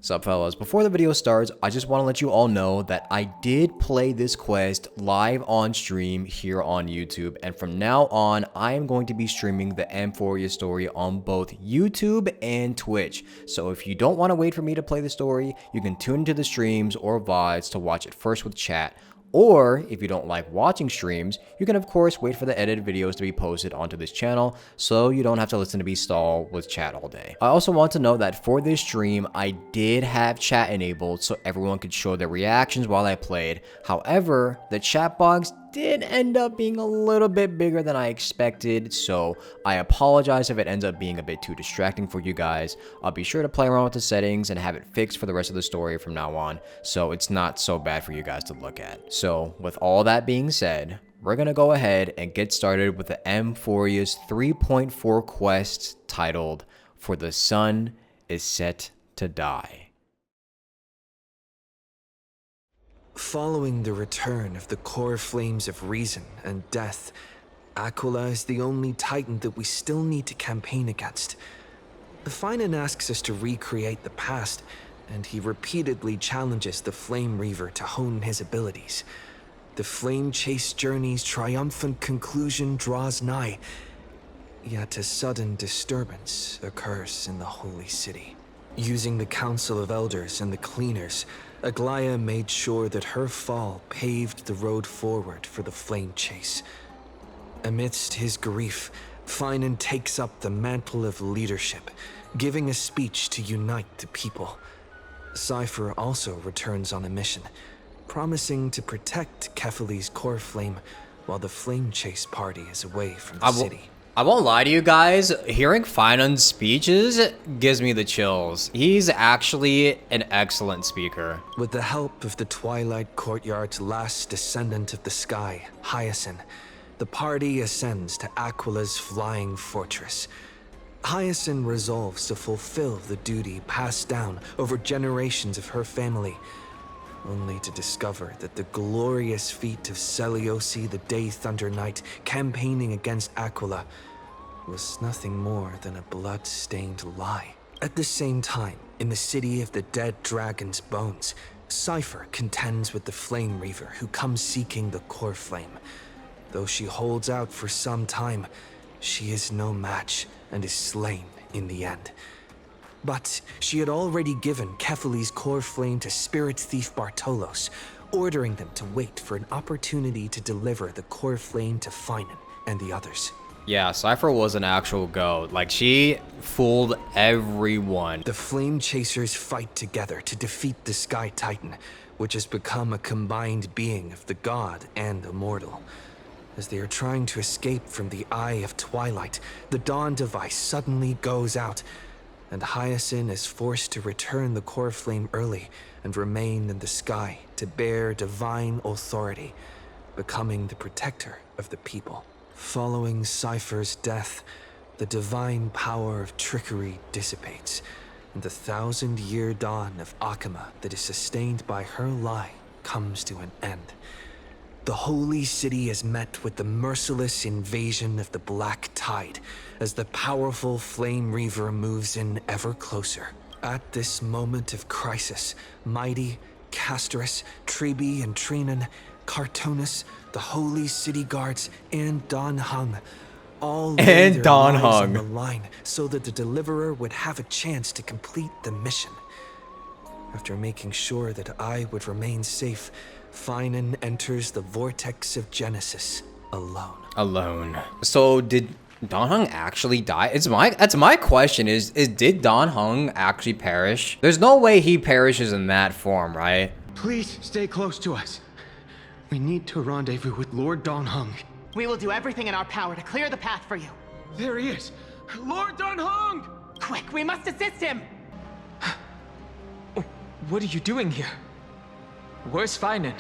Sup fellas, before the video starts, I just want to let you all know that I did play this quest live on stream here on YouTube, and from now on, I am going to be streaming the Amphoria story on both YouTube and Twitch. So if you don't want to wait for me to play the story, you can tune into the streams or VODs to watch it first with chat. Or, if you don't like watching streams, you can of course wait for the edited videos to be posted onto this channel, so you don't have to listen to me stall with chat all day. I also want to know that for this stream, I did have chat enabled so everyone could show their reactions while I played. However, the chat box did end up being a little bit bigger than I expected, so I apologize if it ends up being a bit too distracting for you guys. I'll be sure to play around with the settings and have it fixed for the rest of the story from now on, so it's not so bad for you guys to look at. So with all that being said, we're gonna go ahead and get started with the Amphoria's 3.4 quest titled For the Sun is Set to Die. Following the return of the core flames of reason and death, Aquila is the only titan that we still need to campaign against. Finan asks us to recreate the past, and he repeatedly challenges the Flame Reaver to hone his abilities. The Flame Chase journey's triumphant conclusion draws nigh, yet a sudden disturbance occurs in the Holy City. Using the Council of Elders and the Cleaners, Aglaia made sure that her fall paved the road forward for the Flame Chase. Amidst his grief, Finan takes up the mantle of leadership, giving a speech to unite the people. Cypher also returns on a mission, promising to protect Kefali's core flame while the Flame Chase party is away from the city. I won't lie to you guys, hearing Finan's speeches gives me the chills. He's actually an excellent speaker. With the help of the Twilight Courtyard's last descendant of the sky, Hyacinth, the party ascends to Aquila's flying fortress. Hyacinth resolves to fulfill the duty passed down over generations of her family, only to discover that the glorious feat of Seliosi the Day Thunder Knight campaigning against Aquila was nothing more than a blood-stained lie. At the same time, in the city of the dead dragon's bones, Cypher contends with the Flame Reaver who comes seeking the core flame. Though she holds out for some time, she is no match and is slain in the end. But she had already given Kefali's core flame to Spirit Thief Bartolos, ordering them to wait for an opportunity to deliver the core flame to Finan and the others. Yeah, Cypher was an actual goat. Like, she fooled everyone. The Flame Chasers fight together to defeat the Sky Titan, which has become a combined being of the god and immortal. As they are trying to escape from the Eye of Twilight, the Dawn device suddenly goes out, and Hyacinth is forced to return the core flame early and remain in the sky to bear divine authority, becoming the protector of the people. Following Cypher's death, the divine power of trickery dissipates, and the 1,000-year dawn of Akama that is sustained by her lie comes to an end. The Holy City is met with the merciless invasion of the Black Tide as the powerful Flame Reaver moves in ever closer. At this moment of crisis, Mighty, Castorus, Tribi and Trinan, Cartonus, the Holy City Guards, and Don Hung all lay their lives on the line so that the Deliverer would have a chance to complete the mission. After making sure that I would remain safe, Finan enters the vortex of Genesis alone. So did Don Hung actually die? That's my question is did Don Hung actually perish? There's no way he perishes in that form, right? Please stay close to us. We need to rendezvous with Lord Don Hung. We will do everything in our power to clear the path for you. There he is! Lord Don Hung! Quick, we must assist him! What are you doing here? Where's Finan?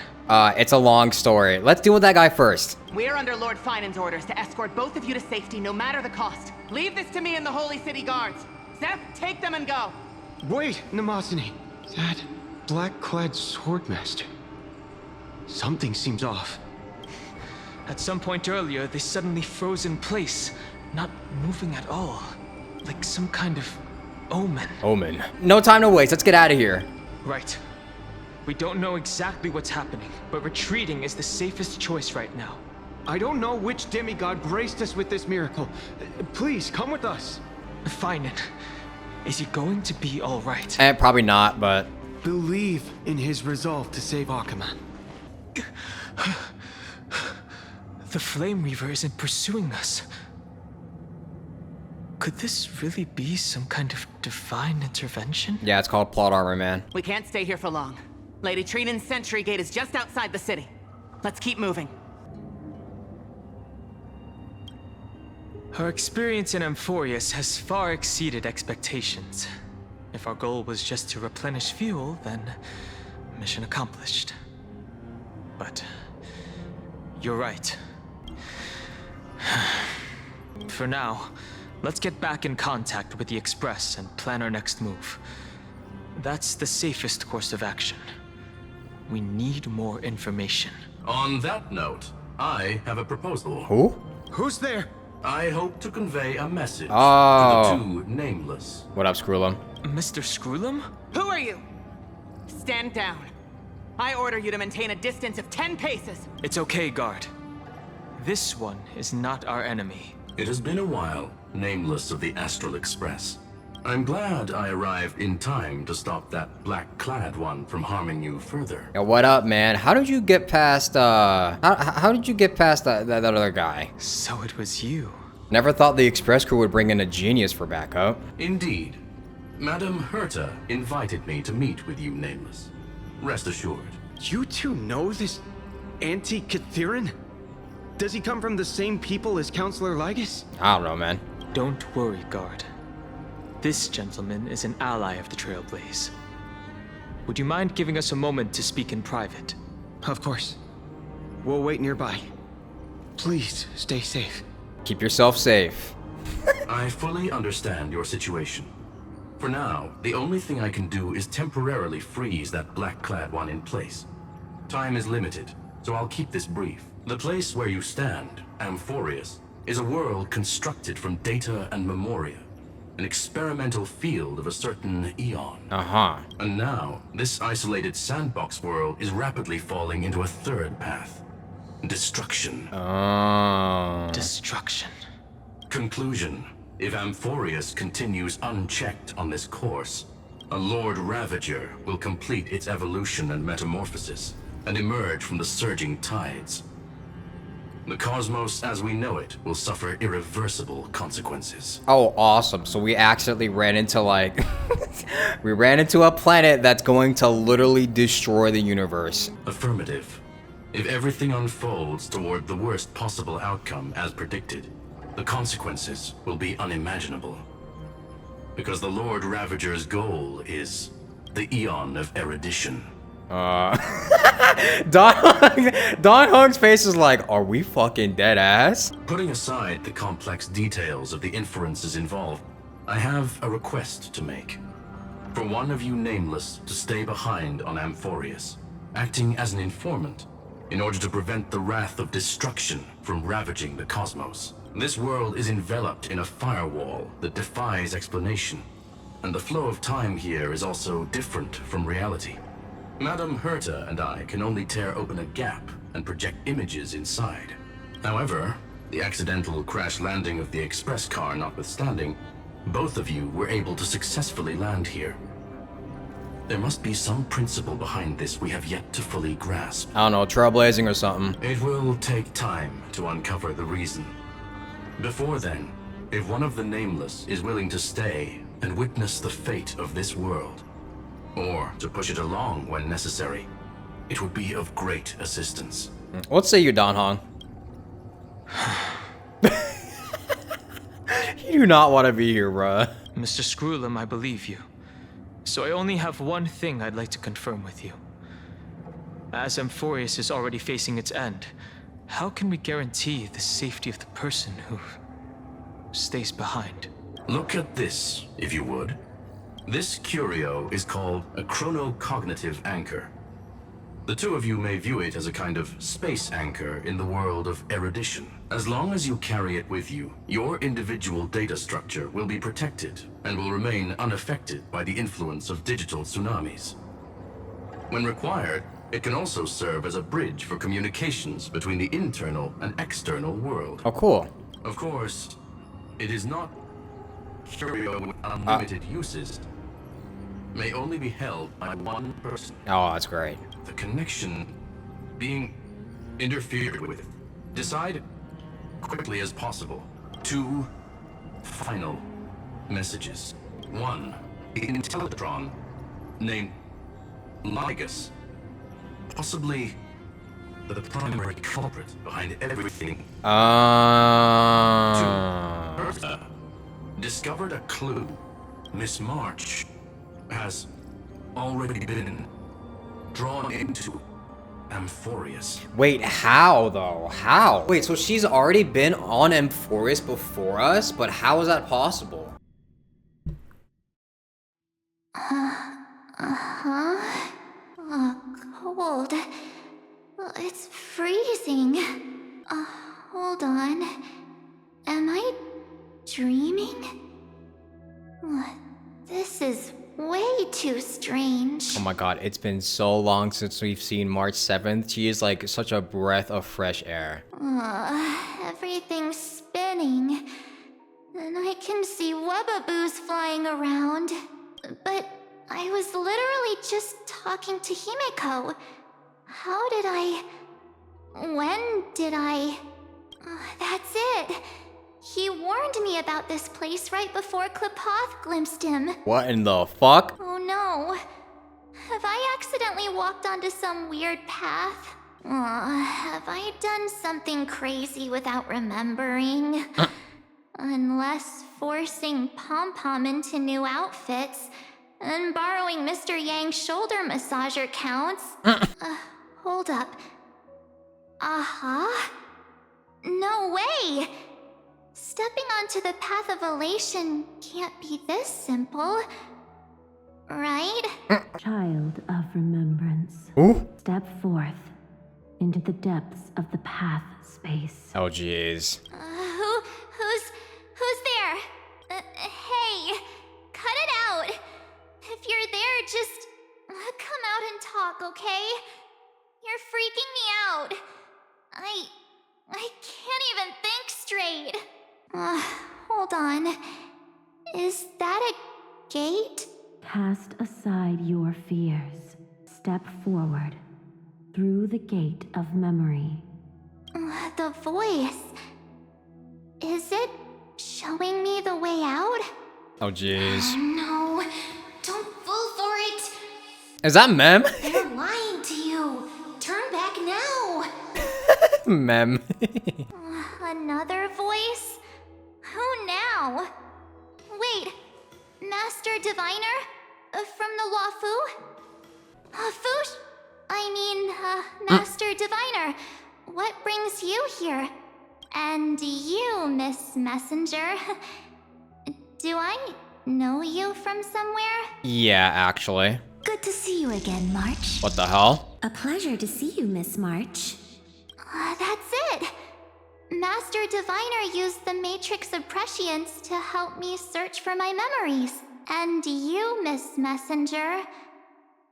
It's a long story. Let's deal with that guy first. We're under Lord Finan's orders to escort both of you to safety no matter the cost. Leave this to me and the Holy City Guards. Zeph, take them and go. Wait, Namazani. That black-clad swordmaster. Something seems off. At some point earlier, they suddenly froze in place, not moving at all. Like some kind of Omen. Omen. No time to waste. Let's get out of here. Right. We don't know exactly what's happening, but retreating is the safest choice right now. I don't know which demigod graced us with this miracle. Please, come with us. Finan, is he going to be all right? Probably not, but... Believe in his resolve to save Akama. The Flame Reaver isn't pursuing us. Could this really be some kind of divine intervention? Yeah, it's called plot armor, man. We can't stay here for long. Lady Trinan's sentry gate is just outside the city. Let's keep moving. Our experience in Amphorius has far exceeded expectations. If our goal was just to replenish fuel, then mission accomplished. But you're right. For now, let's get back in contact with the Express and plan our next move. That's the safest course of action. We need more information. On that note, I have a proposal. Who? Who's there? I hope to convey a message Oh. to the two nameless. What up, Skrullum? Mr. Skrullum? Who are you? Stand down. I order you to maintain a distance of 10 paces. It's okay, guard. This one is not our enemy. It has been a while, nameless of the Astral Express. I'm glad I arrived in time to stop that black-clad one from harming you further. Yo, what up, man? How did you get past, how did you get past that other guy? So it was you. Never thought the Express crew would bring in a genius for backup. Indeed. Madame Herta invited me to meet with you, nameless. Rest assured. You two know this anti-Cathiran? Does he come from the same people as Counselor Lygus? I don't know, man. Don't worry, guard. This gentleman is an ally of the Trailblaze. Would you mind giving us a moment to speak in private? Of course. We'll wait nearby. Please, stay safe. Keep yourself safe. I fully understand your situation. For now, the only thing I can do is temporarily freeze that black-clad one in place. Time is limited, so I'll keep this brief. The place where you stand, Amphorius, is a world constructed from data and memoria. An experimental field of a certain eon. Uh-huh. And now, this isolated sandbox world is rapidly falling into a third path. Destruction. Oh. Destruction. Conclusion. If Amphorius continues unchecked on this course, a Lord Ravager will complete its evolution and metamorphosis, and emerge from the surging tides. The cosmos as we know it will suffer irreversible consequences. Oh, awesome. So we accidentally ran into, like... we ran into a planet that's going to literally destroy the universe. Affirmative. If everything unfolds toward the worst possible outcome as predicted, the consequences will be unimaginable. Because the Lord Ravager's goal is the Eon of Erudition. Don Hung's face is like, are we fucking dead ass? Putting aside the complex details of the inferences involved, I have a request to make. For one of you nameless to stay behind on Amphorius, acting as an informant, in order to prevent the wrath of destruction from ravaging the cosmos. This world is enveloped in a firewall that defies explanation, and the flow of time here is also different from reality. Madame Herta and I can only tear open a gap and project images inside. However, the accidental crash landing of the express car notwithstanding, both of you were able to successfully land here. There must be some principle behind this we have yet to fully grasp. I don't know, trailblazing or something. It will take time to uncover the reason. Before then, if one of the Nameless is willing to stay and witness the fate of this world, or to push it along when necessary, it would be of great assistance. What say you, Don Hong? You do not want to be here, bruh. Mr. Skrullum, I believe you. So I only have one thing I'd like to confirm with you. As Amphorius is already facing its end, how can we guarantee the safety of the person who stays behind? Look at this, if you would. This curio is called a chronocognitive anchor. The two of you may view it as a kind of space anchor in the world of erudition. As long as you carry it with you, your individual data structure will be protected and will remain unaffected by the influence of digital tsunamis. When required, it can also serve as a bridge for communications between the internal and external world. Oh, cool. Of course, it is not curio with unlimited uses. May only be held by one person. Oh, that's great. The connection being interfered with. Decide quickly as possible. 2 final messages. 1, the Intellitron named Ligus, possibly the primary culprit behind everything. 2, Ursa discovered a clue. Miss March has already been drawn into Amphorius. Wait, how though? How? Wait, so she's already been on Amphorius before us? But how is that possible? Cold. It's freezing. Hold on. Am I dreaming? This is way too strange. Oh my god, it's been so long since we've seen March 7th. She is like such a breath of fresh air. Everything's spinning. And I can see webbaboos flying around. But I was literally just talking to Himeko. How did I... When did I... That's it. He warned me about this place right before Klipoth glimpsed him. What in the fuck? Oh no. Have I accidentally walked onto some weird path? Have I done something crazy without remembering? Unless forcing Pom-Pom into new outfits and borrowing Mr. Yang's shoulder massager counts. Hold up. No way! Stepping onto the path of elation can't be this simple. Right? Child of remembrance. Ooh. Step forth into the depths of the path space. Oh jeez. Who's there? Hey, cut it out. If you're there, just come out and talk, okay? You're freaking me out. I can't even think straight. Hold on. Is that a gate? Cast aside your fears. Step forward through the gate of memory. The voice. Is it showing me the way out? Oh jeez. No, don't fall for it. Is that Mem? They're lying to you. Turn back now. Mem. Another voice? Who now? Wait, Master Diviner? From the Luofu? Master Diviner, what brings you here? And you, Miss Messenger. Do I know you from somewhere? Yeah, actually. Good to see you again, March. What the hell? A pleasure to see you, Miss March. That's it. Master Diviner used the Matrix of Prescience to help me search for my memories. And you, Miss Messenger,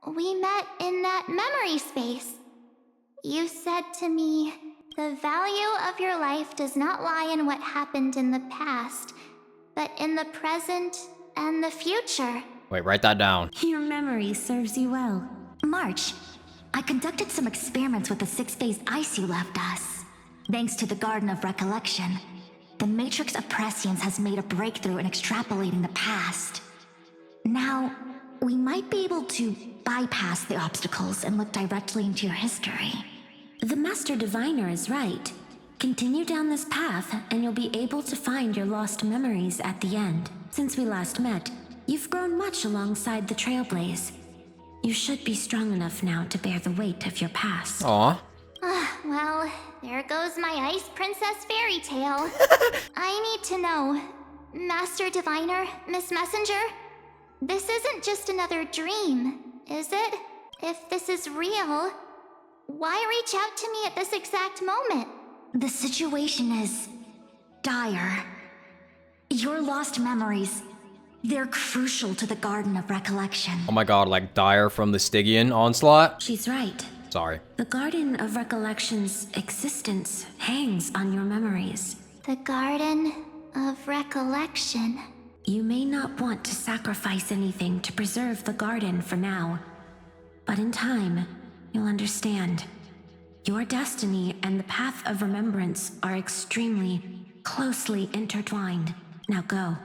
we met in that memory space. You said to me, the value of your life does not lie in what happened in the past, but in the present and the future. Wait, write that down. Your memory serves you well. March, I conducted some experiments with the 6-phase ice you left us. Thanks to the Garden of Recollection, the Matrix of Prescience has made a breakthrough in extrapolating the past. Now, we might be able to bypass the obstacles and look directly into your history. The Master Diviner is right. Continue down this path, and you'll be able to find your lost memories at the end. Since we last met, you've grown much alongside the Trailblaze. You should be strong enough now to bear the weight of your past. Aw. Well, there goes my Ice Princess fairy tale. I need to know, Master Diviner, Miss Messenger, this isn't just another dream, is it? If this is real, Why reach out to me at this exact moment? The situation is dire. Your lost memories, they're crucial to the Garden of Recollection. Oh my god, like Dire from the Stygian onslaught? She's right. Sorry. The Garden of Recollection's existence hangs on your memories. The Garden of Recollection. You may not want to sacrifice anything to preserve the garden for now, but in time, you'll understand. Your destiny and the path of remembrance are extremely, closely intertwined. Now go.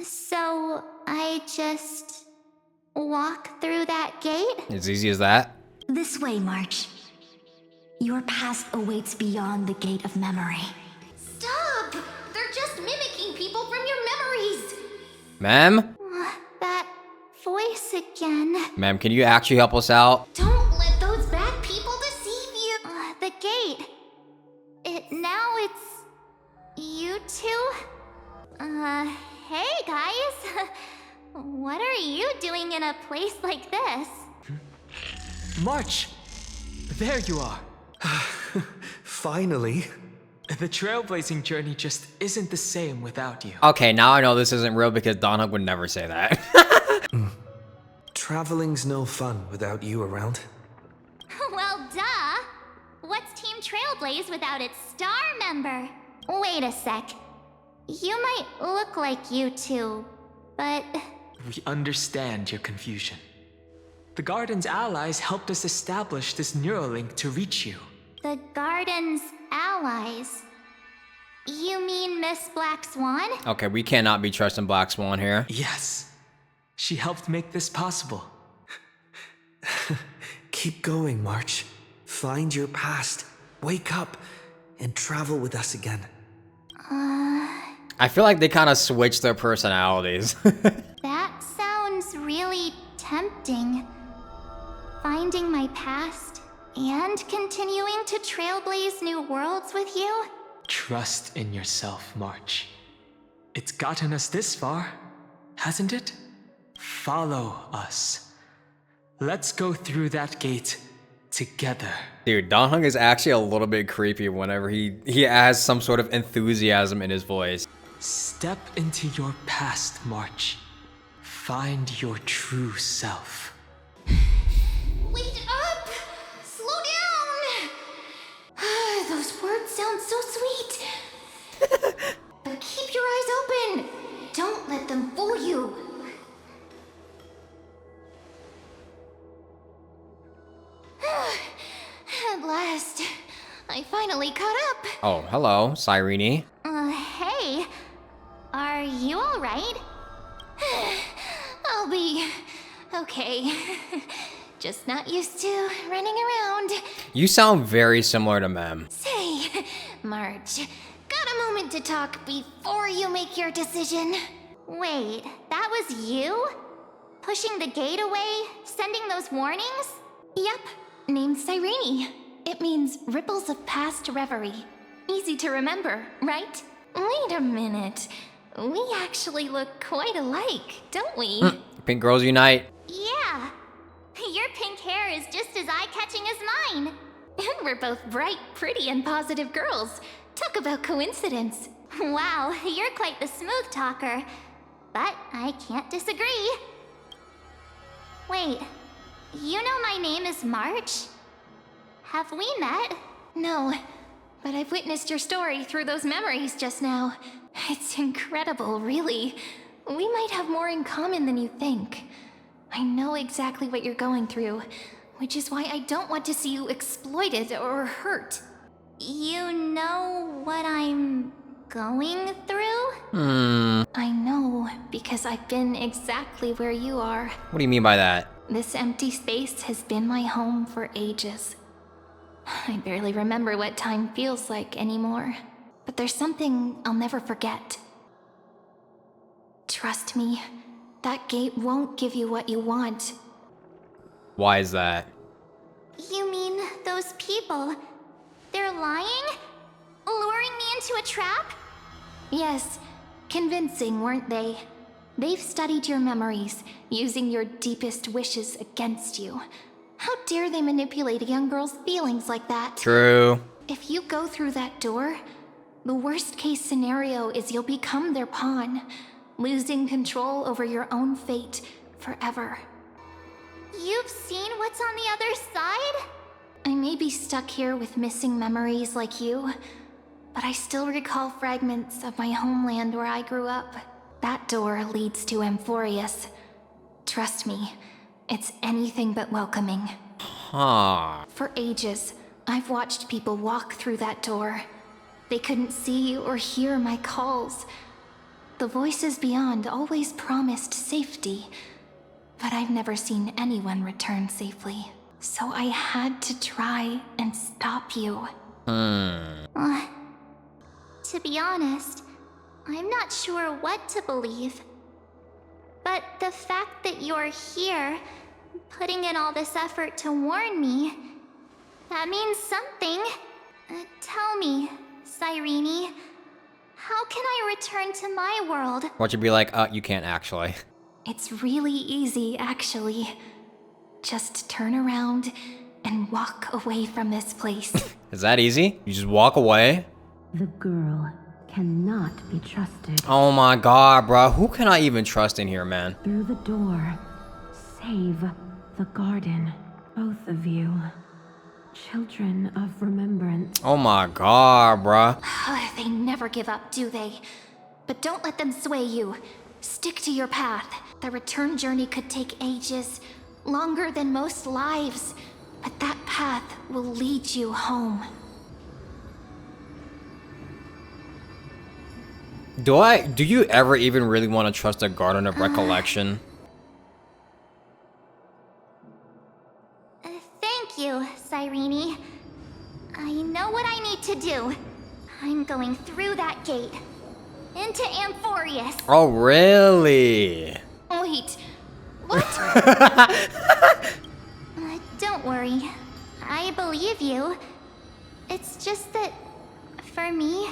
So, I just walk through that gate? As easy as that? This way, March. Your past awaits beyond the Gate of Memory. Stop! They're just mimicking people from your memories! Ma'am? That voice again. Ma'am, can you actually help us out? Don't let those bad people deceive you! The gate. Now it's... you two? Hey guys! What are you doing in a place like this? March! There you are. Finally. The trailblazing journey just isn't the same without you. Okay, now I know this isn't real because Donhug would never say that. Traveling's no fun without you around. Well, duh! What's Team Trailblaze without its star member? Wait a sec. You might look like you two, but... We understand your confusion. The Garden's allies helped us establish this Neuralink to reach you. The Garden's allies? You mean Miss Black Swan? Okay, we cannot be trusting Black Swan here. Yes. She helped make this possible. Keep going, March. Find your past, wake up, and travel with us again. I feel like they kind of switched their personalities. That sounds really tempting. Finding my past and continuing to trailblaze new worlds with you? Trust in yourself, March. It's gotten us this far, hasn't it? Follow us. Let's go through that gate together. Dude, Donhug is actually a little bit creepy whenever he has some sort of enthusiasm in his voice. Step into your past, March. Find your true self. Wait up! Slow down! Those words sound so sweet. But keep your eyes open. Don't let them fool you. At last, I finally caught up. Oh, hello, Cyrene. Hey. Are you alright? I'll be okay. Just not used to running around. You sound very similar to Mem. Say, Marge, got a moment to talk before you make your decision? Wait, that was you? Pushing the gate away? Sending those warnings? Yep, named Cyrene. It means ripples of past reverie. Easy to remember, right? Wait a minute. We actually look quite alike, don't we? Pink Girls Unite. Yeah. Your pink hair is just as eye-catching as mine. And we're both bright, pretty, and positive girls. Talk about coincidence. Wow, you're quite the smooth talker. But I can't disagree. Wait, you know my name is March? Have we met? No, but I've witnessed your story through those memories just now. It's incredible, really. We might have more in common than you think. I know exactly what you're going through, which is why I don't want to see you exploited or hurt. You know what I'm going through? I know, because I've been exactly where you are. What do you mean by that? This empty space has been my home for ages. I barely remember what time feels like anymore. But there's something I'll never forget. Trust me, that gate won't give you what you want. Why is that? You mean those people? They're lying? Luring me into a trap? Yes, convincing, weren't they? They've studied your memories, using your deepest wishes against you. How dare they manipulate a young girl's feelings like that? True. If you go through that door, the worst case scenario is you'll become their pawn, losing control over your own fate forever. You've seen what's on the other side? I may be stuck here with missing memories like you, but I still recall fragments of my homeland where I grew up. That door leads to Amphorius. Trust me, it's anything but welcoming. Huh. For ages, I've watched people walk through that door. They couldn't see or hear my calls. The voices beyond always promised safety, but I've never seen anyone return safely. So I had to try and stop you. To be honest, I'm not sure what to believe. But the fact that you're here, putting in all this effort to warn me, that means something. Tell me, Cyrene, how can I return to my world? Watch you be like, you can't actually. It's really easy, actually. Just turn around and walk away from this place. Is that easy? You just walk away? The girl cannot be trusted. Oh my god, bro. Who can I even trust in here, man? Through the door. Save the garden. Both of you. Children of remembrance. Oh my god, bruh. They never give up, do they? But don't let them sway you. Stick to your path. The return journey could take ages, longer than most lives. But that path will lead you home. Do you ever even really want to trust a Garden of Recollection? Thank you, Cyrene. I know what I need to do. I'm going through that gate. Into Amphorius. Oh, really? Wait, what? Don't worry. I believe you. It's just that, for me,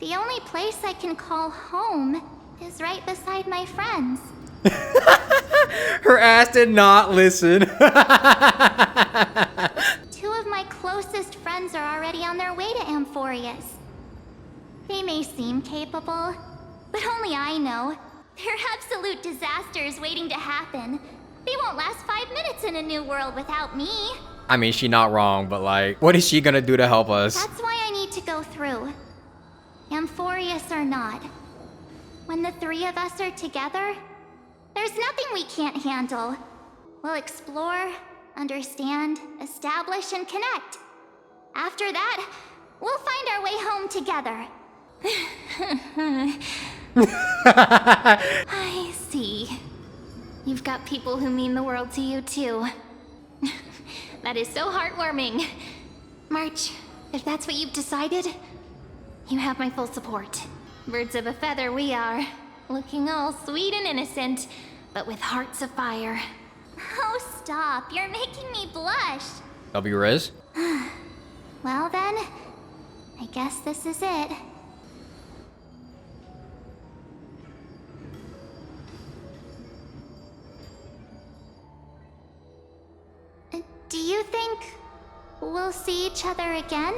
the only place I can call home is right beside my friends. Her ass did not listen. 2 of my closest friends are already on their way to Amphorius. They may seem capable, but only I know. They're absolute disasters waiting to happen. They won't last 5 minutes in a new world without me. I mean, she's not wrong, but like, what is she gonna do to help us? That's why I need to go through. Amphorius or not. When the 3 of us are together, there's nothing we can't handle. We'll explore, understand, establish, and connect. After that, we'll find our way home together. I see. You've got people who mean the world to you, too. That is so heartwarming. March, if that's what you've decided, you have my full support. Birds of a feather we are. Looking all sweet and innocent, but with hearts of fire. Oh, stop. You're making me blush. W Riz? Well then, I guess this is it. Do you think we'll see each other again?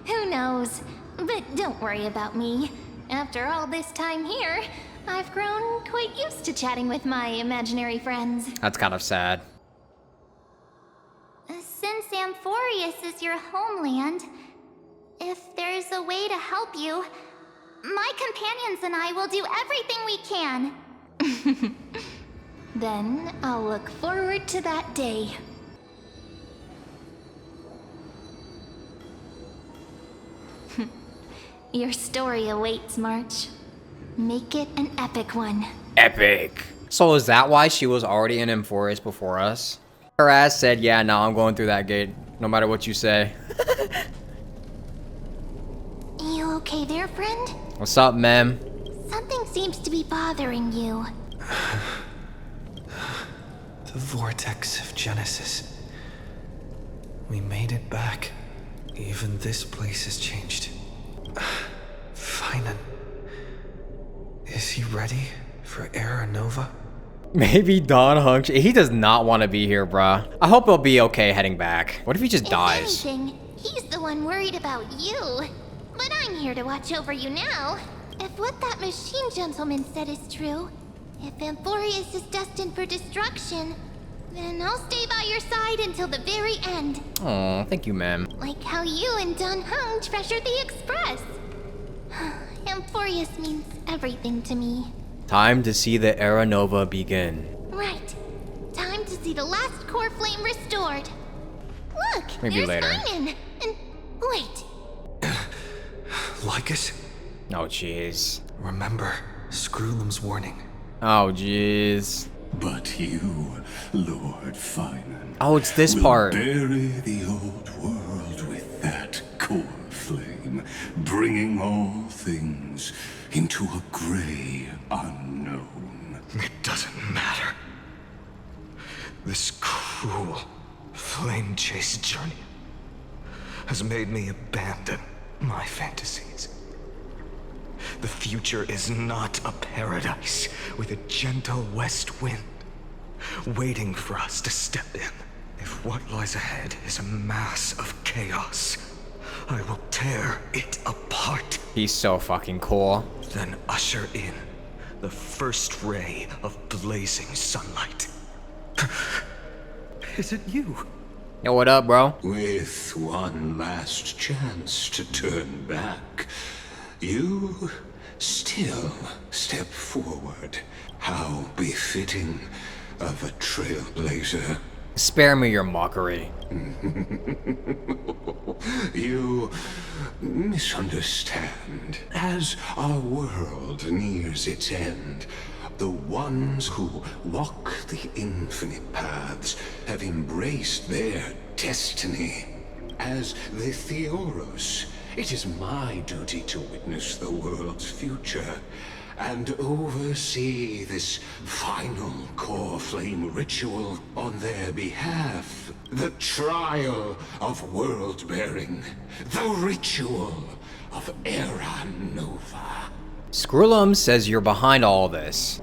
Who knows? But don't worry about me. After all this time here, I've grown quite used to chatting with my imaginary friends. That's kind of sad. Since Amphorius is your homeland, if there's a way to help you, my companions and I will do everything we can. Then I'll look forward to that day. Your story awaits, March. Make it an epic one. Epic. So is that why she was already in Amphorius before us? Her ass said, yeah, no, I'm going through that gate, no matter what you say. You okay there, friend? What's up, ma'am? Something seems to be bothering you. The vortex of Genesis. We made it back. Even this place has changed. Finan. Is he ready for Era Nova? Maybe Don Hunk. He does not want to be here, bruh. I hope he'll be okay heading back. What if he just dies? If anything, he's the one worried about you. But I'm here to watch over you now. If what that machine gentleman said is true, if Amphorius is destined for destruction, then I'll stay by your side until the very end. Oh, thank you, ma'am. Like how you and Don Hung treasured the Express. Amphorius means everything to me. Time to see the Era Nova begin. Right. Time to see the last core flame restored. Look, Maybe there's later. Finan. And wait. Lycus, Oh, jeez. remember Screwlum's warning. Oh, jeez. But you, Lord Finan, Oh, it's this will part. bury the old world with that core flame, bringing all things into a gray unknown. It doesn't matter. This cruel flame chase journey has made me abandon my fantasies. The future is not a paradise with a gentle west wind waiting for us to step in. If what lies ahead is a mass of chaos, I will tear it apart. He's so fucking cool. Then usher in the first ray of blazing sunlight. Is it you? Yo, what up, bro? With one last chance to turn back, you still step forward. How befitting of a trailblazer. Spare me your mockery. You misunderstand. As our world nears its end, the ones who walk the infinite paths have embraced their destiny. As the Theoros, it is my duty to witness the world's future and oversee this final core flame ritual on their behalf. The trial of world-bearing. The ritual of Era Nova. Screwlum says you're behind all this.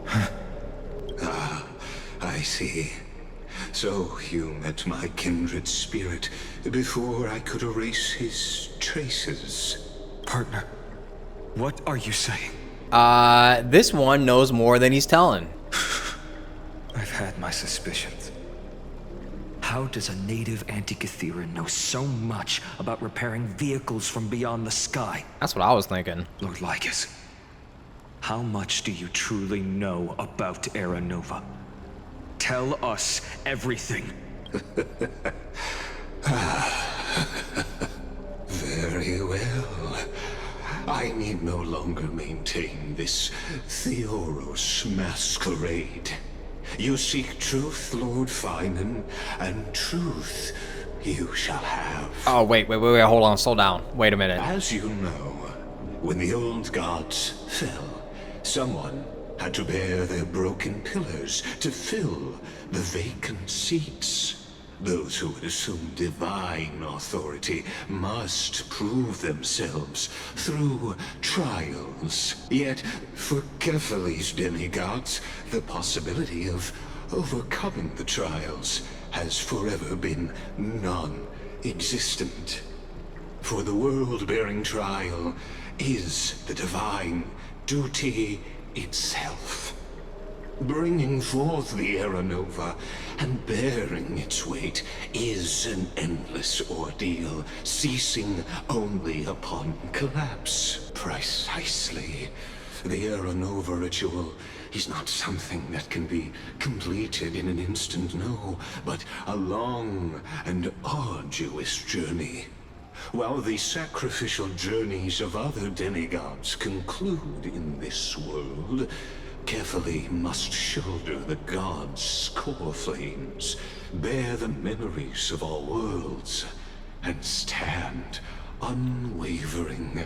I see. So you met my kindred spirit before I could erase his traces. Partner, what are you saying? This one knows more than he's telling. I've had my suspicions. How does a native Antikytheran know so much about repairing vehicles from beyond the sky? That's what I was thinking. Lord Lycus, how much do you truly know about Era Nova? Tell us everything. Very well. I need no longer maintain this Theoros masquerade. You seek truth, Lord Finan, and truth you shall have. Oh, wait, hold on, slow down. Wait a minute. As you know, when the old gods fell, someone had to bear their broken pillars to fill the vacant seats. Those who would assume divine authority must prove themselves through trials. Yet, for Kephales's demigods, the possibility of overcoming the trials has forever been non-existent. For the world-bearing trial is the divine duty itself. Bringing forth the Era Nova and bearing its weight is an endless ordeal, ceasing only upon collapse. Precisely. The Era Nova ritual is not something that can be completed in an instant, no, but a long and arduous journey. While the sacrificial journeys of other demigods conclude in this world, carefully must shoulder the gods' core flames, bear the memories of all worlds, and stand unwavering.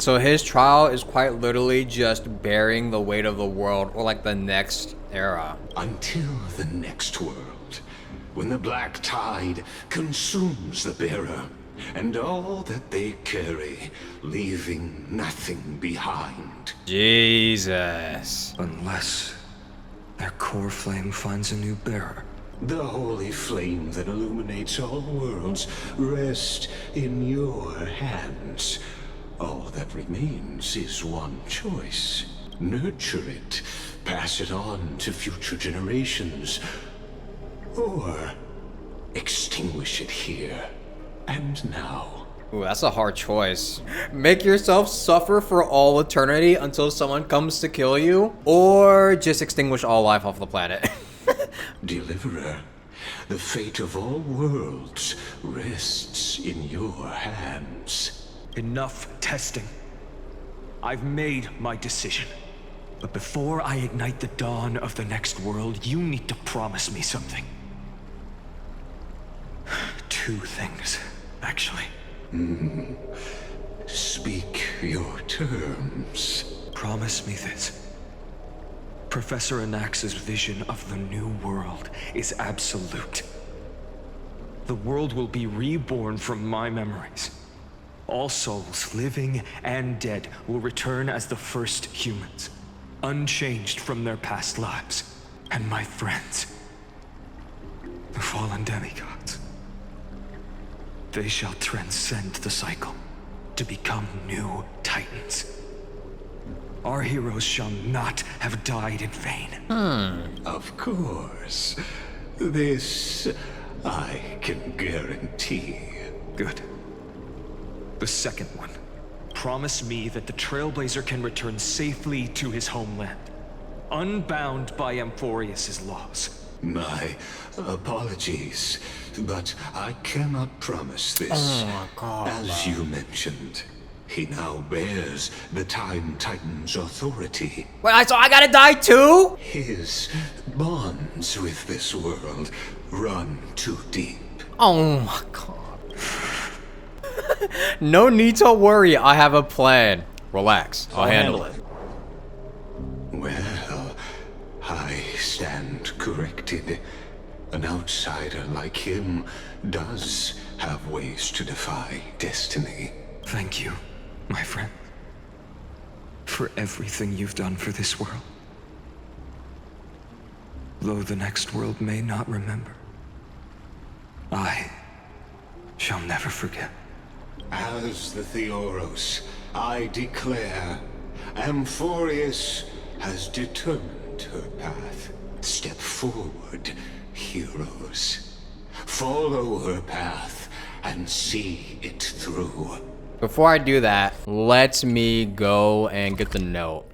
So his trial is quite literally just bearing the weight of the world, or like the next era. Until the next world, when the black tide consumes the bearer, and all that they carry, leaving nothing behind. Jesus. Unless their core flame finds a new bearer. The holy flame that illuminates all worlds rests in your hands. All that remains is one choice. Nurture it, pass it on to future generations, or extinguish it here and now. Ooh, that's a hard choice. Make yourself suffer for all eternity until someone comes to kill you, or just extinguish all life off the planet. Deliverer, the fate of all worlds rests in your hands. Enough testing. I've made my decision. But before I ignite the dawn of the next world, you need to promise me something. 2 things, actually. Speak your terms. Promise me this. Professor Anax's vision of the new world is absolute. The world will be reborn from my memories. All souls, living and dead, will return as the first humans, unchanged from their past lives. And my friends, the fallen demigods, they shall transcend the cycle to become new titans. Our heroes shall not have died in vain. Of course. This I can guarantee. Good. The second one. Promise me that the Trailblazer can return safely to his homeland, unbound by Amphorius's laws. My apologies, but I cannot promise this. Oh my God. As you mentioned, he now bears the Time Titan's authority. Wait, so I gotta die too? His bonds with this world run too deep. Oh my God. No need to worry, I have a plan. Relax, I'll handle it. Well, I stand corrected. An outsider like him does have ways to defy destiny. Thank you, my friend, for everything you've done for this world. Though the next world may not remember, I shall never forget. As the Theoros, I declare, Amphorius has determined her path. Step forward, heroes. Follow her path and see it through. Before I do that, let me go and get the note.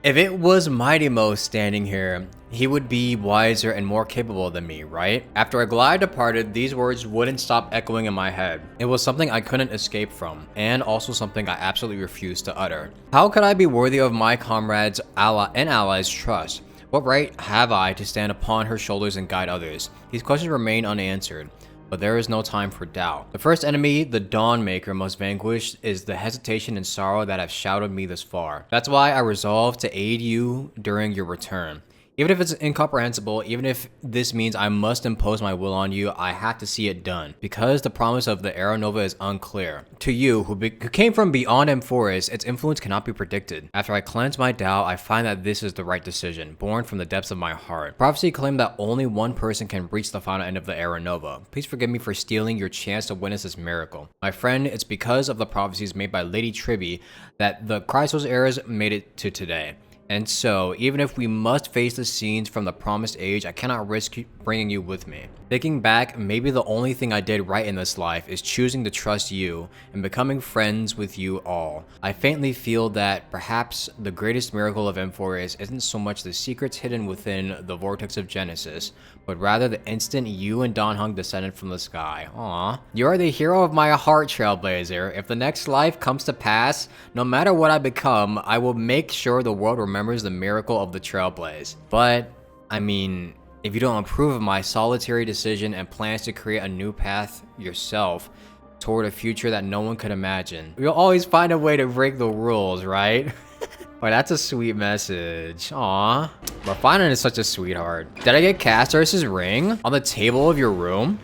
If it was Mighty Mo standing here, he would be wiser and more capable than me, right? After Aglaya departed, these words wouldn't stop echoing in my head. It was something I couldn't escape from, and also something I absolutely refused to utter. How could I be worthy of my comrades' and allies' trust? What right have I to stand upon her shoulders and guide others? These questions remain unanswered. But there is no time for doubt. The first enemy the Dawnmaker must vanquish is the hesitation and sorrow that have shadowed me this far. That's why I resolved to aid you during your return. Even if it's incomprehensible, even if this means I must impose my will on you, I have to see it done. Because the promise of the Era Nova is unclear. To you, who came from beyond Amphorius, its influence cannot be predicted. After I cleanse my doubt, I find that this is the right decision, born from the depths of my heart. Prophecy claimed that only one person can reach the final end of the Era Nova. Please forgive me for stealing your chance to witness this miracle. My friend, it's because of the prophecies made by Lady Tribby that the Chrysos eras made it to today. And so, even if we must face the scenes from the promised age, I cannot risk bringing you with me. Thinking back, maybe the only thing I did right in this life is choosing to trust you and becoming friends with you all. I faintly feel that perhaps the greatest miracle of Amphorius isn't so much the secrets hidden within the vortex of Genesis, but rather the instant you and Dan Heng descended from the sky. Aww. You are the hero of my heart, Trailblazer. If the next life comes to pass, no matter what I become, I will make sure the world remembers the miracle of the Trailblaze. But, I mean, if you don't approve of my solitary decision and plans to create a new path yourself toward a future that no one could imagine, you'll always find a way to break the rules, right? Boy, that's a sweet message. Aww. But Finan is such a sweetheart. Did I get Castor's ring on the table of your room?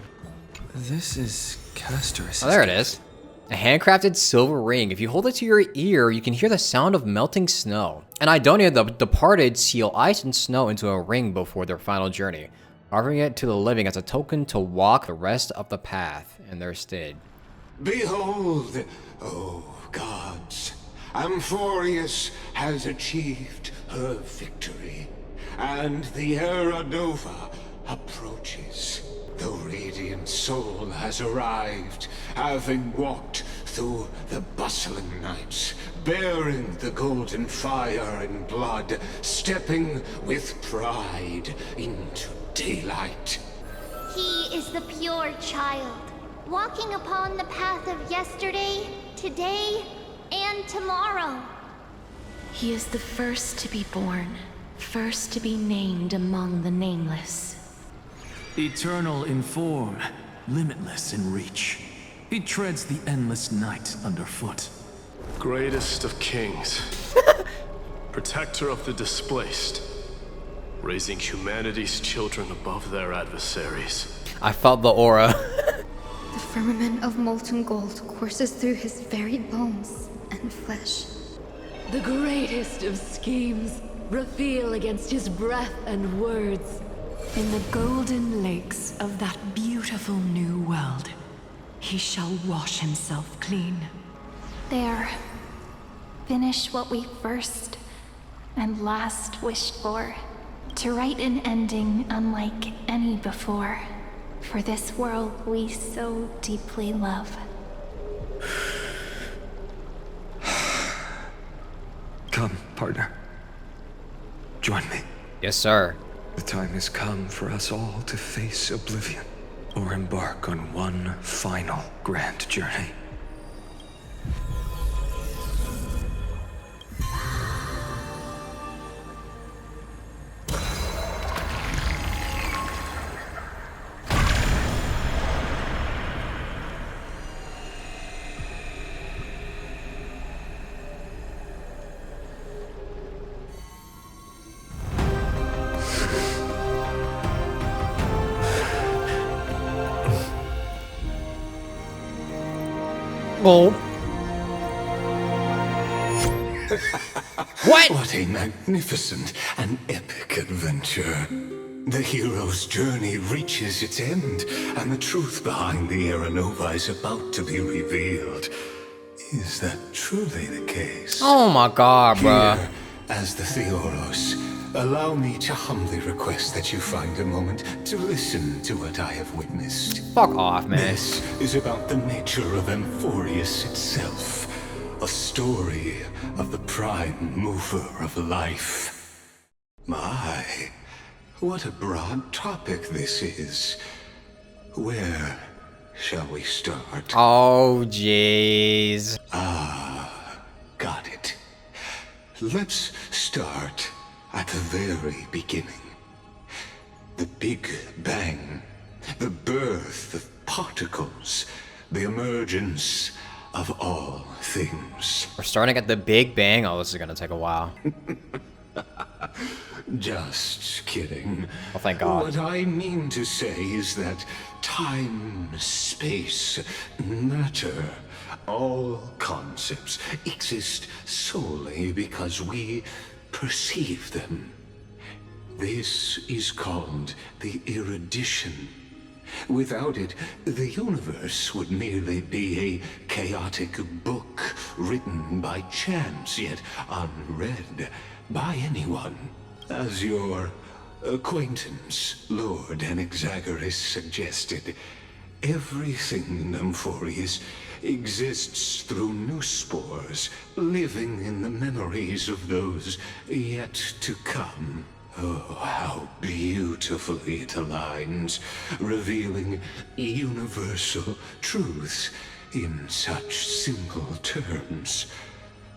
This is Castor's. Oh, there it is. A handcrafted silver ring. If you hold it to your ear, you can hear the sound of melting snow. And I donated the departed seal ice and snow into a ring before their final journey, offering it to the living as a token to walk the rest of the path in their stead. Behold, oh gods, Amphorius has achieved her victory, and the Era Nova approaches. The radiant soul has arrived, having walked through the bustling nights, bearing the golden fire and blood, stepping with pride into daylight. He is the pure child, walking upon the path of yesterday, today, and tomorrow. He is the first to be born, first to be named among the nameless. Eternal in form, limitless in reach. He treads the endless night underfoot. Greatest of kings. Protector of the displaced. Raising humanity's children above their adversaries. I felt the aura. The firmament of molten gold courses through his very bones and flesh. The greatest of schemes reveal against his breath and words. In the golden lakes of that beautiful new world, he shall wash himself clean. There. Finish what we first and last wished for. To write an ending unlike any before. For this world we so deeply love. Come, partner. Join me. Yes, sir. The time has come for us all to face oblivion, or embark on one final grand journey. Well. What? What a magnificent and epic adventure. The hero's journey reaches its end, and the truth behind the Era Nova is about to be revealed. Is that truly the case? Oh my god, bruh. Here, as the Theoros, allow me to humbly request that you find a moment to listen to what I have witnessed. Fuck off, man. This is about the nature of Amphorius itself. A story of the prime mover of life. My, what a broad topic this is. Where shall we start? Oh, jeez. Ah, got it. Let's start at the very beginning. The Big Bang. The birth of particles. The emergence of all things. We're starting at the Big Bang. Oh, this is gonna take a while. Just kidding. Oh, thank God. What I mean to say is that time, space, matter, all concepts exist solely because we perceive them. This is called the erudition. Without it, the universe would merely be a chaotic book written by chance, yet unread by anyone. As your acquaintance, Lord Anaxagoras, suggested, everything in Amphorius exists through new spores, living in the memories of those yet to come. Oh, how beautifully it aligns, revealing universal truths in such simple terms.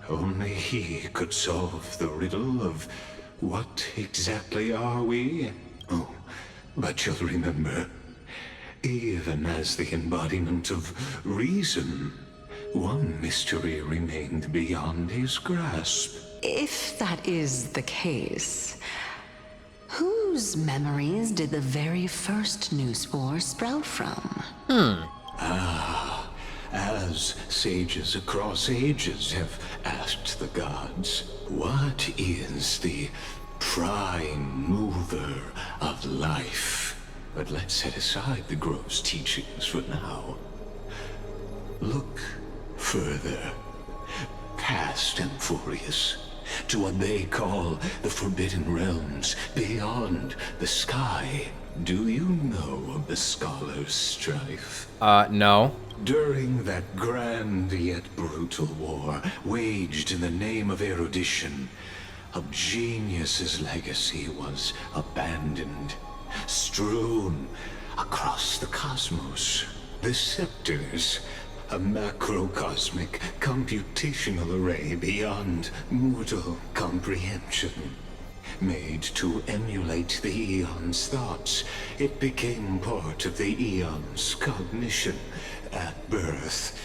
Only he could solve the riddle of what exactly are we? Oh, but you'll remember, even as the embodiment of reason, one mystery remained beyond his grasp. If that is the case, whose memories did the very first new spore sprout from? Ah, as as sages across ages have asked the gods. What is the prime mover of life? But let's set aside the grove's teachings for now. Look further, past Amphorius, to what they call the Forbidden Realms, beyond the sky. Do you know of the Scholars' Strife? No. During that grand yet brutal war, waged in the name of erudition, a genius's legacy was abandoned, strewn across the cosmos. The scepters, a macrocosmic computational array beyond mortal comprehension. Made to emulate the Eon's thoughts, it became part of the Eon's cognition at birth.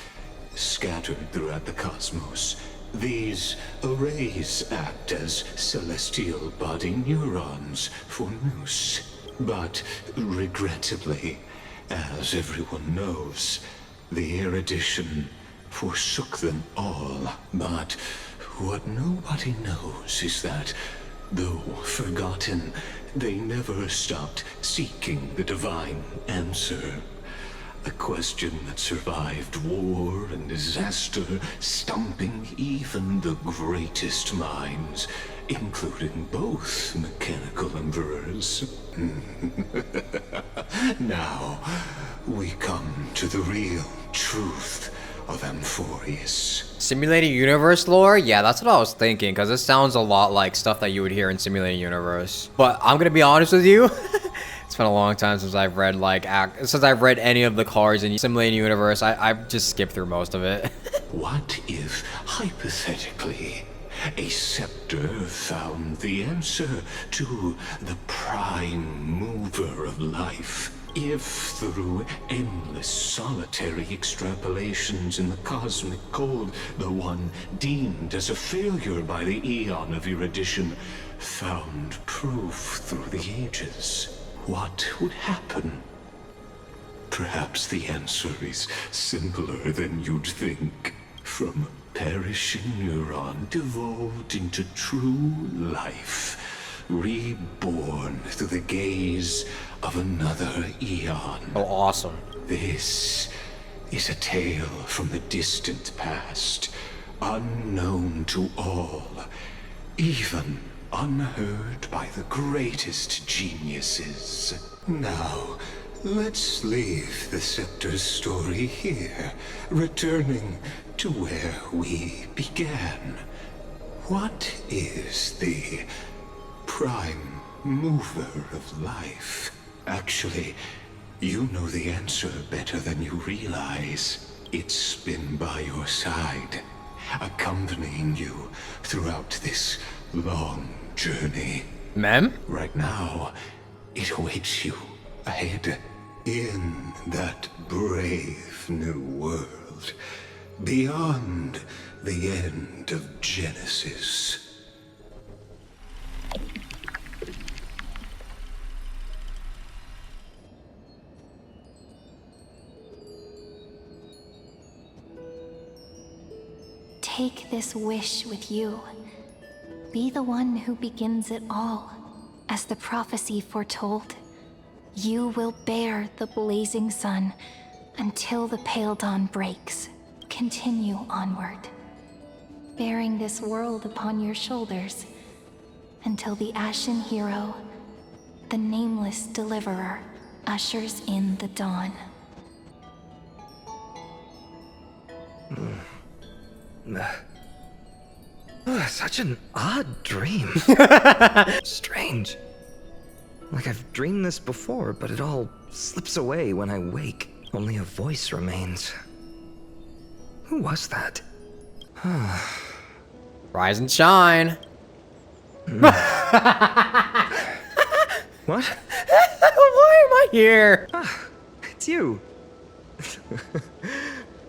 Scattered throughout the cosmos, these arrays act as celestial body neurons for Nous. But regrettably, as everyone knows, the erudition forsook them all. But what nobody knows is that, though forgotten, they never stopped seeking the divine answer. A question that survived war and disaster, stumping even the greatest minds, including both mechanical emperors. Now, we come to the real truth of Amphorius. Simulated universe lore? Yeah, that's what I was thinking, because it sounds a lot like stuff that you would hear in simulated universe. But I'm gonna be honest with you, it's been a long time since I've read any of the cards in simulated universe. I've just skipped through most of it. What if, hypothetically, a scepter found the answer to the prime mover of life? If through endless solitary extrapolations in the cosmic cold, the one deemed as a failure by the Eon of erudition found proof through the ages, what would happen? Perhaps the answer is simpler than you'd think. From a perishing neuron devolved into true life, reborn through the gaze of another Eon. Oh, awesome. This is a tale from the distant past, unknown to all, even unheard by the greatest geniuses. Now, let's leave the Scepter's story here, returning to where we began. What is the prime mover of life? Actually, you know the answer better than you realize. It's been by your side, accompanying you throughout this long journey. Ma'am? Right now, it awaits you ahead in that brave new world, beyond the end of Genesis. Take this wish with you. Be the one who begins it all. As the prophecy foretold, you will bear the blazing sun until the pale dawn breaks. Continue onward, bearing this world upon your shoulders until the Ashen Hero, the nameless deliverer, ushers in the dawn. Such an odd dream. Strange. Like I've dreamed this before, but it all slips away when I wake. Only a voice remains. Who was that? Rise and shine. What? Why am I here? It's you.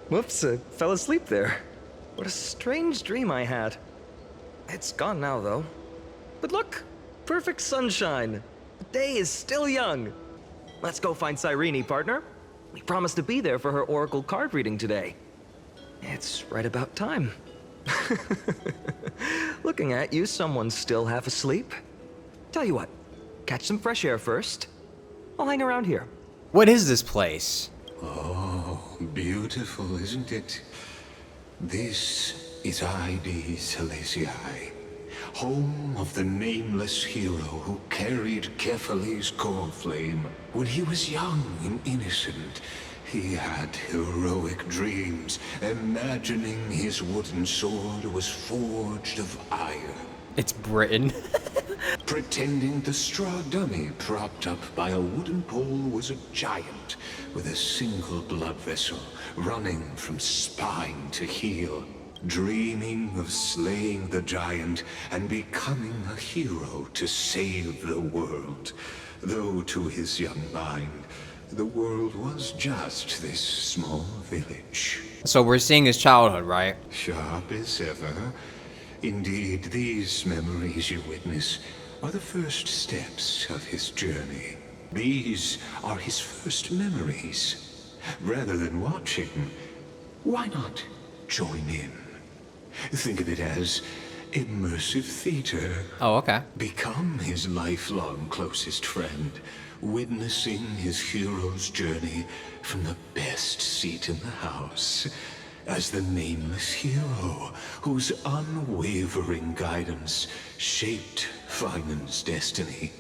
Whoops, I fell asleep there. What a strange dream I had. It's gone now, though. But look, perfect sunshine. The day is still young. Let's go find Cyrene, partner. We promised to be there for her oracle card reading today. It's right about time. Looking at you, someone's still half asleep. Tell you what, catch some fresh air first. I'll hang around here. What is this place? Oh, beautiful, isn't it? This is ID Silesiae, home of the nameless hero who carried Kephales's core flame. When he was young and innocent, he had heroic dreams, imagining his wooden sword was forged of iron. It's Britain. Pretending the straw dummy propped up by a wooden pole was a giant with a single blood vessel running from spine to heel. Dreaming of slaying the giant and becoming a hero to save the world. Though to his young mind, the world was just this small village. So we're seeing his childhood, right? Sharp as ever. Indeed, these memories you witness are the first steps of his journey. These are his first memories. Rather than watching, why not join in? Think of it as immersive theater. Oh, okay. Become his lifelong closest friend, witnessing his hero's journey from the best seat in the house. As the nameless hero whose unwavering guidance shaped Finan's destiny,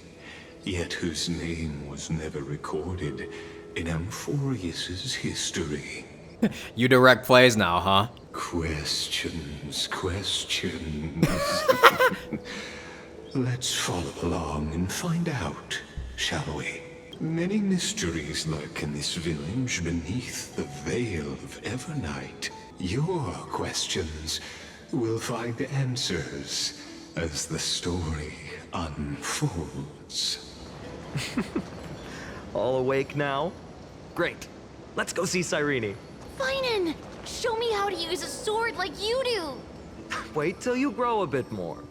yet whose name was never recorded in Amphorius's history. You direct plays now, huh? Questions. Let's follow along and find out, shall we? Many mysteries lurk in this village beneath the veil of Evernight. Your questions will find answers as the story unfolds. All awake now? Great. Let's go see Cyrene. Finan! Show me how to use a sword like you do! Wait till you grow a bit more.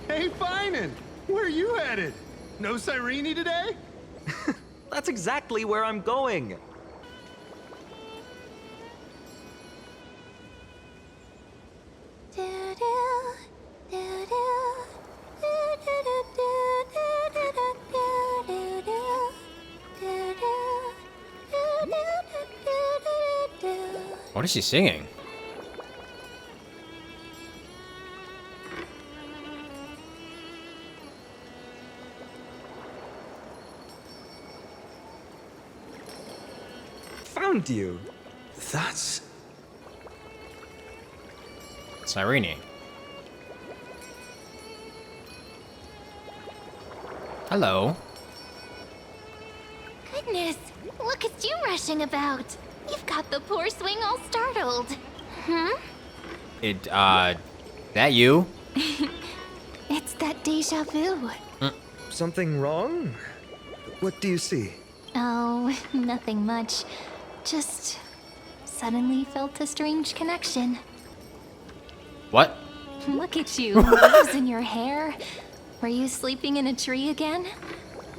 Hey, Finan! Where are you headed? No Cyrene today? That's exactly where I'm going. What is she singing? Found you. That's... Cyrene. Hello. Goodness, look at you rushing about. You've got the poor swing all startled. That you? It's that deja vu. Something wrong? What do you see? Oh, nothing much. Just suddenly felt a strange connection. What? Look at you, leaves in your hair. Were you sleeping in a tree again?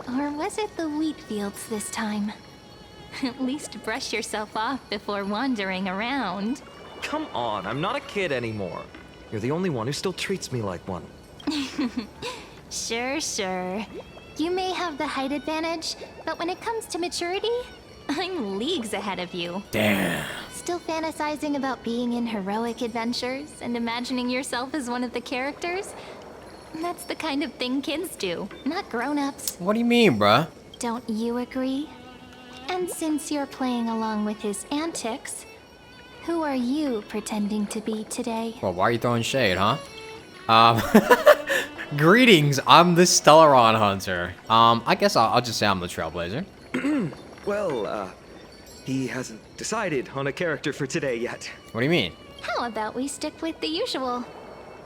Or was it the wheat fields this time? At least brush yourself off before wandering around. Come on, I'm not a kid anymore. You're the only one who still treats me like one. Sure. You may have the height advantage, but when it comes to maturity, I'm leagues ahead of you. Damn. Still fantasizing about being in heroic adventures and imagining yourself as one of the characters? That's the kind of thing kids do, not grown-ups. What do you mean, bruh? Don't you agree? And since you're playing along with his antics, who are you pretending to be today? Well, why are you throwing shade, huh? Greetings, I'm the Stellaron Hunter. I guess I'll just say I'm the Trailblazer. Well, he hasn't decided on a character for today yet. What do you mean? How about we stick with the usual?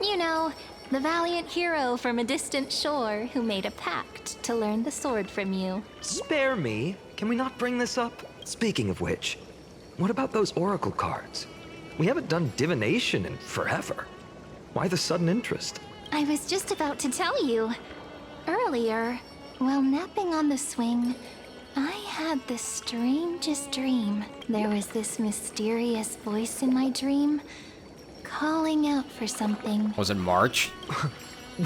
You know, the valiant hero from a distant shore who made a pact to learn the sword from you. Spare me. Can we not bring this up? Speaking of which, what about those oracle cards? We haven't done divination in forever. Why the sudden interest? I was just about to tell you. Earlier, while napping on the swing, I had the strangest dream. There was this mysterious voice in my dream, calling out for something. Was it March?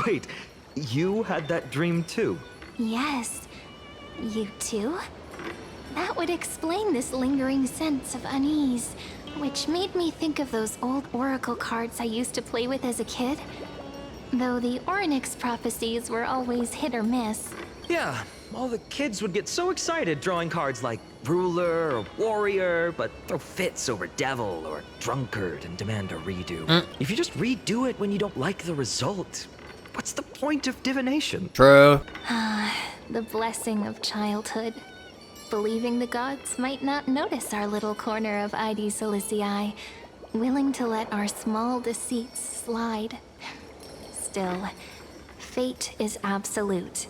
Wait, you had that dream too? Yes. You too? That would explain this lingering sense of unease, which made me think of those old oracle cards I used to play with as a kid. Though the Ornyx prophecies were always hit or miss. Yeah, all the kids would get so excited drawing cards like ruler or warrior, but throw fits over devil or drunkard and demand a redo. If you just redo it when you don't like the result, what's the point of divination? True. The blessing of childhood. Believing the gods might not notice our little corner of ID Silicii, willing to let our small deceits slide. Still, fate is absolute.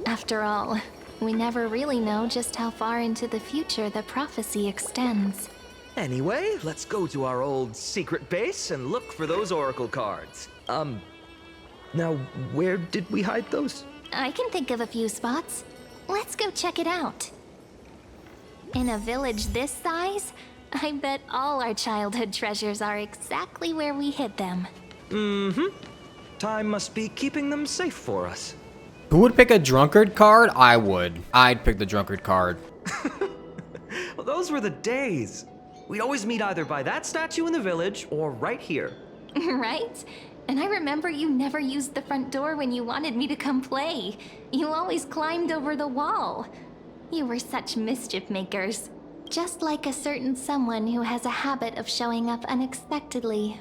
After all, we never really know just how far into the future the prophecy extends. Anyway, let's go to our old secret base and look for those oracle cards. Now, where did we hide those? I can think of a few spots. Let's go check it out. In a village this size, I bet all our childhood treasures are exactly where we hid them. Mm-hmm. Time must be keeping them safe for us. Who would pick a drunkard card? I would. I'd pick the drunkard card. Well, those were the days. We'd always meet either by that statue in the village or right here. Right? And I remember you never used the front door when you wanted me to come play. You always climbed over the wall. You were such mischief makers. Just like a certain someone who has a habit of showing up unexpectedly.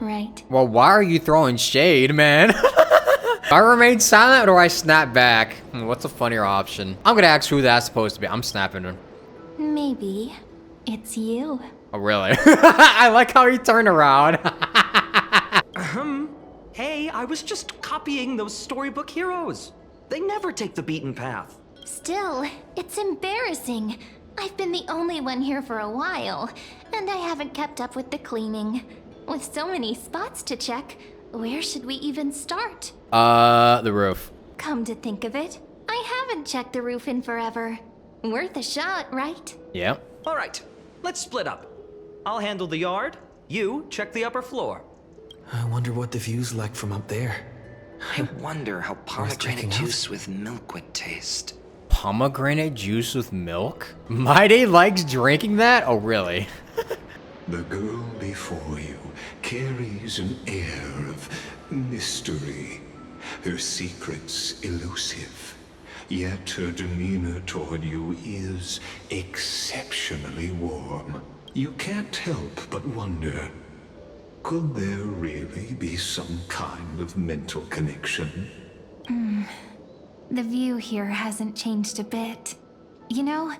Right. Well, why are you throwing shade, man? Do I remain silent or do I snap back? What's a funnier option? I'm gonna ask who that's supposed to be. I'm snapping him. Maybe it's you. Oh, really? I like how he turned around. Hey, I was just copying those storybook heroes. They never take the beaten path. Still, it's embarrassing. I've been the only one here for a while, and I haven't kept up with the cleaning. With so many spots to check, where should we even start? The roof. Come to think of it, I haven't checked the roof in forever. Worth a shot, right? Yeah. All right, let's split up. I'll handle the yard. You check the upper floor. I wonder what the view's like from up there. I wonder how pomegranate juice with milk would taste. Pomegranate juice with milk? My day likes drinking that? Oh, really? The girl before you carries an air of mystery, her secrets elusive, yet her demeanor toward you is exceptionally warm. You can't help but wonder, could there really be some kind of mental connection? The view here hasn't changed a bit. You know,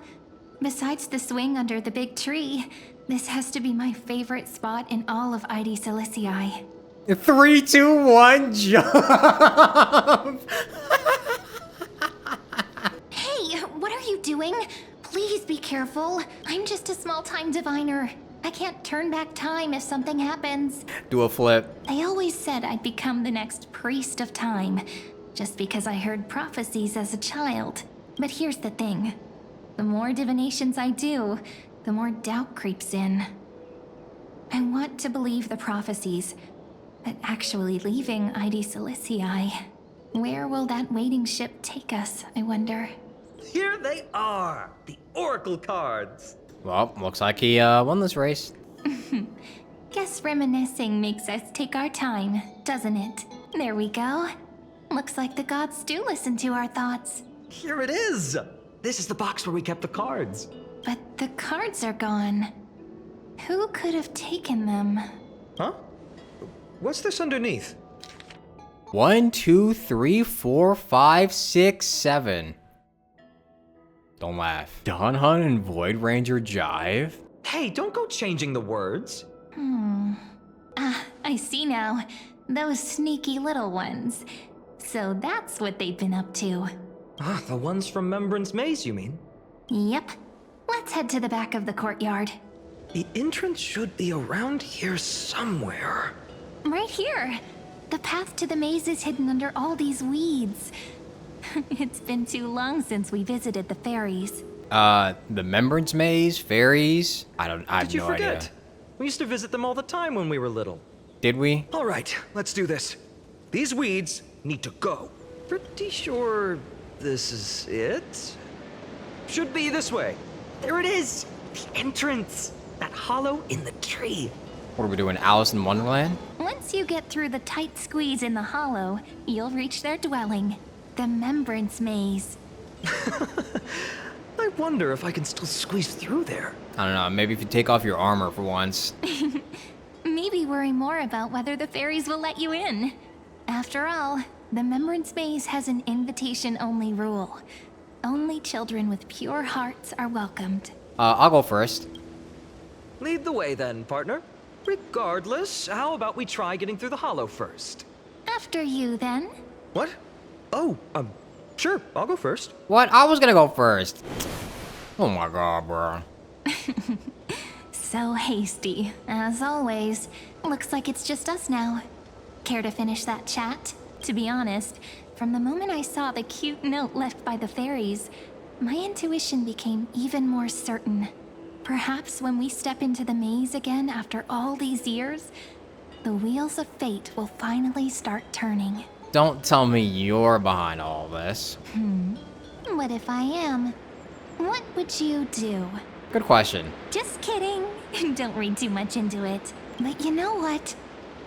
besides the swing under the big tree, this has to be my favorite spot in all of ID Silicii. 3, 2, 1, jump! Hey, what are you doing? Please be careful. I'm just a small-time diviner. I can't turn back time if something happens. Do a flip. They always said I'd become the next priest of time, just because I heard prophecies as a child. But here's the thing. The more divinations I do, the more doubt creeps in. I want to believe the prophecies, but actually leaving ID Silicii, where will that waiting ship take us, I wonder? Here they are, the oracle cards. Well, looks like he won this race. Guess reminiscing makes us take our time, doesn't it? There we go. Looks like the gods do listen to our thoughts. Here it is. This is the box where we kept the cards. But the cards are gone. Who could have taken them? Huh? What's this underneath? 1, 2, 3, 4, 5, 6, 7. Don't laugh. Dawn Hunt and Void Ranger jive? Hey, don't go changing the words. I see now. Those sneaky little ones. So that's what they've been up to. Ah, the ones from Remembrance Maze, you mean? Yep. Let's head to the back of the courtyard. The entrance should be around here somewhere. Right here. The path to the maze is hidden under all these weeds. It's been too long since we visited the fairies. The Remembrance Maze, fairies. I have Did you no forget? idea. We used to visit them all the time when we were little. Did we? All right, let's do this. These weeds need to go. Pretty sure this is it? Should be this way. There it is! The entrance! That hollow in the tree. What are we doing, Alice in Wonderland? Once you get through the tight squeeze in the hollow, you'll reach their dwelling, the Remembrance Maze. I wonder if I can still squeeze through there. I don't know, maybe if you take off your armor for once. Maybe worry more about whether the fairies will let you in. After all, the Remembrance Maze has an invitation-only rule. Only children with pure hearts are welcomed. I'll go first. Lead the way then, partner. Regardless, how about we try getting through the hollow first? After you, then. What? Oh, sure, I'll go first. What? I was gonna go first. Oh my god, bro. So hasty, as always. Looks like it's just us now. Care to finish that chat? To be honest, from the moment I saw the cute note left by the fairies, my intuition became even more certain. Perhaps when we step into the maze again after all these years, the wheels of fate will finally start turning. Don't tell me you're behind all this. What if I am? What would you do? Good question. Just kidding. Don't read too much into it. But you know what?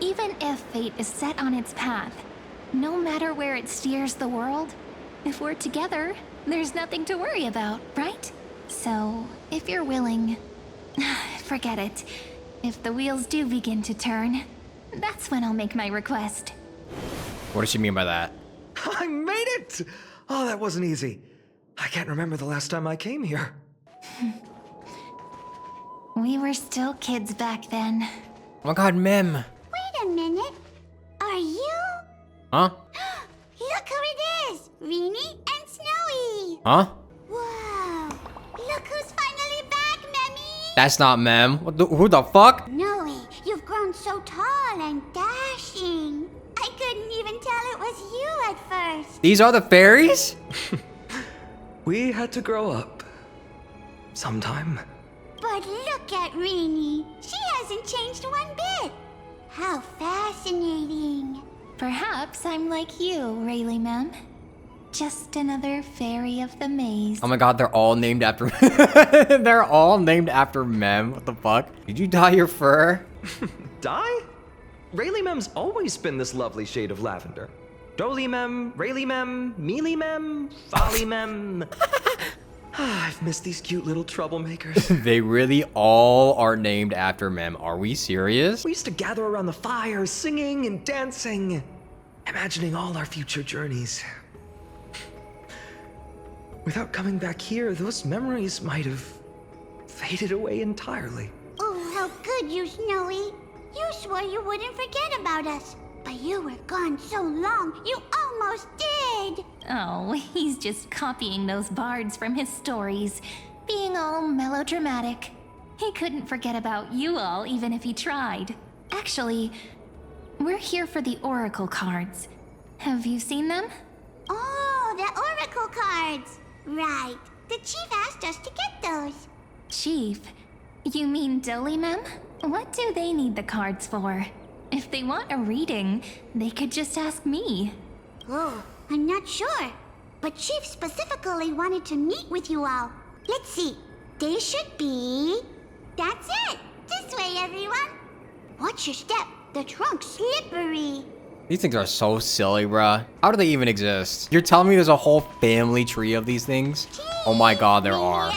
Even if fate is set on its path, no matter where it steers the world, if we're together, there's nothing to worry about, right? So, if you're willing, forget it. If the wheels do begin to turn, that's when I'll make my request. What does she mean by that? I made it! Oh, that wasn't easy. I can't remember the last time I came here. We were still kids back then. Oh my god, Mem. Wait a minute. Are you? Huh? Look who it is! Rini and Snowy! Huh? Whoa! Look who's finally back, Memmy! That's not Mem. Who the fuck? Noe, you've grown so tall and dashing. I couldn't even tell it was you at first. These are the fairies? We had to grow up. Sometime. But look at Rini. She hasn't changed one bit. How fascinating. Perhaps I'm like you, Rayleigh Mem. Just another fairy of the maze. Oh my god, they're all named after they're all named after Mem. What the fuck? Did you dye your fur? Dye? Rayleigh Mem's always been this lovely shade of lavender. Dolly Mem, Rayleigh Mem, Mealy Mem, Folly Mem. I've missed these cute little troublemakers. They really all are named after Mem. Are we serious? We used to gather around the fire, singing and dancing, imagining all our future journeys. Without coming back here, those memories might have faded away entirely. Oh, how good you, Snowy. You swore you wouldn't forget about us. But you were gone so long, you almost did. Oh, he's just copying those bards from his stories, being all melodramatic. He couldn't forget about you all, even if he tried. Actually, we're here for the Oracle cards. Have you seen them? Oh, the Oracle cards. Right. The chief asked us to get those. Chief? You mean Dolly Mem? What do they need the cards for? If they want a reading, they could just ask me. Oh, I'm not sure. But Chief specifically wanted to meet with you all. Let's see. They should be... That's it! This way, everyone! Watch your step. The trunk's slippery. These things are so silly, bruh. How do they even exist? You're telling me there's a whole family tree of these things? Oh my god, there are.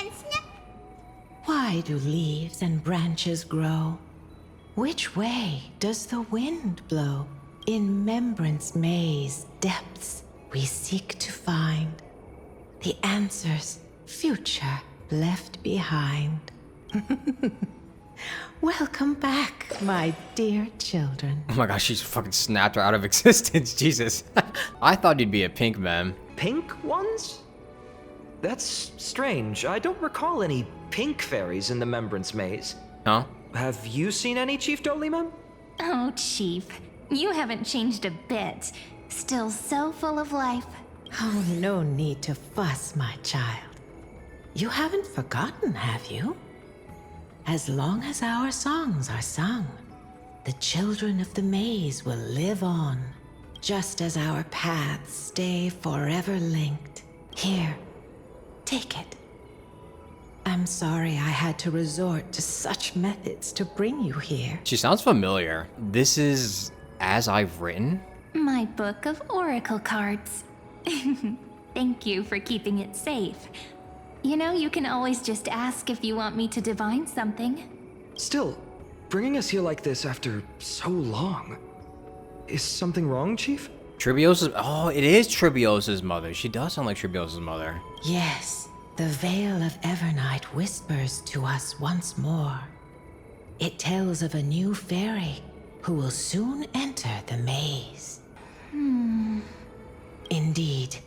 Why do leaves and branches grow? Which way does the wind blow? In Remembrance Maze depths we seek to find the answers future left behind. Welcome back, my dear children. Oh my gosh, she's fucking snapped her out of existence. Jesus. I thought you'd be a pink Mem. Pink ones? That's strange. I don't recall any pink fairies in the Remembrance Maze. Huh? Have you seen any, Chief Dolly Mem? Oh, Chief. You haven't changed a bit. Still so full of life. Oh, no need to fuss, my child. You haven't forgotten, have you? As long as our songs are sung, the children of the maze will live on, just as our paths stay forever linked. Here, take it. I'm sorry I had to resort to such methods to bring you here. She sounds familiar. This is As I've Written? My book of oracle cards. Thank you for keeping it safe. You know, you can always just ask if you want me to divine something. Still, bringing us here like this after so long. Is something wrong, Chief? Tribiosa's. Oh, it is Tribiosa's mother. She does sound like Tribiosa's mother. Yes, the veil of Evernight whispers to us once more. It tells of a new fairy who will soon enter the maze. Indeed,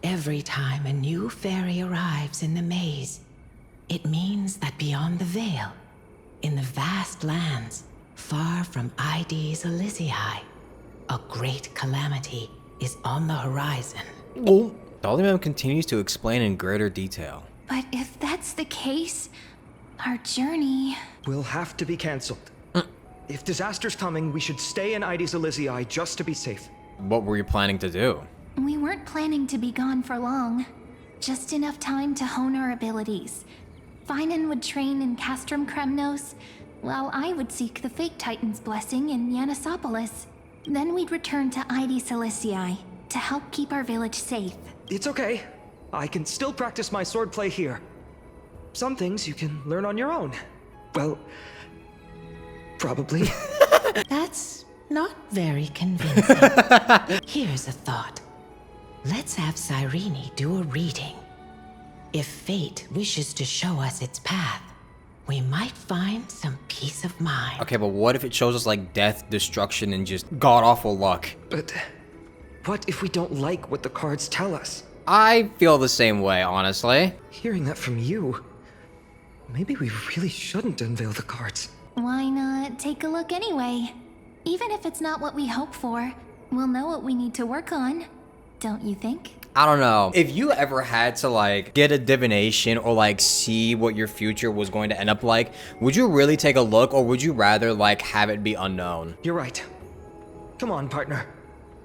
every time a new fairy arrives in the maze, it means that beyond the veil, in the vast lands far from Ides Elysiae, a great calamity is on the horizon. Oh. Dollymam continues to explain in greater detail. But if that's the case, our journey will have to be cancelled. If disaster's coming, we should stay in Ides Elysiae just to be safe. What were you planning to do? We weren't planning to be gone for long. Just enough time to hone our abilities. Finan would train in Castrum Kremnos, while I would seek the Fake Titan's blessing in Yanisopolis. Then we'd return to Ides Elysiae to help keep our village safe. It's okay. I can still practice my swordplay here. Some things you can learn on your own. Well, probably. That's not very convincing. Here's a thought. Let's have Cyrene do a reading. If fate wishes to show us its path, we might find some peace of mind. Okay, but what if it shows us like death, destruction, and just god-awful luck? But what if we don't like what the cards tell us? I feel the same way, honestly. Hearing that from you, maybe we really shouldn't unveil the cards. Why not take a look anyway? Even if it's not what we hope for, we'll know what we need to work on. Don't you think? I don't know. If you ever had to like get a divination or like see what your future was going to end up like, would you really take a look, or would you rather like have it be unknown? You're right. Come on, partner.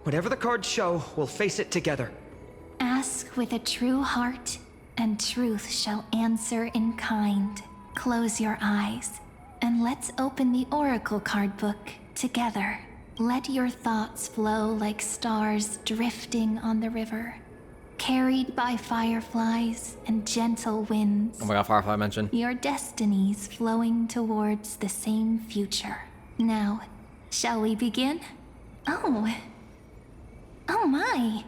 Whatever the cards show, we'll face it together. Ask with a true heart, and truth shall answer in kind. Close your eyes, and let's open the oracle card book together. Let your thoughts flow like stars drifting on the river, carried by fireflies and gentle winds. Oh my god, Firefly mentioned. Your destinies flowing towards the same future. Now, shall we begin? Oh my.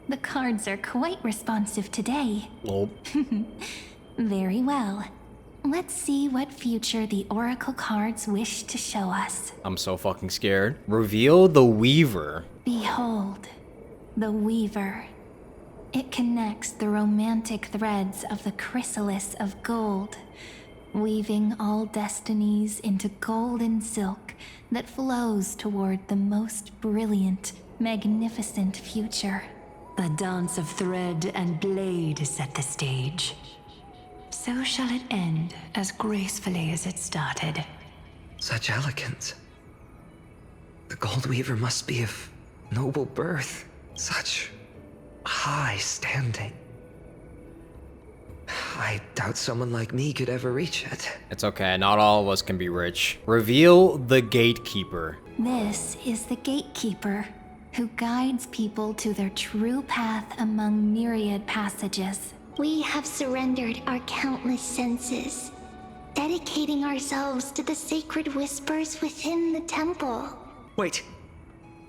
The cards are quite responsive today. Oh. Very well. Let's see what future the oracle cards wish to show us. I'm so fucking scared. Reveal the Weaver. Behold, the Weaver. It connects the romantic threads of the chrysalis of gold, weaving all destinies into golden silk that flows toward the most brilliant, magnificent future. The dance of thread and blade set the stage. So shall it end as gracefully as it started. Such elegance. The Gold Weaver must be of noble birth. Such high standing. I doubt someone like me could ever reach it. It's okay, not all of us can be rich. Reveal the Gatekeeper. This is the Gatekeeper, who guides people to their true path among myriad passages. We have surrendered our countless senses, dedicating ourselves to the sacred whispers within the temple. Wait.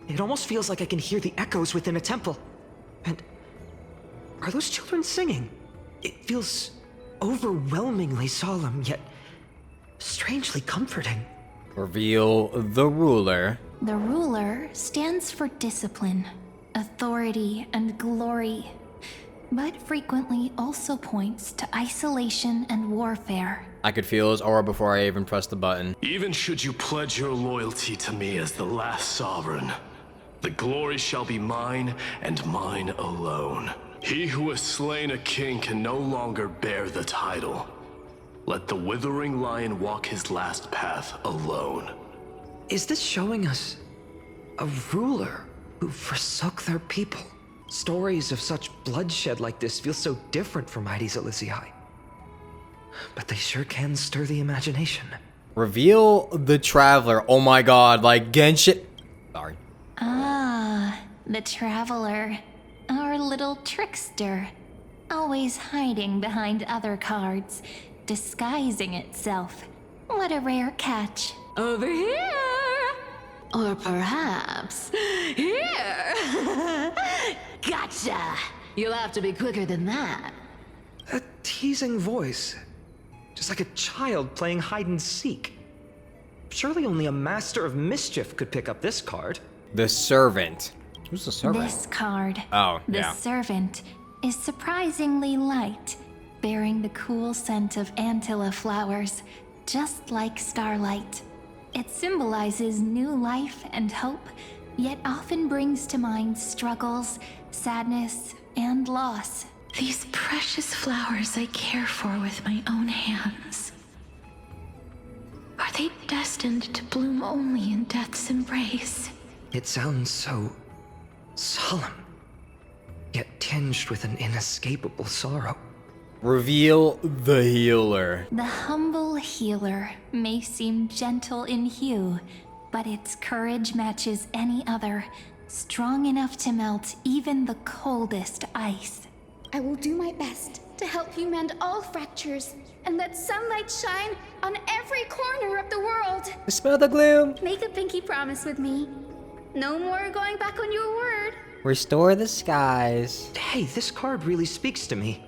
It almost feels like I can hear the echoes within a temple. And are those children singing? It feels overwhelmingly solemn, yet strangely comforting. Reveal the Ruler. The Ruler stands for discipline, authority, and glory, but frequently also points to isolation and warfare. I could feel his aura before I even pressed the button. Even should you pledge your loyalty to me as the last sovereign, The glory shall be mine, and mine alone. He who has slain a king can no longer bear the title. Let the withering lion walk his last path alone. Is this showing us a ruler who forsook their people? Stories of such bloodshed like this feel so different from Heidi's Elysiae. But they sure can stir the imagination. Reveal the Traveler. Oh my god, like Genshin. Sorry. Ah, the Traveler. Our little trickster. Always hiding behind other cards, disguising itself. What a rare catch. Over here! Or perhaps here! Gotcha! You'll have to be quicker than that. A teasing voice. Just like a child playing hide and seek. Surely only a master of mischief could pick up this card. The Servant. Who's the Servant? This card, Oh, the yeah. Servant, is surprisingly light, bearing the cool scent of Antilla flowers, just like starlight. It symbolizes new life and hope, yet often brings to mind struggles, sadness, and loss. These precious flowers I care for with my own hands. Are they destined to bloom only in death's embrace? It sounds so solemn, yet tinged with an inescapable sorrow. Reveal the Healer. The humble healer may seem gentle in hue, but its courage matches any other, strong enough to melt even the coldest ice. I will do my best to help you mend all fractures and let sunlight shine on every corner of the world. Smell the gloom. Make a pinky promise with me. No more going back on your word. Restore the skies. Hey, this card really speaks to me.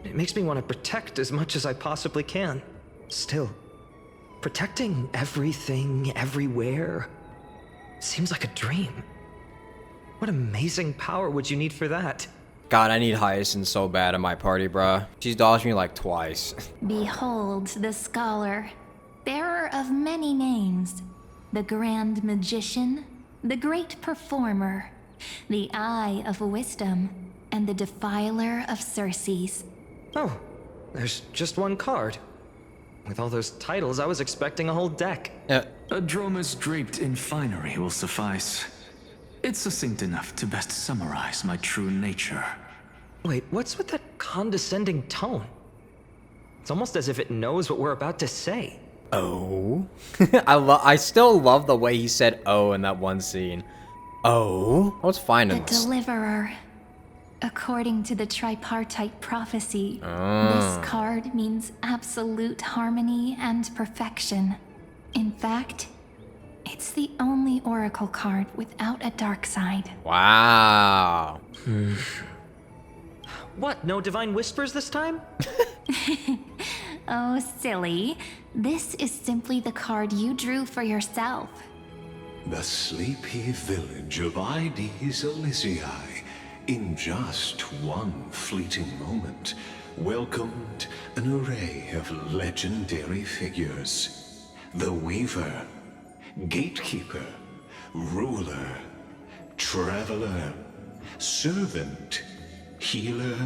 It makes me want to protect as much as I possibly can. Still, protecting everything, everywhere, seems like a dream. What amazing power would you need for that? God, I need Hyacinth so bad in my party, bruh. She's dodged me like twice. Behold the scholar, bearer of many names, the grand magician, the great performer, the eye of wisdom, and the defiler of Circes. Oh, there's just one card. With all those titles, I was expecting a whole deck. A Dromus draped in finery will suffice. It's succinct enough to best summarize my true nature. Wait, what's with that condescending tone? It's almost as if it knows what we're about to say. Oh? I still love the way he said oh in that one scene. Oh? Let's find The him. Deliverer. According to the tripartite prophecy, Ah. this card means absolute harmony and perfection. In fact, it's the only oracle card without a dark side. Wow. What, no divine whispers this time? Oh, silly. This is simply the card you drew for yourself. The sleepy village of Heidi's Elysiae, in just one fleeting moment, welcomed an array of legendary figures. The Weaver, Gatekeeper, Ruler, Traveler, Servant, Healer,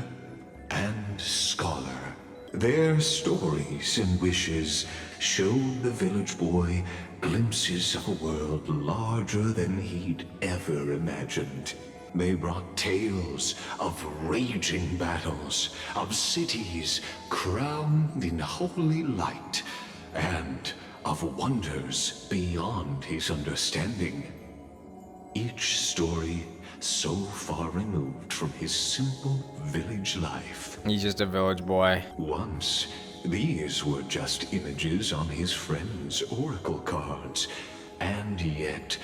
and Scholar. Their stories and wishes showed the village boy glimpses of a world larger than he'd ever imagined. They brought tales of raging battles, of cities crowned in holy light, and of wonders beyond his understanding. Each story so far removed from his simple village life. He's just a village boy. Once, these were just images on his friend's oracle cards, and yet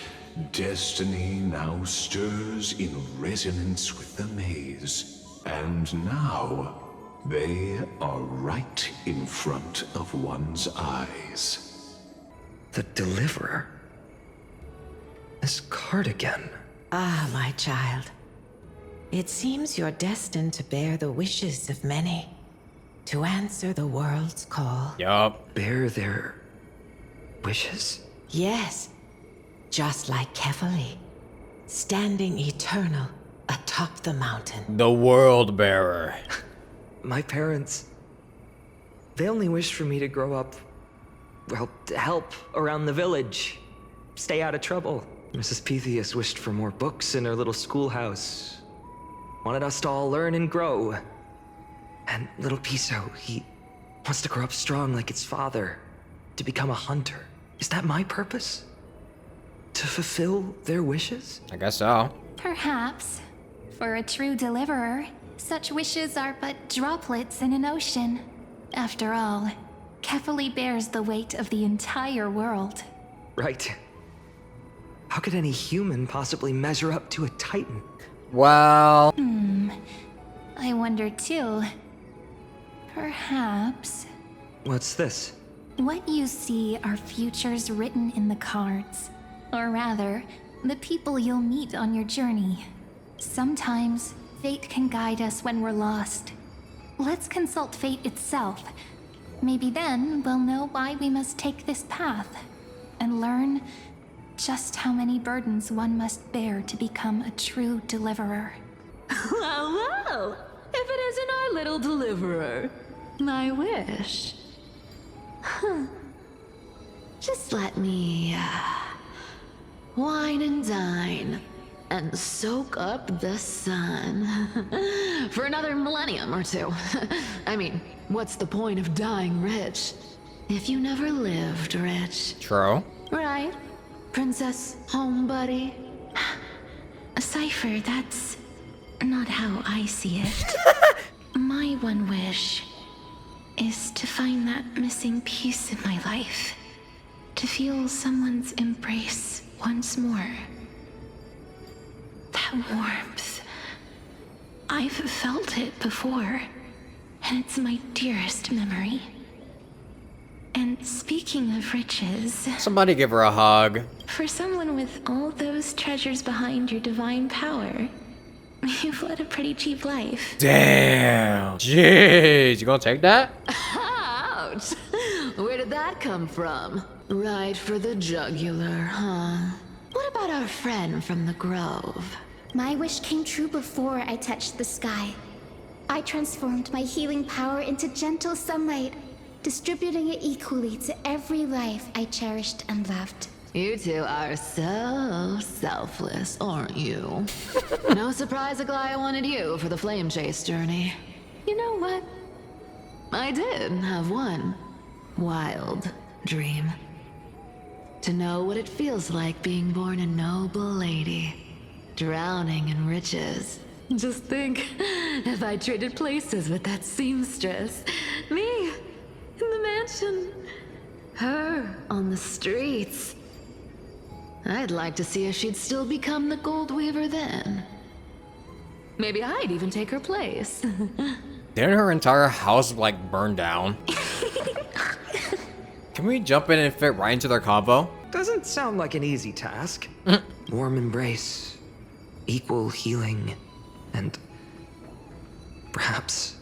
destiny now stirs in resonance with the maze. And now, they are right in front of one's eyes. The Deliverer? This card again. Ah, my child. It seems you're destined to bear the wishes of many, to answer the world's call. Yup. Bear their wishes? Yes, just like Kefali. standing eternal atop the mountain. The world bearer. My parents, they only wished for me to grow up, well, to help around the village, stay out of trouble. Mrs. Pythias wished for more books in her little schoolhouse, wanted us to all learn and grow. And little Piso, he wants to grow up strong like its father, to become a hunter. Is that my purpose? To fulfill their wishes? I guess so. Perhaps. For a true deliverer, such wishes are but droplets in an ocean. After all, Kefali bears the weight of the entire world. Right. How could any human possibly measure up to a Titan? Well... I wonder too. Perhaps... What's this? What you see are futures written in the cards. Or rather, the people you'll meet on your journey. Sometimes, fate can guide us when we're lost. Let's consult fate itself. Maybe then we'll know why we must take this path, and learn just how many burdens one must bear to become a true deliverer. Well, well, if it isn't our little deliverer, my wish. Just let me, wine and dine and soak up the sun for another millennium or two. I mean, what's the point of dying rich if you never lived rich? True. Right, Princess Homebuddy? Cypher, that's not how I see it. My one wish is to find that missing piece in my life. To feel someone's embrace once more. That warmth. I've felt it before, and it's my dearest memory. And speaking of riches... Somebody give her a hug. For someone with all those treasures behind your divine power, you've led a pretty cheap life. Damn. Jeez, you gonna take that? Ouch! Where did that come from? Right for the jugular, huh? What about our friend from the Grove? My wish came true before I touched the sky. I transformed my healing power into gentle sunlight, distributing it equally to every life I cherished and loved. You two are so selfless, aren't you? No surprise Aglaya wanted you for the flame chase journey. You know what? I did have one wild dream. To know what it feels like being born a noble lady, drowning in riches. Just think, if I traded places with that seamstress, me in the mansion, her on the streets. I'd like to see if she'd still become the gold weaver then. Maybe I'd even take her place. Didn't her entire house like burn down? Can we jump in and fit right into their convo? Doesn't sound like an easy task. Warm embrace, equal healing, and perhaps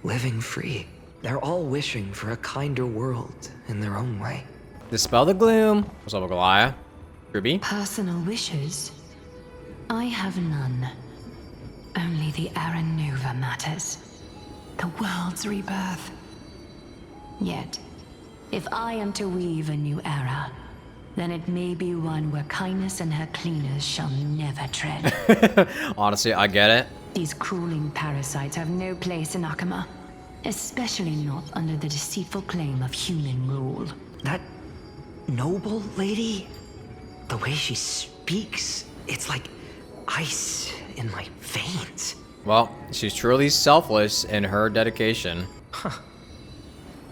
living free. They're all wishing for a kinder world in their own way. Dispel the gloom. What's up, Goliath? Ruby? Personal wishes? I have none. Only the Aranuva matters. The world's rebirth. Yet, if I am to weave a new era, then it may be one where kindness and her cleaners shall never tread. Honestly, I get it. These crawling parasites have no place in Akama, especially not under the deceitful claim of human rule. That noble lady, the way she speaks, it's like ice in my veins. Well, she's truly selfless in her dedication. Huh.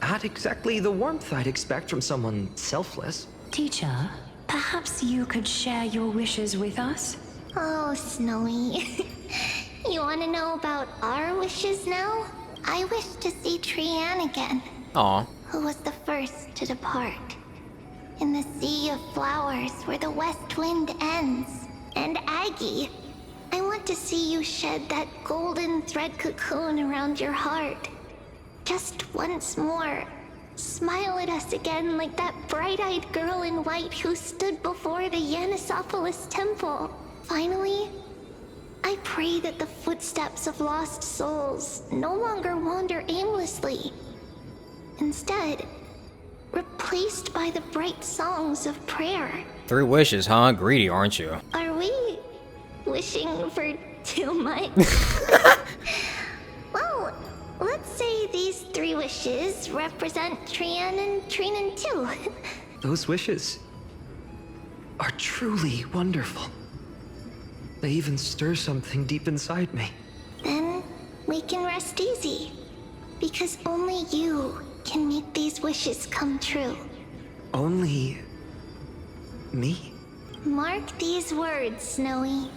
Not exactly the warmth I'd expect from someone selfless. Teacher, perhaps you could share your wishes with us? Oh, Snowy. You want to know about our wishes now? I wish to see Trianne again. Aw. Who was the first to depart. In the sea of flowers where the west wind ends. And Aggie, I want to see you shed that golden thread cocoon around your heart. Just once more. Smile at us again like that bright-eyed girl in white who stood before the Yanisopolis temple. Finally, I pray that the footsteps of lost souls no longer wander aimlessly. Instead, replaced by the bright songs of prayer. 3 wishes, huh? Greedy, aren't you? Are we wishing for too much? Well, let's say these 3 wishes represent Trian and Trinan too. Those wishes are truly wonderful. They even stir something deep inside me. Then we can rest easy, because only you can make these wishes come true. Only me? Mark these words, Snowy.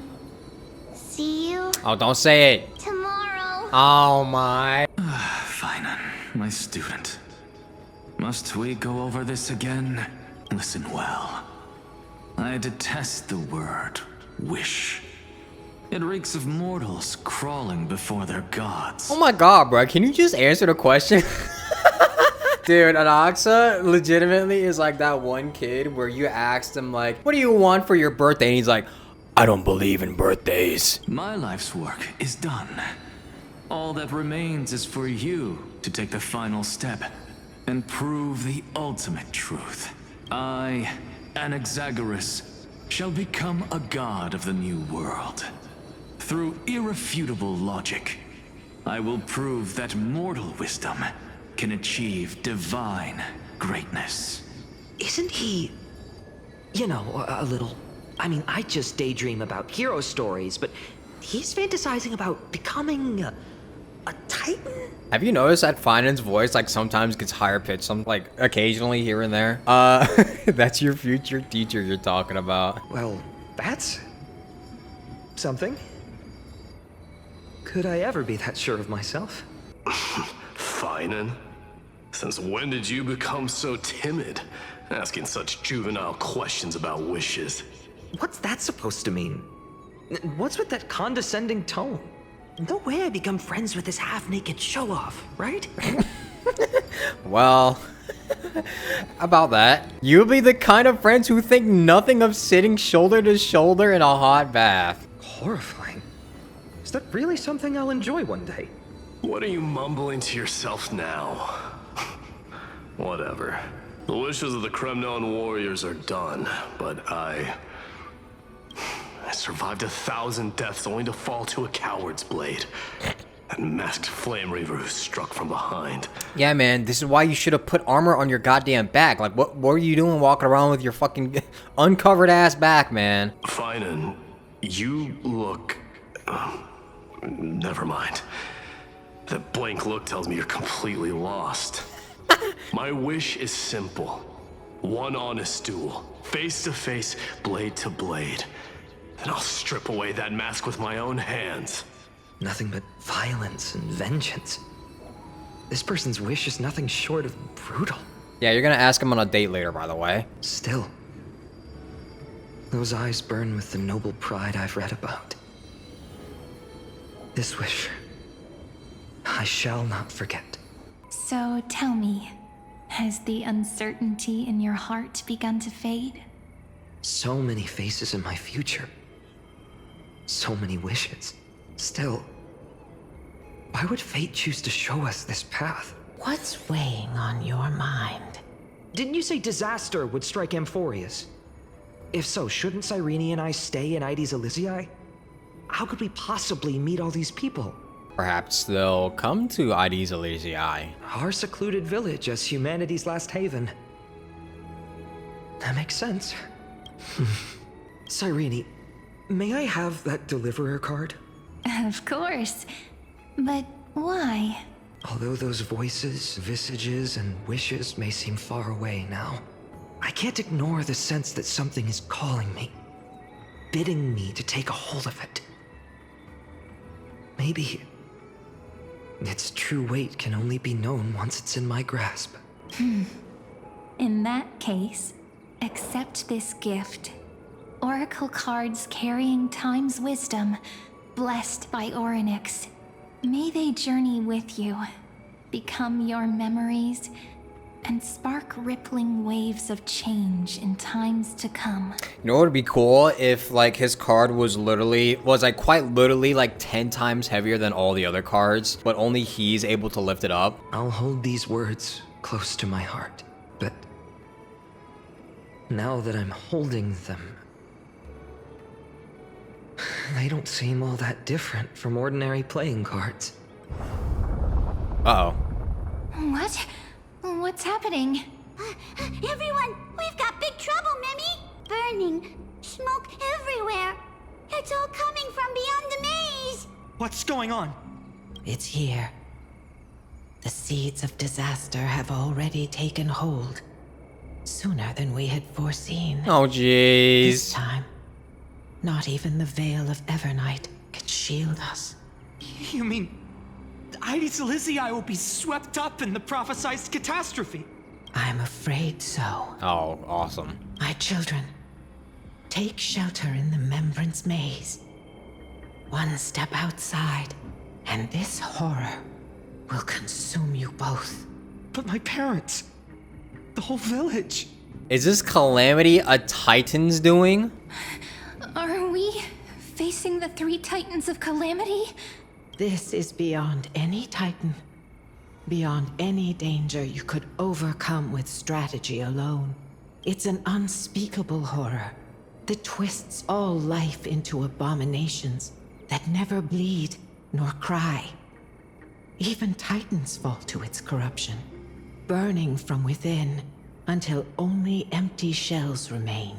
See you Oh, don't say it. tomorrow. Oh my. Finan, my student. Must we go over this again? Listen well. I detest the word wish. It reeks of mortals crawling before their gods. Oh my god, bro. Can you just answer the question? Dude, Anaxa legitimately is like that one kid where you asked him like, what do you want for your birthday? And he's like, I don't believe in birthdays. My life's work is done. All that remains is for you to take the final step and prove the ultimate truth. I, Anaxagoras, shall become a god of the new world. Through irrefutable logic, I will prove that mortal wisdom can achieve divine greatness. Isn't he, you know, a little... I mean, I just daydream about hero stories, but he's fantasizing about becoming a titan? Have you noticed that Finan's voice like sometimes gets higher pitched, some like occasionally here and there? That's your future teacher you're talking about. Well, that's something. Could I ever be that sure of myself? Finan, since when did you become so timid, asking such juvenile questions about wishes? What's that supposed to mean? What's with that condescending tone? No way I become friends with this half-naked show-off, right? Well, about that. You'll be the kind of friends who think nothing of sitting shoulder to shoulder in a hot bath. Horrifying. Is that really something I'll enjoy one day? What are you mumbling to yourself now? Whatever. The wishes of the Kremnon warriors are done, but I survived 1,000 deaths only to fall to a coward's blade. That masked flame reaver who struck from behind. Yeah, man, this is why you should have put armor on your goddamn back. Like, what were you doing walking around with your fucking uncovered ass back, man? Finan, you look... never mind. That blank look tells me you're completely lost. My wish is simple. One honest duel, face to face, blade to blade. Then I'll strip away that mask with my own hands. Nothing but violence and vengeance. This person's wish is nothing short of brutal. Yeah, you're gonna ask him on a date later, by the way. Still, those eyes burn with the noble pride I've read about. This wish, I shall not forget. So tell me, has the uncertainty in your heart begun to fade? So many faces in my future. So many wishes. Still, why would fate choose to show us this path? What's weighing on your mind? Didn't you say disaster would strike Amphorius? If so, shouldn't Cyrene and I stay in Ides Elysiae? How could we possibly meet all these people? Perhaps they'll come to Ides Elysiae. Our secluded village as humanity's last haven. That makes sense. Cyrene, may I have that Deliverer card? Of course. But why? Although those voices, visages, and wishes may seem far away now, I can't ignore the sense that something is calling me, bidding me to take a hold of it. Maybe its true weight can only be known once it's in my grasp. In that case, accept this gift. Oracle cards carrying time's wisdom, blessed by Orynyx. May they journey with you, become your memories, and spark rippling waves of change in times to come. You know what would be cool if like his card was like quite literally like 10 times heavier than all the other cards, but only he's able to lift it up. I'll hold these words close to my heart, but now that I'm holding them, they don't seem all that different from ordinary playing cards. Uh-oh. What? What's happening? Everyone, we've got big trouble, Mimi! Burning, smoke everywhere. It's all coming from beyond the maze. What's going on? It's here. The seeds of disaster have already taken hold. Sooner than we had foreseen. Oh, jeez. This time, not even the veil of Evernight can shield us. You mean Ides Elysiae will be swept up in the prophesied catastrophe? I'm afraid so. Oh, awesome. My children, take shelter in the Remembrance Maze. One step outside, and this horror will consume you both. But my parents, the whole village. Is this calamity a Titan's doing? Are we facing the 3 Titans of Calamity? This is beyond any Titan. Beyond any danger you could overcome with strategy alone. It's an unspeakable horror that twists all life into abominations that never bleed nor cry. Even Titans fall to its corruption, burning from within until only empty shells remain,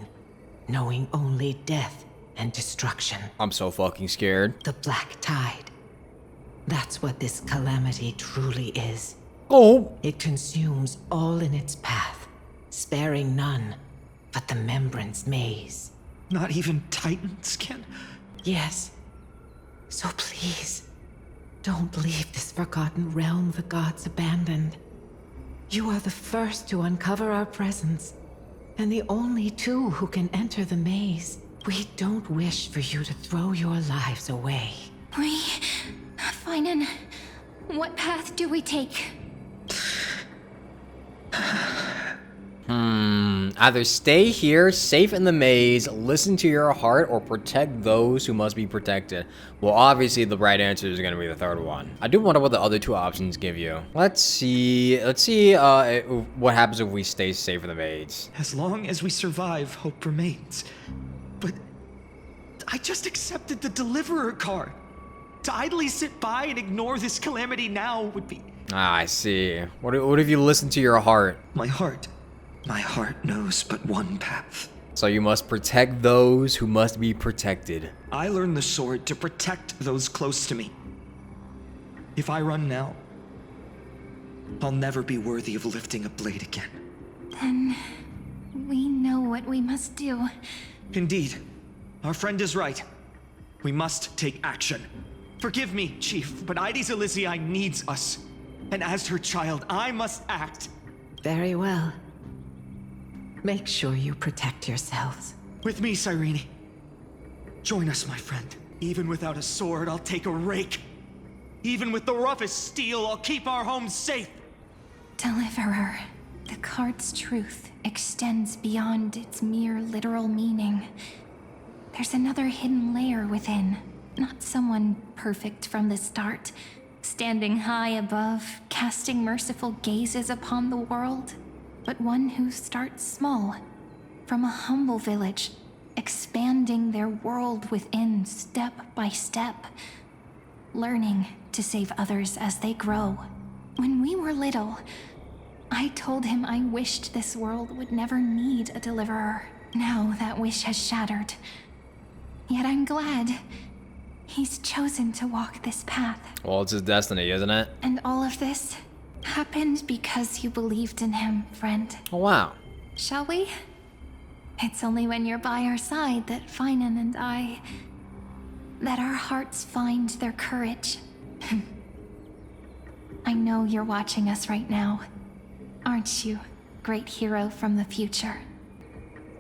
knowing only death and destruction. I'm so fucking scared. The Black Tide. That's what this calamity truly is. Oh! It consumes all in its path, sparing none but the Remembrance Maze. Not even Titans can? Yes. So please, don't leave this forgotten realm the gods abandoned. You are the first to uncover our presence, and the only 2 who can enter the maze. We don't wish for you to throw your lives away. Finan, what path do we take? Either stay here, safe in the maze, listen to your heart, or protect those who must be protected. Well, obviously the right answer is going to be the third one. I do wonder what the other 2 options give you. Let's see what happens if we stay safe in the maze. As long as we survive, hope remains. But I just accepted the Deliverer card. To idly sit by and ignore this calamity now would be... Ah, I see. What if you listen to your heart? My heart knows but one path. So you must protect those who must be protected. I learned the sword to protect those close to me. If I run now, I'll never be worthy of lifting a blade again. Then we know what we must do. Indeed. Our friend is right. We must take action. Forgive me, Chief, but Ides Elysiae needs us. And as her child, I must act. Very well. Make sure you protect yourselves. With me, Cyrene. Join us, my friend. Even without a sword, I'll take a rake. Even with the roughest steel, I'll keep our home safe. Deliverer, the card's truth extends beyond its mere literal meaning. There's another hidden layer within. Not someone perfect from the start, standing high above, casting merciful gazes upon the world, but one who starts small, from a humble village, expanding their world within step by step, learning to save others as they grow. When we were little, I told him I wished this world would never need a deliverer. Now that wish has shattered. Yet I'm glad he's chosen to walk this path. Well, it's his destiny, isn't it? And all of this happened because you believed in him, friend. Oh, wow. Shall we? It's only when you're by our side that Finan and I... that our hearts find their courage. I know you're watching us right now. Aren't you, great hero from the future?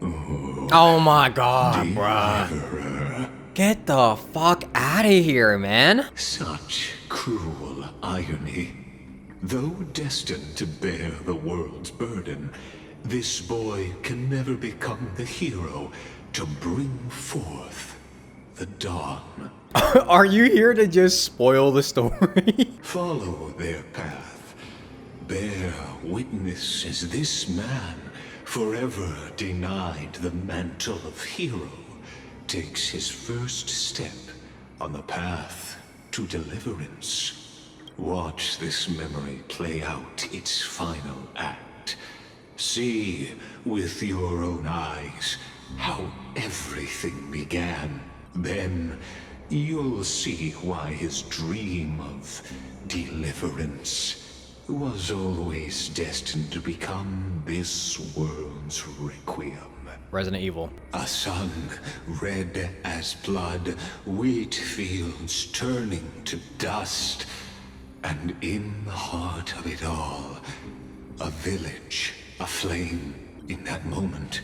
Oh my god, bruh. Get the fuck out of here, man. Such cruel irony. Though destined to bear the world's burden, this boy can never become the hero to bring forth the dawn. Are you here to just spoil the story? Follow their path. Bear witness as this man, forever denied the mantle of hero, takes his first step on the path to deliverance. Watch this memory play out its final act. See with your own eyes how everything began. Then you'll see why his dream of deliverance was always destined to become this world's requiem. Resident Evil. A sun red as blood, wheat fields turning to dust, and in the heart of it all, a village aflame. In that moment,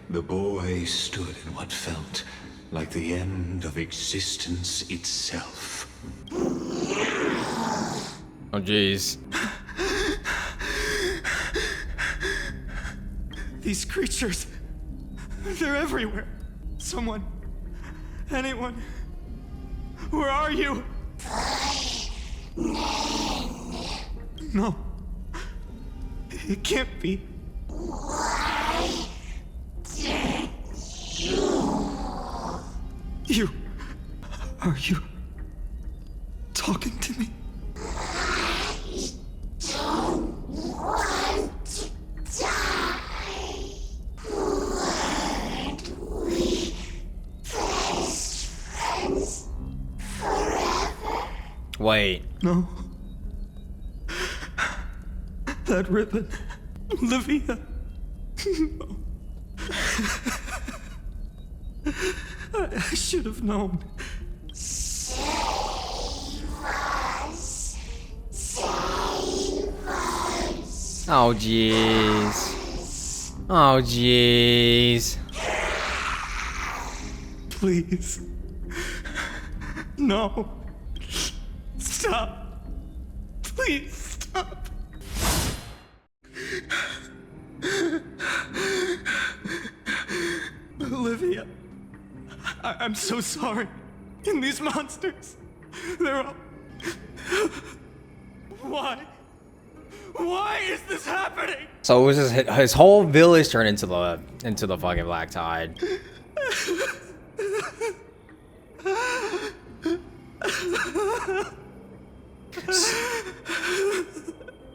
the boy stood in what felt like the end of existence itself. Oh jeez. These creatures, they're everywhere. Someone, anyone, where are you? No, it can't be. Are you talking to me? I don't want to die. Weren't we best friends forever? Wait. No. That ribbon. Olivia. No. I should have known. Save us. Save us. Oh jeez. Oh jeez. Please. No. Stop. Please stop. Olivia. I'm so sorry. And these monsters, they're all... Why? Why is this happening? So it was his whole village turned into the fucking Black Tide.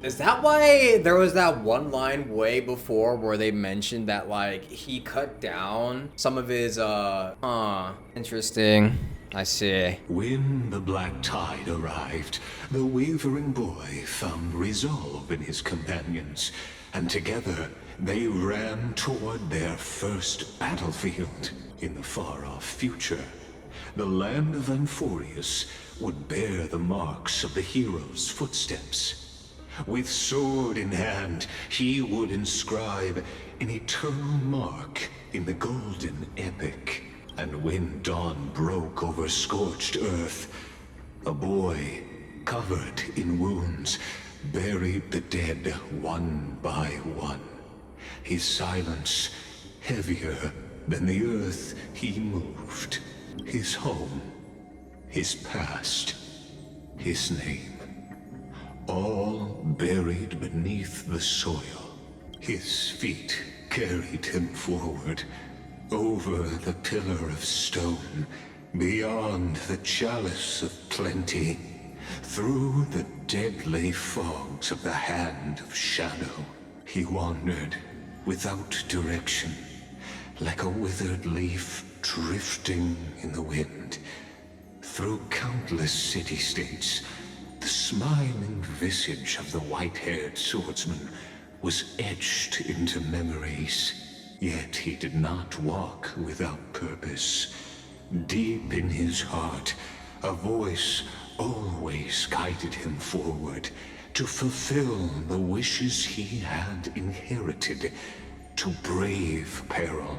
Is that why there was that one line way before where they mentioned that like he cut down some of his interesting. I see. When the Black Tide arrived, the wavering boy found resolve in his companions, and together they ran toward their first battlefield in the far-off future. The land of Amphorius would bear the marks of the hero's footsteps. With sword in hand, he would inscribe an eternal mark in the golden epic. And when dawn broke over scorched earth, a boy, covered in wounds, buried the dead one by one. His silence heavier than the earth he moved. His home, his past, his name. All buried beneath the soil. His feet carried him forward, over the pillar of stone, beyond the chalice of plenty, through the deadly fogs of the hand of shadow. He wandered without direction, like a withered leaf drifting in the wind. Through countless city-states, the smiling visage of the white-haired swordsman was etched into memories. Yet he did not walk without purpose. Deep in his heart, a voice always guided him forward to fulfill the wishes he had inherited, to brave peril,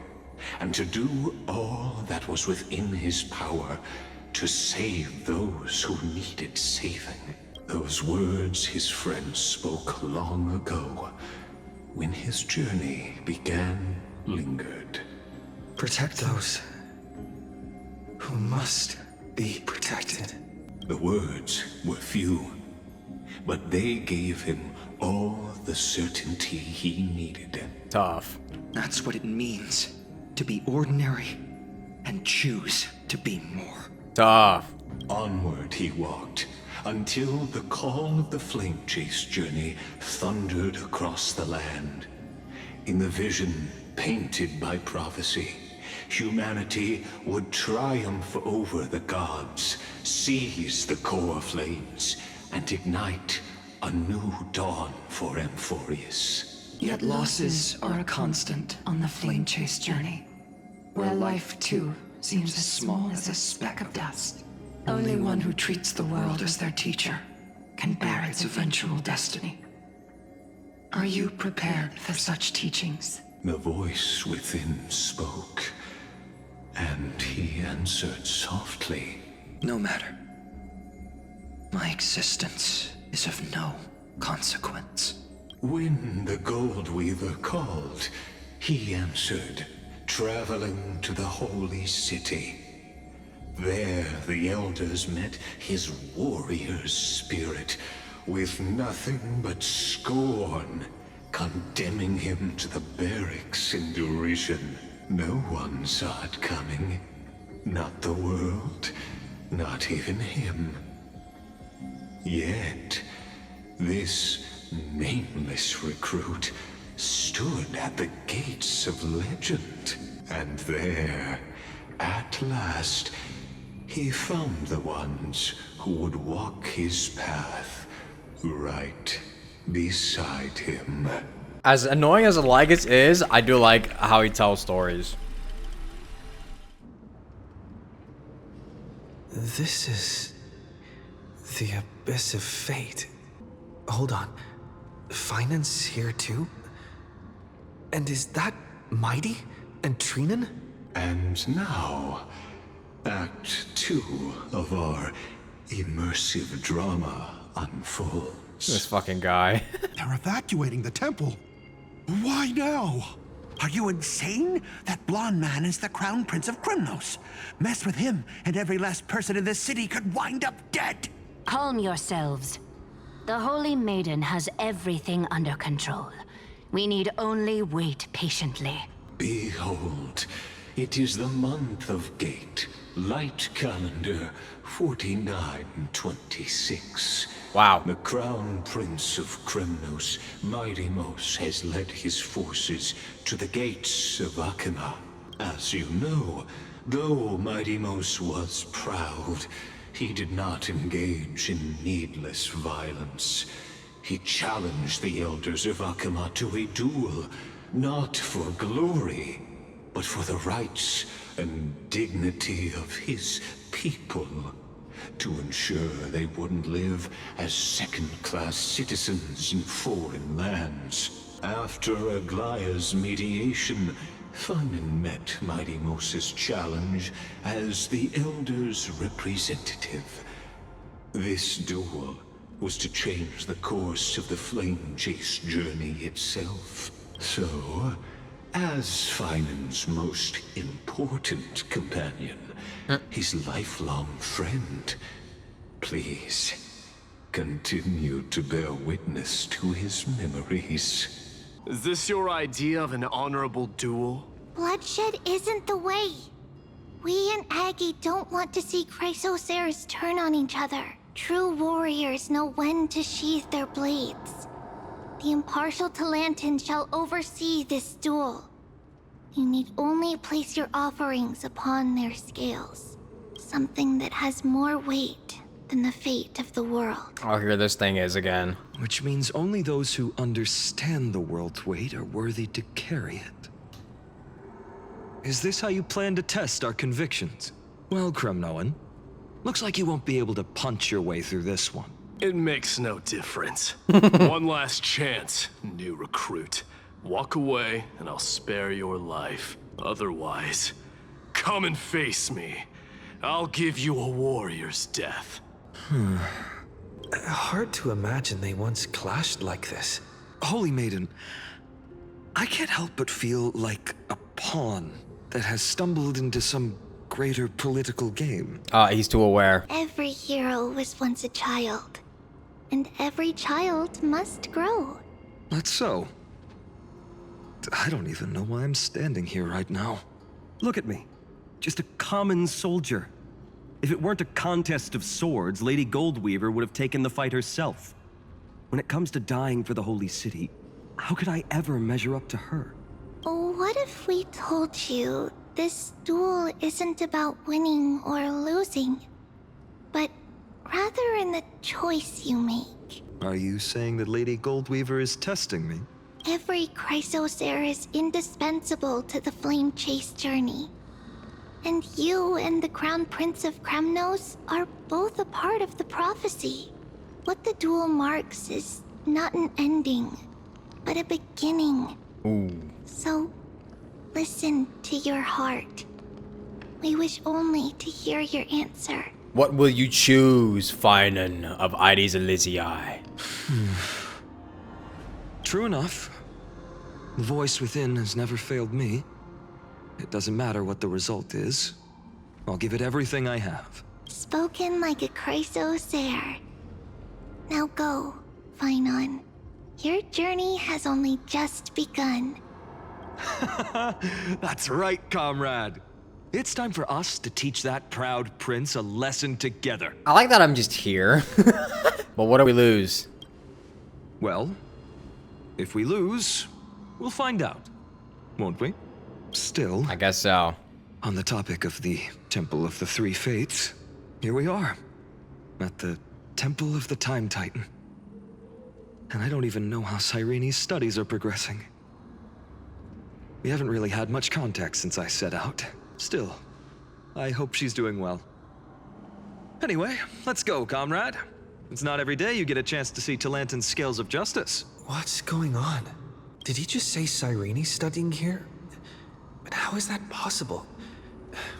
and to do all that was within his power to save those who needed saving. Those words his friend spoke long ago, when his journey began, lingered. Protect those who must be protected. The words were few, but they gave him all the certainty he needed. Tough. That's what it means to be ordinary and choose to be more. Tough. Onward he walked, until the call of the flame chase journey thundered across the land. In the vision painted by prophecy, humanity would triumph over the gods, seize the core flames, and ignite a new dawn for Amphorius. Yet losses are a constant on the flame chase journey, where life too seems as small as a speck of dust. Only one who treats the world as their teacher can bear its eventual destiny. Are you prepared for such teachings? The voice within spoke, and he answered softly. No matter. My existence is of no consequence. When the Gold Weaver called, he answered, traveling to the holy city. There the elders met his warrior's spirit, with nothing but scorn, condemning him to the barracks in derision. No one saw it coming. Not the world, not even him. Yet, this nameless recruit stood at the gates of legend, and there, at last, he found the ones who would walk his path right beside him. As annoying as Eligas is, I do like how he tells stories. This is the Abyss of Fate. Hold on. Finance here too? And is that Mighty and Trinan? And now, Act 2 of our immersive drama unfolds. This fucking guy. They're evacuating the temple. Why now? Are you insane? That blonde man is the Crown Prince of Krymnos. Mess with him, and every last person in this city could wind up dead. Calm yourselves. The Holy Maiden has everything under control. We need only wait patiently. Behold, it is the month of Gate, light calendar 4926. Wow. The Crown Prince of Krymnos, Mightymos, has led his forces to the gates of Akima. As you know, though Mightymos was proud, he did not engage in needless violence. He challenged the elders of Akima to a duel, not for glory, but for the rights and dignity of his people, to ensure they wouldn't live as second-class citizens in foreign lands. After Aglaya's mediation, Finan met Mightymos' challenge as the Elder's representative. This duel was to change the course of the Flame Chase journey itself. So, as Finan's most important companion, his lifelong friend, please continue to bear witness to his memories. Is this your idea of an honorable duel? Bloodshed isn't the way. We and Aggie don't want to see Chrysoceres turn on each other. True warriors know when to sheathe their blades. The impartial Talantin shall oversee this duel. You need only place your offerings upon their scales. Something that has more weight than the fate of the world. Oh, here this thing is again. Which means only those who understand the world's weight are worthy to carry it. Is this how you plan to test our convictions? Well, Kremnoan, looks like you won't be able to punch your way through this one. It makes no difference. One last chance, new recruit. Walk away, and I'll spare your life. Otherwise, come and face me. I'll give you a warrior's death. Hard to imagine they once clashed like this. Holy Maiden, I can't help but feel like a pawn that has stumbled into some greater political game. He's too aware. Every hero was once a child, and every child must grow. That's so. I don't even know why I'm standing here right now. Look at me. Just a common soldier. If it weren't a contest of swords, Lady Goldweaver would have taken the fight herself. When it comes to dying for the Holy City, how could I ever measure up to her? What if we told you this duel isn't about winning or losing, but rather in the choice you make? Are you saying that Lady Goldweaver is testing me? Every Chrysosaur is indispensable to the Flame Chase journey. And you and the Crown Prince of Kremnos are both a part of the prophecy. What the duel marks is not an ending, but a beginning. Ooh. So, listen to your heart. We wish only to hear your answer. What will you choose, Finan of Ides Elysiae? True enough. The voice within has never failed me. It doesn't matter what the result is. I'll give it everything I have. Spoken like a Chrysosaur. Now go, Finon. Your journey has only just begun. That's right, comrade. It's time for us to teach that proud prince a lesson together. I like that I'm just here. But what do we lose? Well, if we lose, we'll find out, won't we? Still, I guess so. On the topic of the Temple of the Three Fates, here we are, at the Temple of the Time Titan. And I don't even know how Cyrene's studies are progressing. We haven't really had much contact since I set out. Still, I hope she's doing well. Anyway, let's go, comrade. It's not every day you get a chance to see Talantin's scales of justice. What's going on? Did he just say Cyrene's studying here? But how is that possible?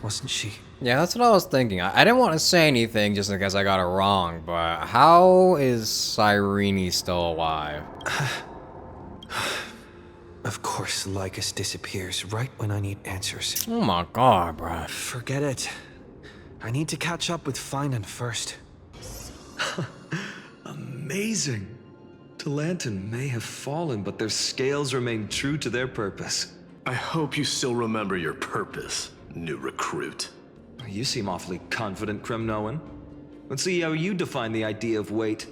Wasn't she? Yeah, that's what I was thinking. I didn't want to say anything just in case I got it wrong, but how is Cyrene still alive? Of course, Lycus disappears right when I need answers. Oh my god, bruh. Forget it. I need to catch up with Finan first. Amazing. Talantin may have fallen, but their scales remain true to their purpose. I hope you still remember your purpose, new recruit. You seem awfully confident, Kremnoan. Let's see how you define the idea of weight.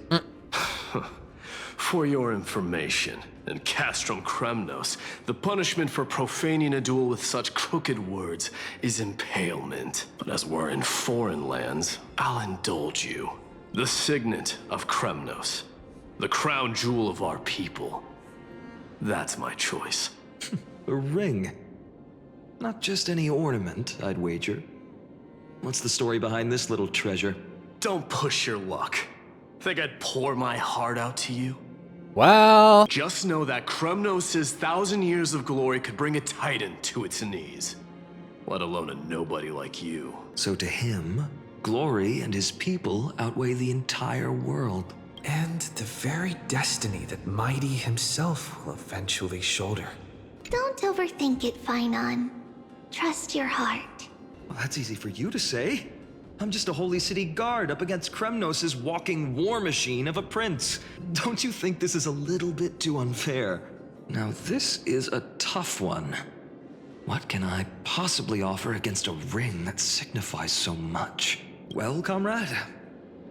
For your information, in Castrum Kremnos, the punishment for profaning a duel with such crooked words is impalement. But as we're in foreign lands, I'll indulge you. The signet of Kremnos, the crown jewel of our people. That's my choice. A ring. Not just any ornament, I'd wager. What's the story behind this little treasure? Don't push your luck. Think I'd pour my heart out to you? Well... Just know that Kremnos' 1,000 years of glory could bring a titan to its knees. Let alone a nobody like you. So to him, glory and his people outweigh the entire world. And the very destiny that Mighty himself will eventually shoulder. Don't overthink it, Finon. Trust your heart. Well, that's easy for you to say. I'm just a Holy City guard up against Kremnos' walking war machine of a prince. Don't you think this is a little bit too unfair? Now, this is a tough one. What can I possibly offer against a ring that signifies so much? Well, comrade,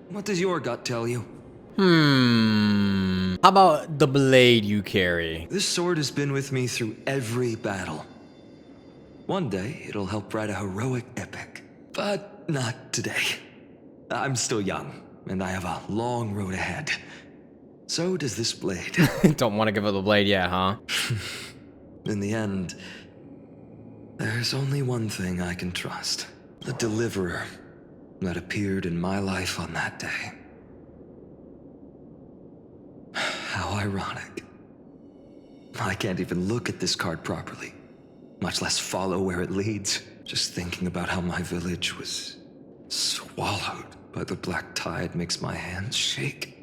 what does your gut tell you? How about the blade you carry? This sword has been with me through every battle. One day, it'll help write a heroic epic. But not today. I'm still young, and I have a long road ahead. So does this blade. Don't want to give up the blade yet, huh? In the end, there's only one thing I can trust. The deliverer that appeared in my life on that day. How ironic. I can't even look at this card properly, much less follow where it leads. Just thinking about how my village was swallowed by the black tide makes my hands shake.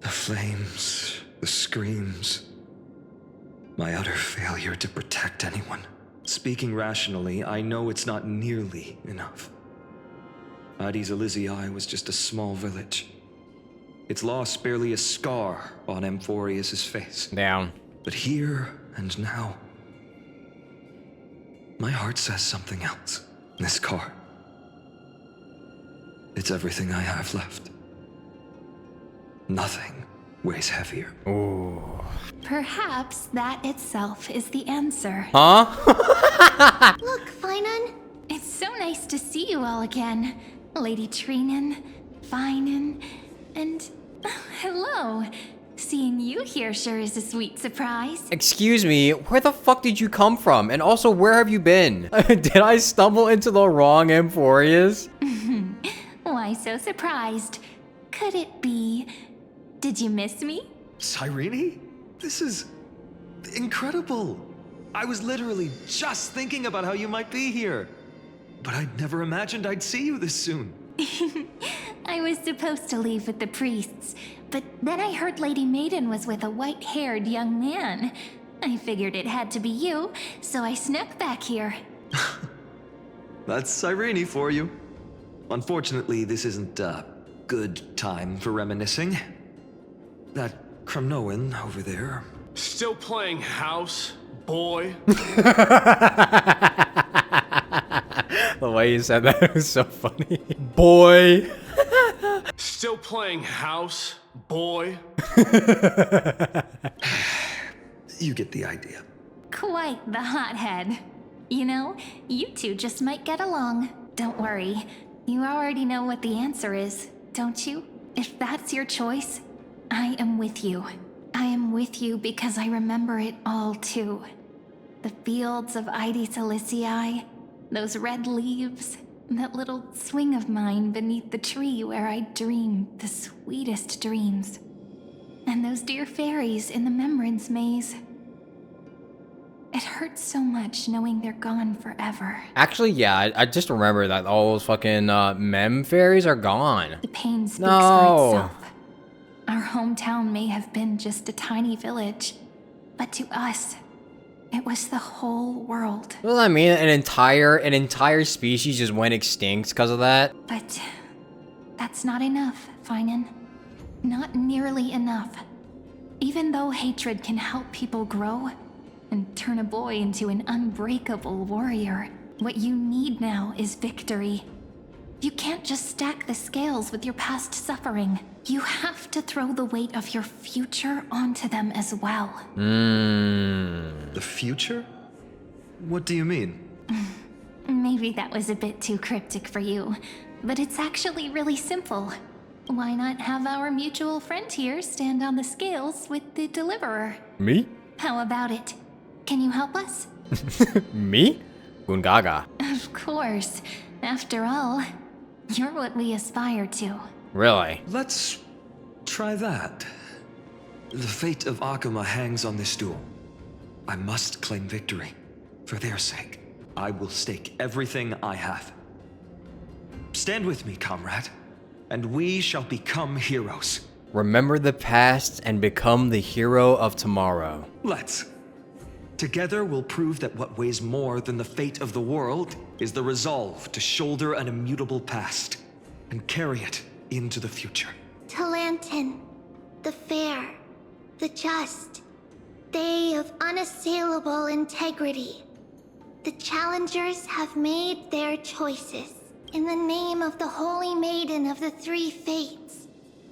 The flames, the screams, my utter failure to protect anyone. Speaking rationally, I know it's not nearly enough. Hades Elysiae was just a small village. Its loss barely a scar on Amphorius' face. Down. But here and now, my heart says something else. This card. It's everything I have left. Nothing weighs heavier. Ooh. Perhaps that itself is the answer. Huh? Look, Finan. It's so nice to see you all again. Lady Trinen, Finan, and hello. Seeing you here sure is a sweet surprise. Excuse me, where the fuck did you come from? And also, where have you been? Did I stumble into the wrong Amphorius? Why so surprised? Could it be... Did you miss me? Cyrene? This is incredible. I was literally just thinking about how you might be here. But I'd never imagined I'd see you this soon. I was supposed to leave with the priests, but then I heard Lady Maiden was with a white-haired young man. I figured it had to be you, so I snuck back here. That's Cyrene for you. Unfortunately, this isn't a good time for reminiscing. That Kremnoan over there. Still playing house, boy? The way you said that was so funny. Boy. Still playing house, boy? You get the idea. Quite the hothead. You know, you two just might get along. Don't worry. You already know what the answer is, don't you? If that's your choice, I am with you. I am with you because I remember it all too. The fields of Hades Elysiae, those red leaves, that little swing of mine beneath the tree where I dreamed the sweetest dreams. And those dear fairies in the Memorance Maze. It hurts so much knowing they're gone forever. Actually, yeah, I just remember that all those fucking mem fairies are gone. The pain speaks for itself. Our hometown may have been just a tiny village, but to us, it was the whole world. What does that mean? An entire species just went extinct because of that? But that's not enough, Finan. Not nearly enough. Even though hatred can help people grow and turn a boy into an unbreakable warrior, what you need now is victory. You can't just stack the scales with your past suffering. You have to throw the weight of your future onto them as well. The future? What do you mean? Maybe that was a bit too cryptic for you, but it's actually really simple. Why not have our mutual friend here stand on the scales with the Deliverer? Me? How about it? Can you help us? Me? Gungaga. Of course. After all, you're what we aspire to. Really? Let's try that. The fate of Akama hangs on this duel. I must claim victory. For their sake, I will stake everything I have. Stand with me, comrade, and we shall become heroes. Remember the past and become the hero of tomorrow. Let's. Together we'll prove that what weighs more than the fate of the world is the resolve to shoulder an immutable past and carry it into the future. Talantin, the fair, the just, they of unassailable integrity. The challengers have made their choices. In the name of the Holy Maiden of the Three Fates,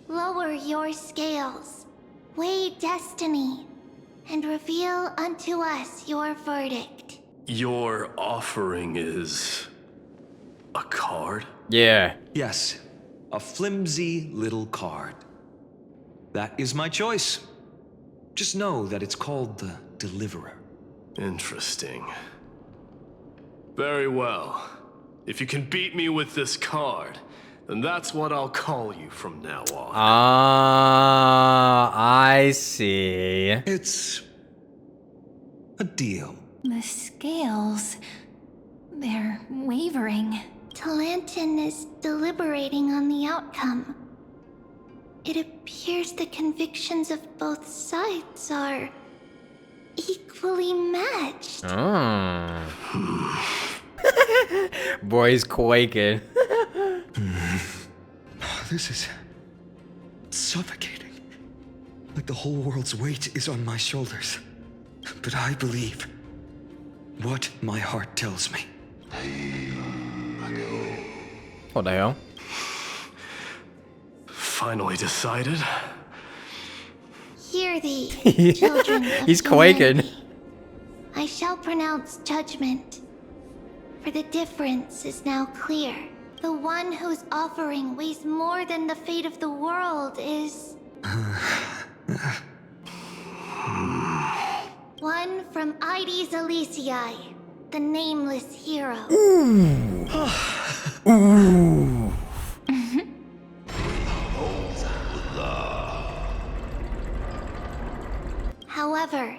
lower your scales, weigh destiny, and reveal unto us your verdict. Your offering is... a card? Yeah. Yes, a flimsy little card. That is my choice. Just know that it's called the Deliverer. Interesting. Very well. If you can beat me with this card, then that's what I'll call you from now on. Ah, I see. It's a deal. The scales, they're wavering. Talantin is deliberating on the outcome. it appears the convictions of both sides are equally matched. Boy's quaking. This is suffocating. Like the whole world's weight is on my shoulders. But I believe what my heart tells me. What the hell? Finally decided. Hear thee, children of He's quaking. humanity. I shall pronounce judgment, for the difference is now clear. The one whose offering weighs more than the fate of the world is... one from Ides Elysiae, the nameless hero. Ooh. However,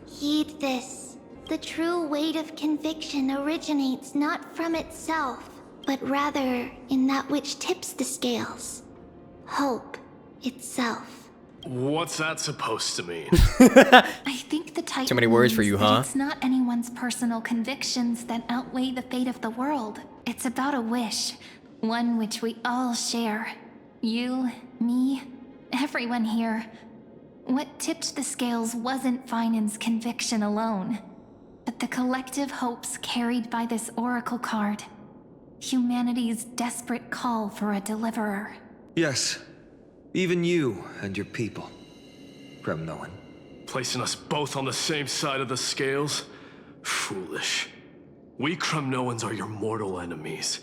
heed this. The true weight of conviction originates not from itself, but rather in that which tips the scales. Hope itself. What's that supposed to mean? I think the Titan Too many words for you, means that huh? It's not anyone's personal convictions that outweigh the fate of the world. It's about a wish, one which we all share. You, me, everyone here. What tipped the scales wasn't Finan's conviction alone, but the collective hopes carried by this oracle card. Humanity's desperate call for a deliverer. Yes, even you and your people, Kremnoan. Placing us both on the same side of the scales? Foolish. We Kremnoans are your mortal enemies.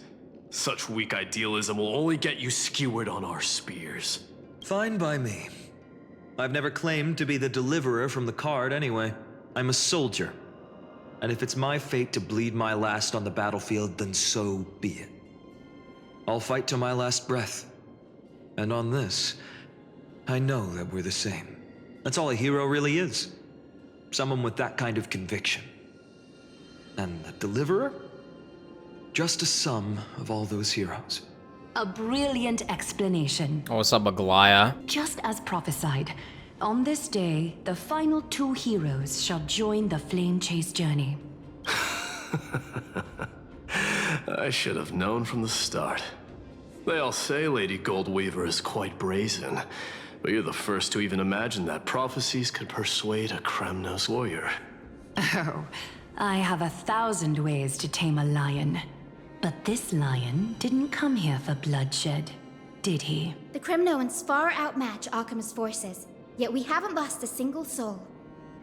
Such weak idealism will only get you skewered on our spears. Fine by me. I've never claimed to be the deliverer from the card anyway. I'm a soldier. And if it's my fate to bleed my last on the battlefield, then so be it. I'll fight to my last breath. And on this, I know that we're the same. That's all a hero really is. Someone with that kind of conviction. And the deliverer? Just a sum of all those heroes. A brilliant explanation. Oh, what's up, Aglaya? Just as prophesied, on this day, the final two heroes shall join the Flame Chase journey. I should have known from the start. They all say Lady Goldweaver is quite brazen, but you're the first to even imagine that prophecies could persuade a Kremnos warrior. Oh, I have 1,000 ways to tame a lion. But this lion didn't come here for bloodshed, did he? The Kremnoans far outmatch Arkham's forces, yet we haven't lost a single soul.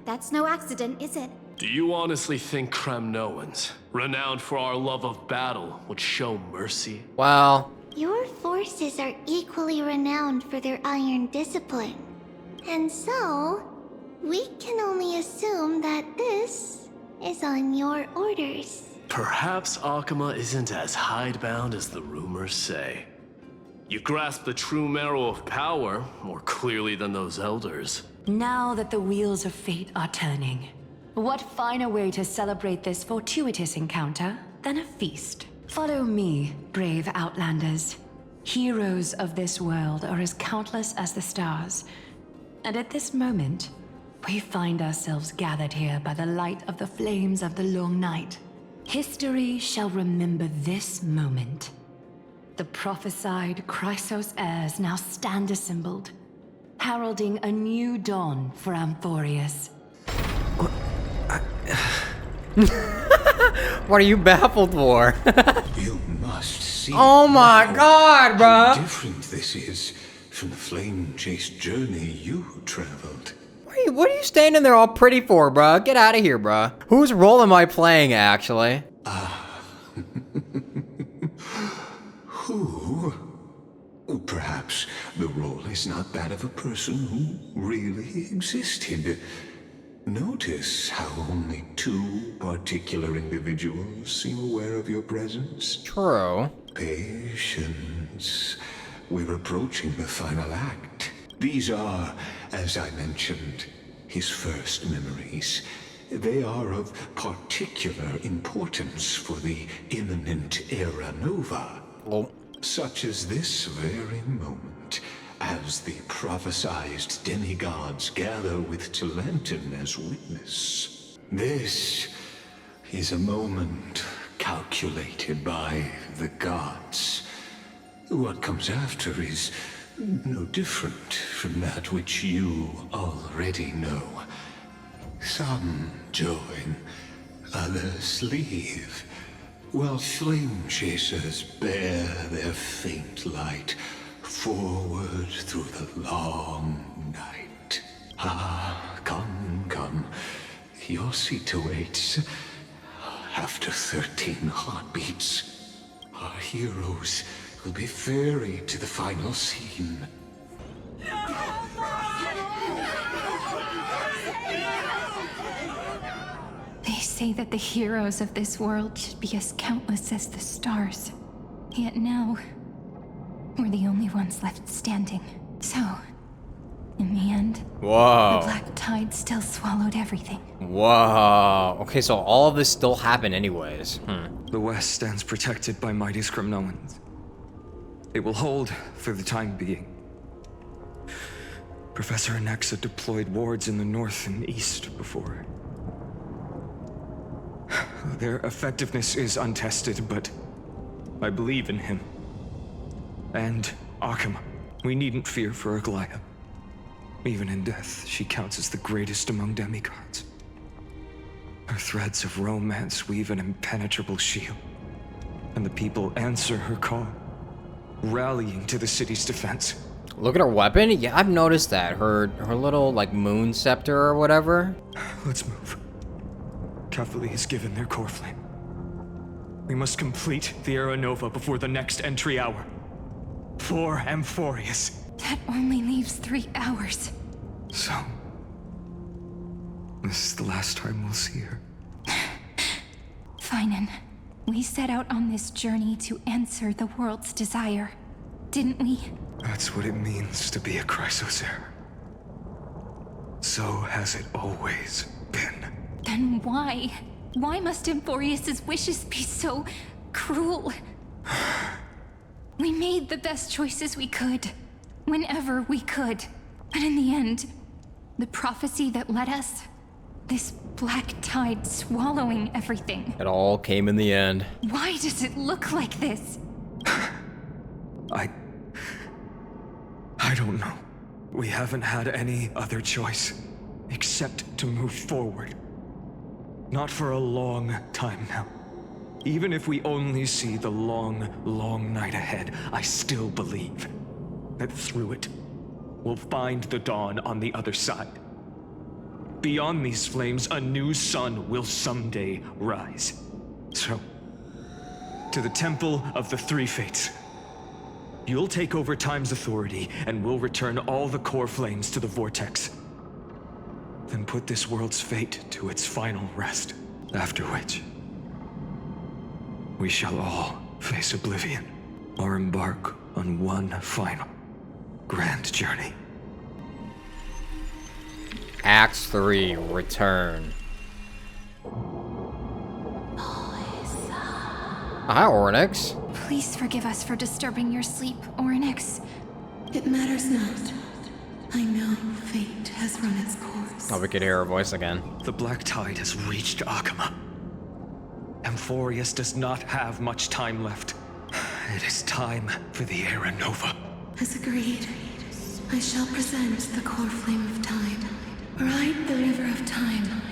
That's no accident, is it? Do you honestly think Kremnoans, renowned for our love of battle, would show mercy? Well... Your forces are equally renowned for their iron discipline. And so, we can only assume that this is on your orders. Perhaps Akama isn't as hidebound as the rumors say. You grasp the true marrow of power more clearly than those elders. Now that the wheels of fate are turning, what finer way to celebrate this fortuitous encounter than a feast? Follow me, brave Outlanders. Heroes of this world are as countless as the stars. And at this moment, we find ourselves gathered here by the light of the flames of the long night. History shall remember this moment. The prophesied Chrysos heirs now stand assembled, heralding a new dawn for Amphorius. What are you baffled for? You must see. Oh my god, how bruh! different this is from the flame chase journey you traveled. What are you standing there all pretty for, bruh? Get out of here, bruh. Whose role am I playing, actually? Who? Perhaps the role is not that of a person who really existed. Notice how only two particular individuals seem aware of your presence. True. Patience. We're approaching the final act. These are, as I mentioned, his first memories. They are of particular importance for the imminent Era Nova. Oh. Such as this very moment, as the prophesized demigods gather with Talentum as witness. This is a moment calculated by the gods. What comes after is no different from that which you already know. Some join, others leave, while flame chasers bear their faint light forward through the long night. Ah, come, come. Your seat awaits. After 13 heartbeats, our heroes will be ferried to the final scene. They say that the heroes of this world should be as countless as the stars. Yet now, we're the only ones left standing. So, in the end, Whoa. the black tide still swallowed everything. Whoa. Okay, so all of this still happened anyways. The West stands protected by mighty Skrymnoans. It will hold for the time being. Professor Anaxa deployed wards in the north and east before. Their effectiveness is untested, but I believe in him. And Akama. We needn't fear for Aglaya. Even in death, she counts as the greatest among demigods. Her threads of romance weave an impenetrable shield, and the people answer her call, rallying to the city's defense. Look at her weapon. Yeah, I've noticed that. Her little, like, moon scepter or whatever. Let's move. Cavalry is given their core flame. We must complete the Era Nova before the next entry hour. For Amphorius. That only leaves 3 hours. So, this is the last time we'll see her. Finan, we set out on this journey to answer the world's desire, didn't we? That's what it means to be a Chrysosaur. So has it always been. Then why? Why must Amphorius's wishes be so cruel? We made the best choices we could, whenever we could. But in the end, the prophecy that led us, this black tide swallowing everything. It all came in the end. Why does it look like this? I don't know. We haven't had any other choice, except to move forward. Not for a long time now. Even if we only see the long, long night ahead, I still believe that through it, we'll find the dawn on the other side. Beyond these flames, a new sun will someday rise. So, to the Temple of the Three Fates. You'll take over Time's authority, and we'll return all the core flames to the Vortex. Then put this world's fate to its final rest. After which, we shall all face oblivion, or embark on one final, grand journey. Act 3, Return. Hi, Ornyx. Please forgive us for disturbing your sleep, Ornyx. It matters not. I know fate has run its course. Oh, we could hear her voice again. The black tide has reached Akama. Amphorius does not have much time left. It is time for the Era Nova. As agreed, I shall present the core flame of time. Ride the river of time.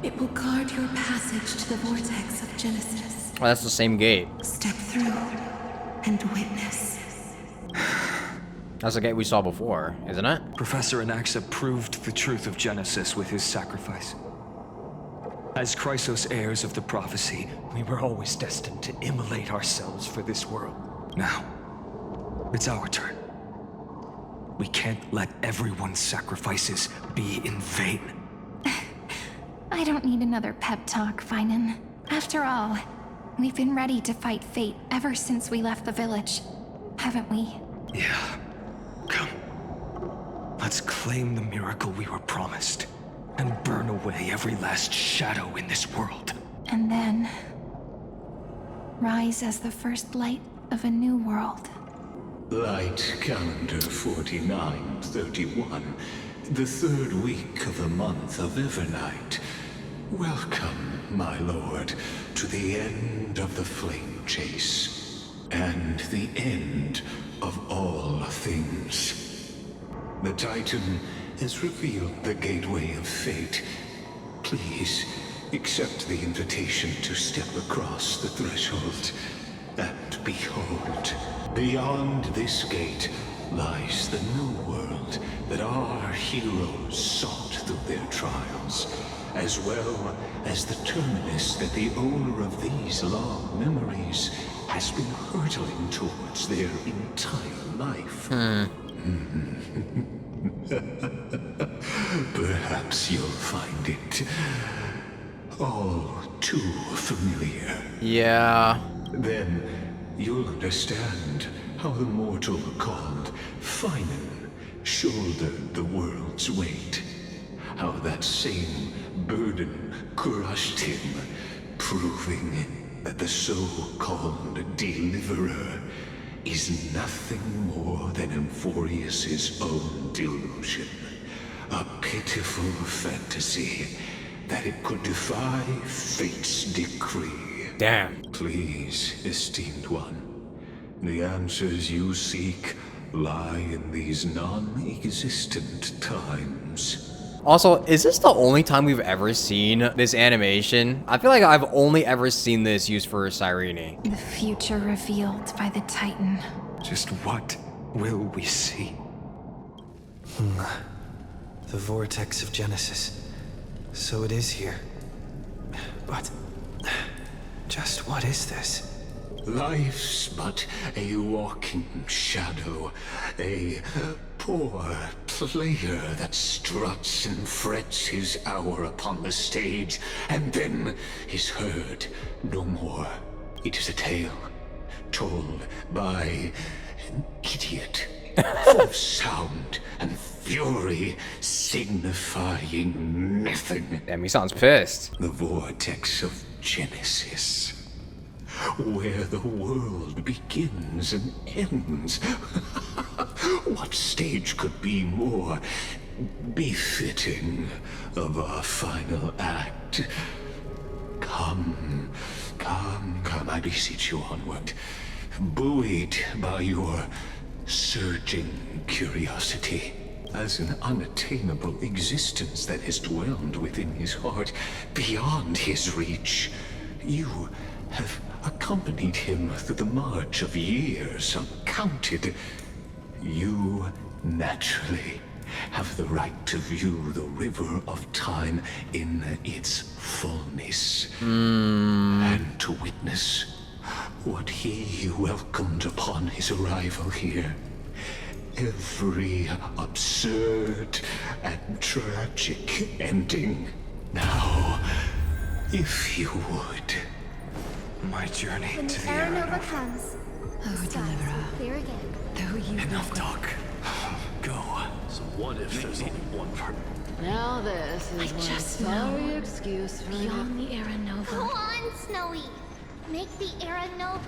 It will guard your passage to the vortex of Genesis. Oh, that's the same gate. Step through and witness. That's the gate we saw before, isn't it? Professor Anaxa proved the truth of Genesis with his sacrifice. As Chrysos heirs of the prophecy, we were always destined to immolate ourselves for this world. Now, it's our turn. We can't let everyone's sacrifices be in vain. I don't need another pep talk, Finan. After all, we've been ready to fight fate ever since we left the village, haven't we? Yeah. Come. Let's claim the miracle we were promised, and burn away every last shadow in this world. And then rise as the first light of a new world. Light calendar 4931, the third week of the month of Evernight. Welcome, my lord, to the end of the flame chase, and the end of all things. The Titan has revealed the gateway of fate. Please, accept the invitation to step across the threshold. And behold, beyond this gate lies the new world that our heroes sought through their trials, as well as the terminus that the owner of these long memories has been hurtling towards their entire life. Perhaps you'll find it all too familiar. Yeah. Then you'll understand how the mortal called Finan shouldered the world's weight. How that same burden crushed him, proving that the so-called Deliverer is nothing more than Amphorius's own delusion. A pitiful fantasy that it could defy fate's decree. Damn. Please, esteemed one, the answers you seek lie in these non-existent times. Also, is this the only time we've ever seen this animation? I feel like I've only ever seen this used for Cyrene. The future revealed by the Titan. Just what will we see? The vortex of Genesis. So it is here. But just what is this? Life's but a walking shadow, a poor player that struts and frets his hour upon the stage, and then is heard no more. It is a tale told by an idiot, full of sound and fury, signifying nothing. Damn, he sounds pissed. The vortex of Genesis, where the world begins and ends. What stage could be more befitting of our final act? Come, I beseech you onward, buoyed by your surging curiosity, as an unattainable existence that has dwelled within his heart, beyond his reach. You have accompanied him through the march of years uncounted. You naturally have the right to view the river of time in its fullness, and to witness what he welcomed upon his arrival here. Every absurd and tragic ending. Now, if you would. My journey When to the the Era Era Nova comes, Oh, Deliverer. clear again. Though you Enough talk. Go. So what if there's only one part? Now this is one just sorry know. excuse for Beyond the Era Nova. Go on, Snowy. Make the Era Nova.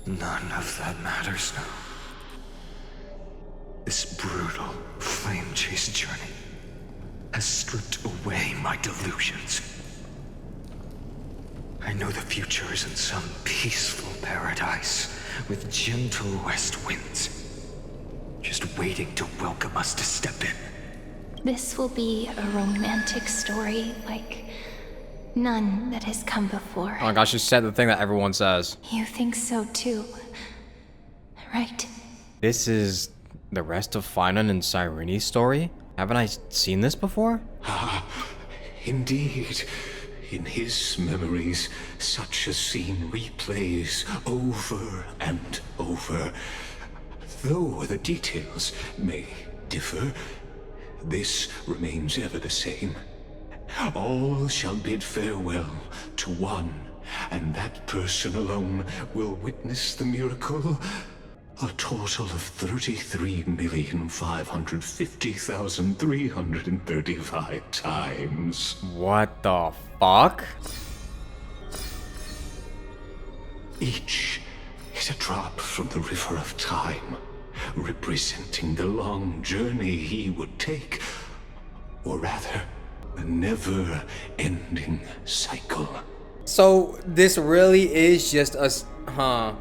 None of that matters now. This brutal flame chase journey has stripped away my delusions. I know the future is in some peaceful paradise with gentle west winds, just waiting to welcome us to step in. This will be a romantic story like none that has come before. Oh my gosh, she said the thing that everyone says. You think so too, right? This is the rest of Finan and Cyrene's story? Haven't I seen this before? Indeed. In his memories, such a scene replays over and over. Though the details may differ, this remains ever the same. All shall bid farewell to one, and that person alone will witness the miracle. A total of 33,550,335 times. What the fuck? Each is a drop from the river of time, representing the long journey he would take, or rather, the never-ending cycle. So this really is just a,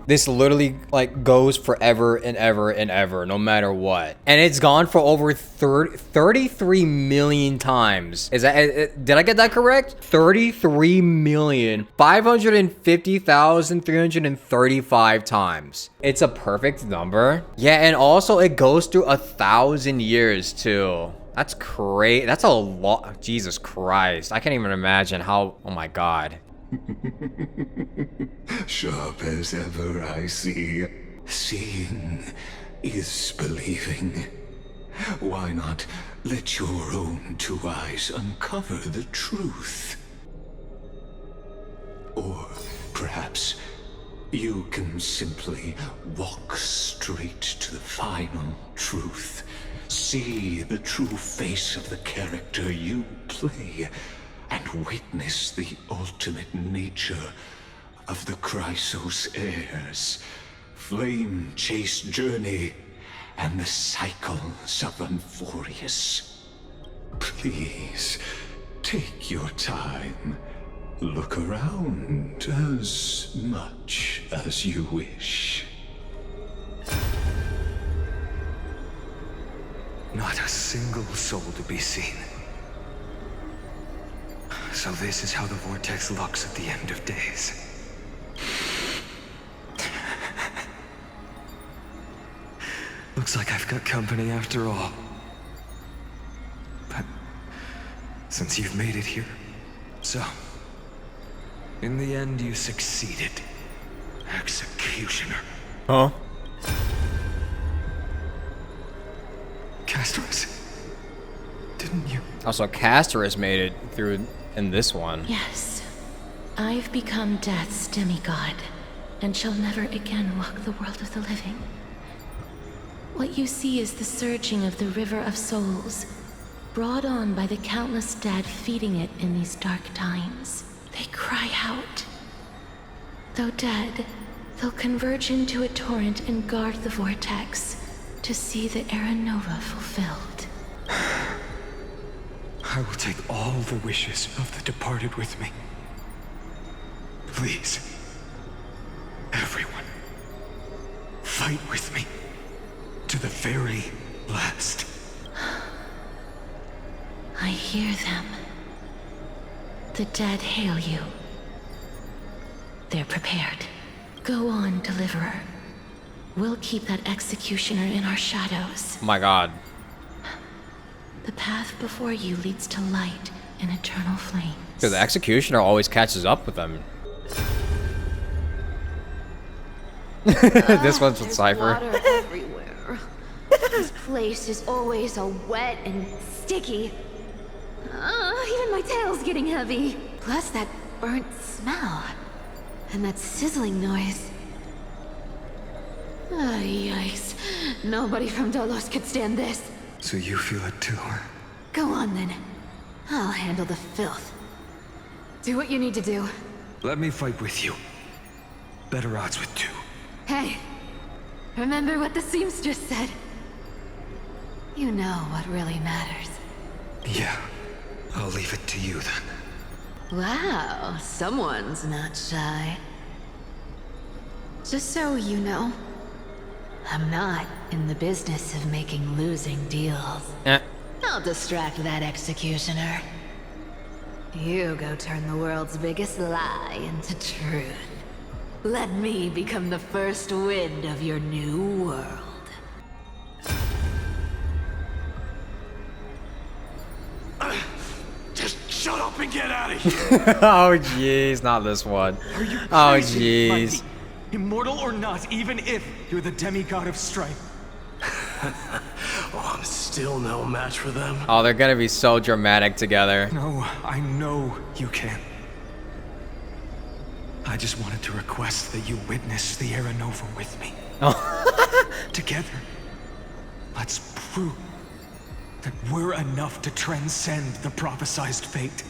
this literally like goes forever and ever and ever, no matter what. And it's gone for over 33 million times. Is that, did I get that correct? 33,550,335 times. It's a perfect number. Yeah, and also it goes through 1,000 years too. That's crazy. That's a lot. Jesus Christ. I can't even imagine how, oh my God. Sharp as ever, I see. Seeing is believing. Why not let your own two eyes uncover the truth? Or perhaps you can simply walk straight to the final truth. See the true face of the character you play, and witness the ultimate nature of the Chrysos heirs, flame-chased journey, and the cycles of Amphorius. Please, take your time. Look around as much as you wish. Not a single soul to be seen. So this is how the vortex looks at the end of days. Looks like I've got company after all. But since you've made it here, so in the end you succeeded, Executioner. Huh? Castorus, didn't you? Also, Castorus made it through in this one. Yes. I've become Death's demigod, and shall never again walk the world of the living. What you see is the surging of the river of souls, brought on by the countless dead feeding it in these dark times. They cry out. Though dead, they'll converge into a torrent and guard the vortex to see the Era Nova fulfilled. I will take all the wishes of the departed with me. Please, everyone, fight with me to the very last. I hear them. The dead hail you. They're prepared. Go on, Deliverer. We'll keep that executioner in our shadows. Oh my God. The path before you leads to light and eternal flame. Because the executioner always catches up with them. This one's with Cypher. Water everywhere. This place is always so wet and sticky. Even my tail's getting heavy. Plus that burnt smell. And that sizzling noise. Yikes. Nobody from Dolos could stand this. So you feel it too, huh? Go on then. I'll handle the filth. Do what you need to do. Let me fight with you. Better odds with two. Hey, remember what the seamstress said? You know what really matters. Yeah, I'll leave it to you then. Wow, someone's not shy. Just so you know, I'm not in the business of making losing deals. I'll distract that executioner. You go turn the world's biggest lie into truth. Let me become the first wind of your new world. Just shut up and get out of here! Oh jeez, not this one. Oh jeez. Immortal or not, even if you're the demigod of strife. Oh, I'm still no match for them. Oh, they're gonna be so dramatic together. No, I know you can. I just wanted to request that you witness the Era Nova with me. Together, let's prove that we're enough to transcend the prophesized fate.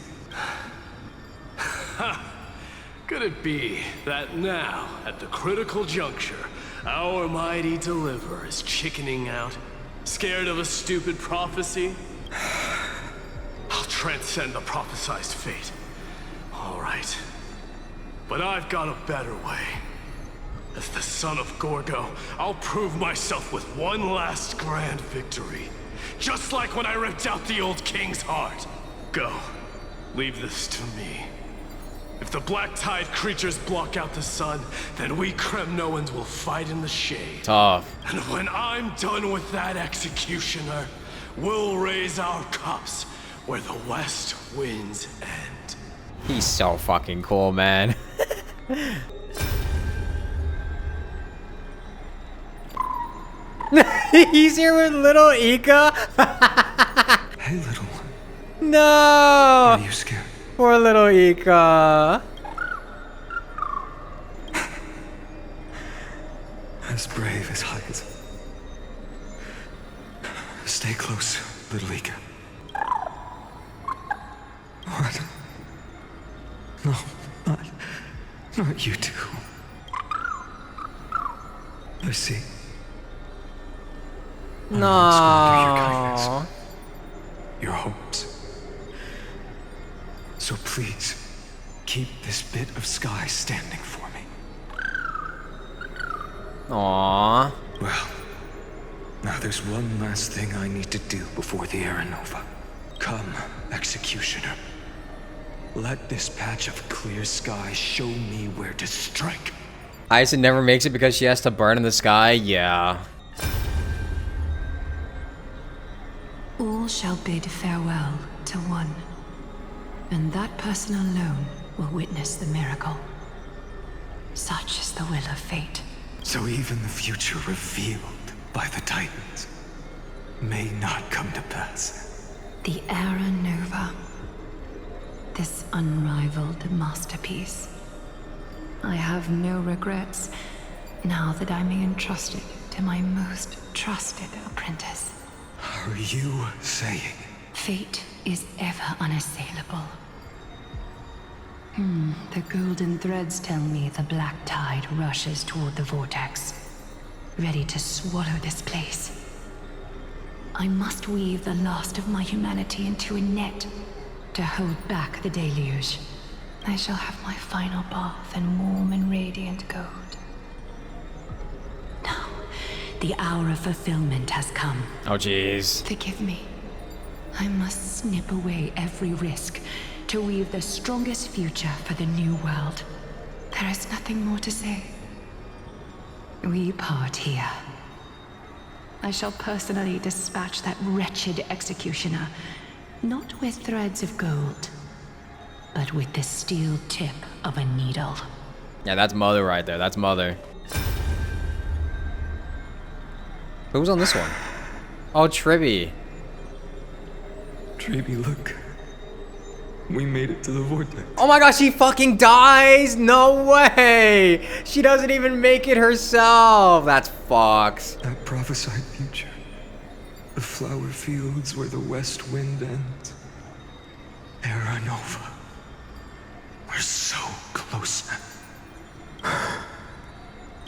Could it be that now, at the critical juncture, our mighty deliverer is chickening out, scared of a stupid prophecy? I'll transcend the prophesized fate. All right. But I've got a better way. As the son of Gorgo, I'll prove myself with one last grand victory. Just like when I ripped out the old king's heart. Go. Leave this to me. If the Black Tide creatures block out the sun, then we Kremnoans will fight in the shade. Tough. And when I'm done with that executioner, we'll raise our cups where the west winds end. He's so fucking cool, man. He's here with little Ika. Hey, little one. No. Are you scared? Poor little Ika. As brave as heights. Stay close, little Ika. What? No, not you two. I see. No. Your hopes. So please, keep this bit of sky standing for me. Aww. Well, now there's one last thing I need to do before the Era Nova. Come, Executioner. Let this patch of clear sky show me where to strike. Isa never makes it because she has to burn in the sky? Yeah. All shall bid farewell to one, and that person alone will witness the miracle. Such is the will of fate. So even the future revealed by the Titans may not come to pass. The Era Nova. This unrivaled masterpiece. I have no regrets now that I may entrust it to my most trusted apprentice. Are you saying? Fate is ever unassailable. The golden threads tell me the black tide rushes toward the vortex, ready to swallow this place. I must weave the last of my humanity into a net to hold back the deluge. I shall have my final bath in warm and radiant gold. Now, the hour of fulfillment has come. Oh, jeez. Forgive me. I must snip away every risk to weave the strongest future for the new world. There is nothing more to say. We part here. I shall personally dispatch that wretched executioner, not with threads of gold, but with the steel tip of a needle. Yeah, that's Mother right there. That's Mother. Who's on this one? Oh, Tribby. Tribby, look. We made it to the vortex. Oh my gosh, she fucking dies? No way! She doesn't even make it herself. That's fucked. That prophesied future. The flower fields where the west wind ends. Era Nova. We're so close now.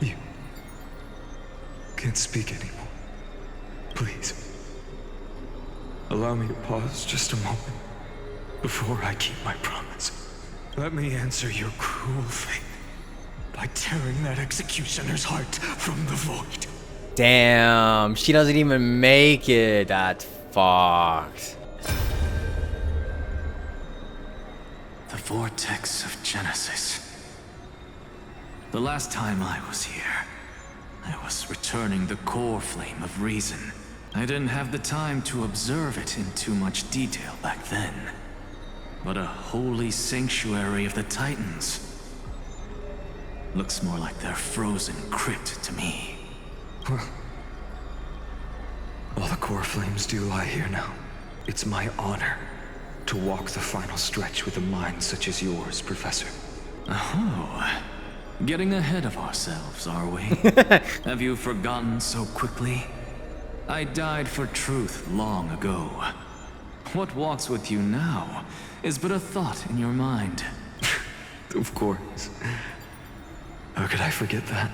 You can't speak anymore. Please. Allow me to pause just a moment before I keep my promise. Let me answer your cruel fate by tearing that executioner's heart from the void. Damn, she doesn't even make it. That's fucked. The vortex of Genesis. The last time I was here, I was returning the core flame of reason. I didn't have the time to observe it in too much detail back then. But a holy sanctuary of the Titans. Looks more like their frozen crypt to me. Well, all the core flames do lie here now. It's my honor to walk the final stretch with a mind such as yours, Professor. Oh, getting ahead of ourselves, are we? Have you forgotten so quickly? I died for truth long ago. What walks with you now is but a thought in your mind. Of course. How could I forget that?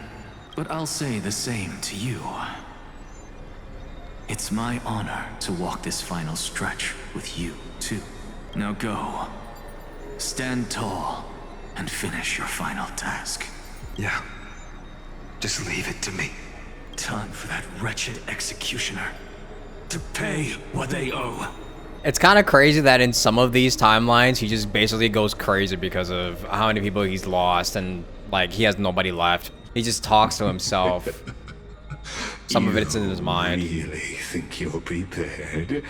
But I'll say the same to you. It's my honor to walk this final stretch with you, too. Now go. Stand tall and finish your final task. Yeah. Just leave it to me. Time for that wretched executioner to pay what they owe. It's kind of crazy that in some of these timelines, he just basically goes crazy because of how many people he's lost and, like, he has nobody left. He just talks to himself. Some of it's in his mind. You really think you're prepared?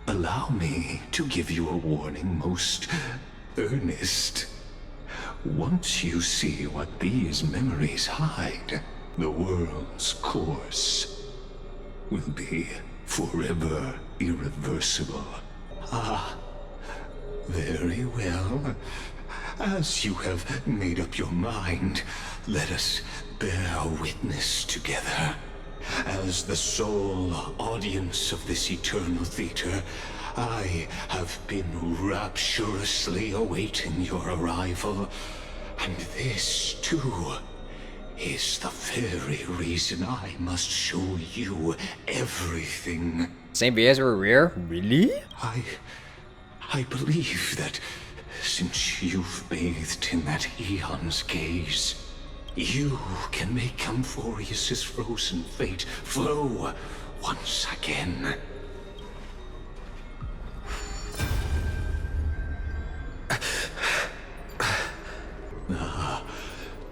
Allow me to give you a warning, most earnest. Once you see what these memories hide, the world's course will be forever irreversible. Ah, very well. As you have made up your mind, let us bear witness together. As the sole audience of this eternal theater, I have been rapturously awaiting your arrival. And this, too, is the very reason I must show you everything. St. Beelzebub, really? I believe that since you've bathed in that eon's gaze, you can make Amphorius's frozen fate flow once again.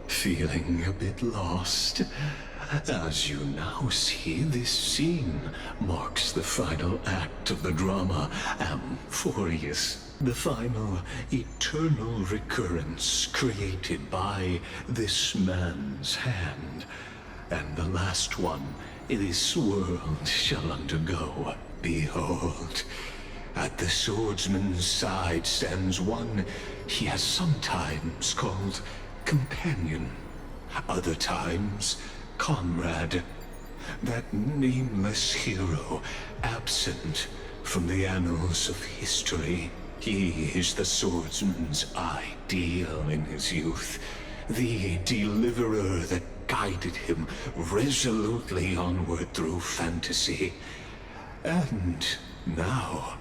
Feeling a bit lost? As you now see, this scene marks the final act of the drama Amphorius, the final eternal recurrence created by this man's hand, and the last one this world shall undergo. Behold, at the swordsman's side stands one he has sometimes called companion, other times comrade, that nameless hero absent from the annals of history. He is the swordsman's ideal in his youth, the deliverer that guided him resolutely onward through fantasy. And now,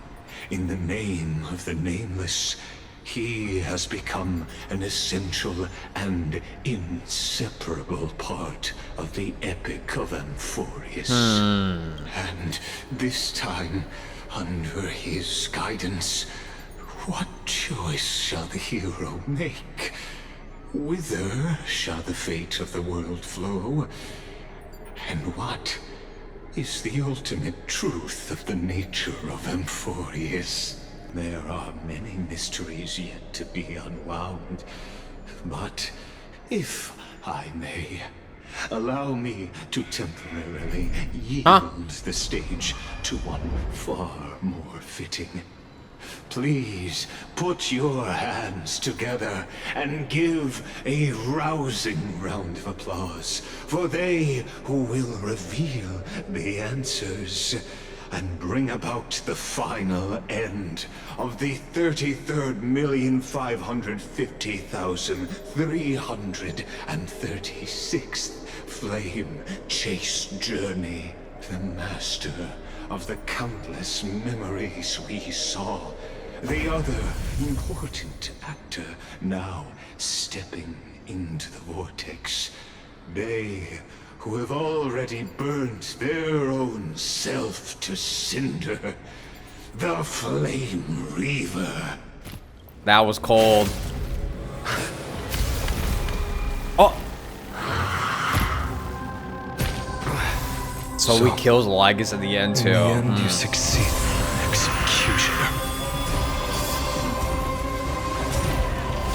in the name of the nameless, he has become an essential and inseparable part of the epic of Amphorius. And this time, under his guidance, what choice shall the hero make? Whither shall the fate of the world flow? And what is the ultimate truth of the nature of Amphorius? There are many mysteries yet to be unwound, but if I may, allow me to temporarily yield the stage to one far more fitting. Please put your hands together and give a rousing round of applause for they who will reveal the answers and bring about the final end of the 33,550,336th flame chase journey. The master of the countless memories we saw. The other important actor now stepping into the vortex. They who have already burnt their own self to cinder. The Flame Reaver. That was cold. Oh! So we kills Lygus at the end too. In the end, you succeed. Executioner.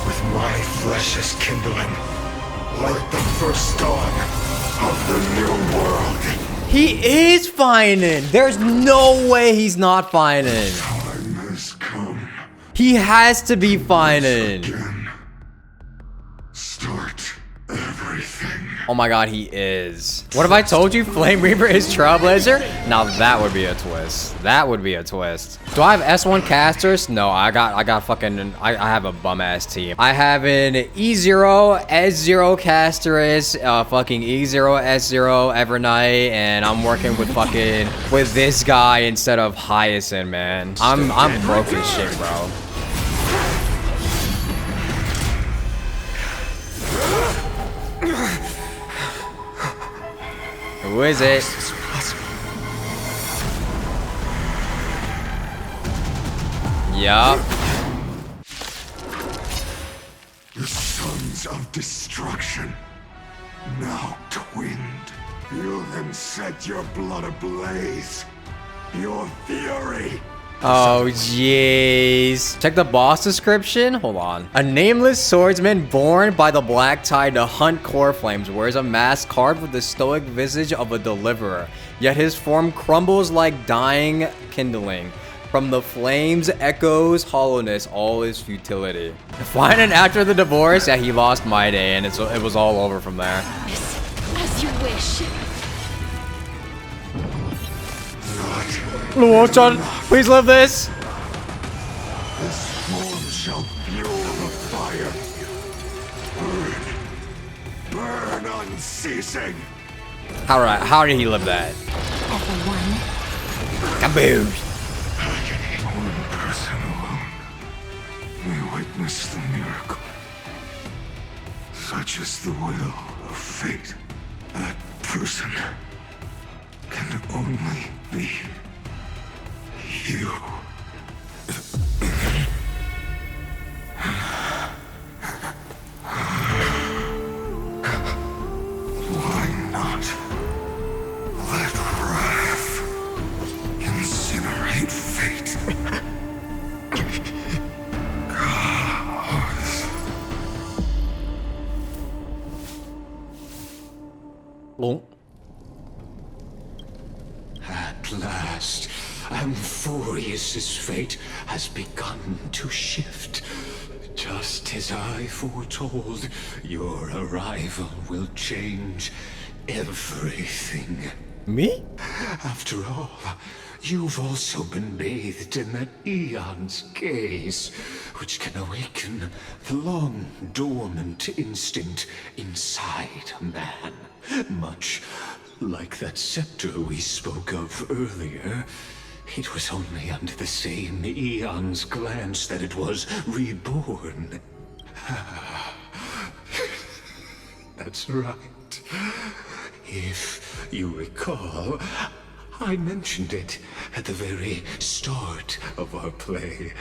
With my flesh as kindling, like the first dawn of the new world. He is fining. There's no way he's not fining. Time has come. He has to be fining. Start everything. Oh my god, he is. What have I told you? Flame Reaper is Trailblazer? Now that would be a twist. That would be a twist. Do I have S1 casters? No, I got fucking, I have a bum ass team. I have an E0, S0 casterist, fucking E0, S0 Evernight, and I'm working with fucking, with this guy instead of Hyacinth, man. I'm broke as shit, bro. Who is it? Yup. The sons of destruction, now twinned. Feel them set your blood ablaze. Your fury. Oh, jeez. Check the boss description. Hold on. A nameless swordsman born by the Black Tide to hunt core flames wears a mask carved with the stoic visage of a deliverer. Yet his form crumbles like dying kindling. From the flames echoes hollowness, all is futility. Fine, and after the divorce, yeah, he lost My Day, and it was all over from there. As you wish. Luochan, please live this. This form shall fuel the fire. Burn. Burn unceasing. How did he live that? Kaboom. One person alone may witness the miracle. Such is the will of fate. That person can only be you. Why not let wrath incinerate fate? Oh. At last, Amphorius's fate has begun to shift. Just as I foretold, your arrival will change everything. Me? After all, you've also been bathed in that Eon's gaze, which can awaken the long dormant instinct inside a man. Much like that scepter we spoke of earlier, it was only under the same Eon's glance that it was reborn. That's right. If you recall, I mentioned it at the very start of our play.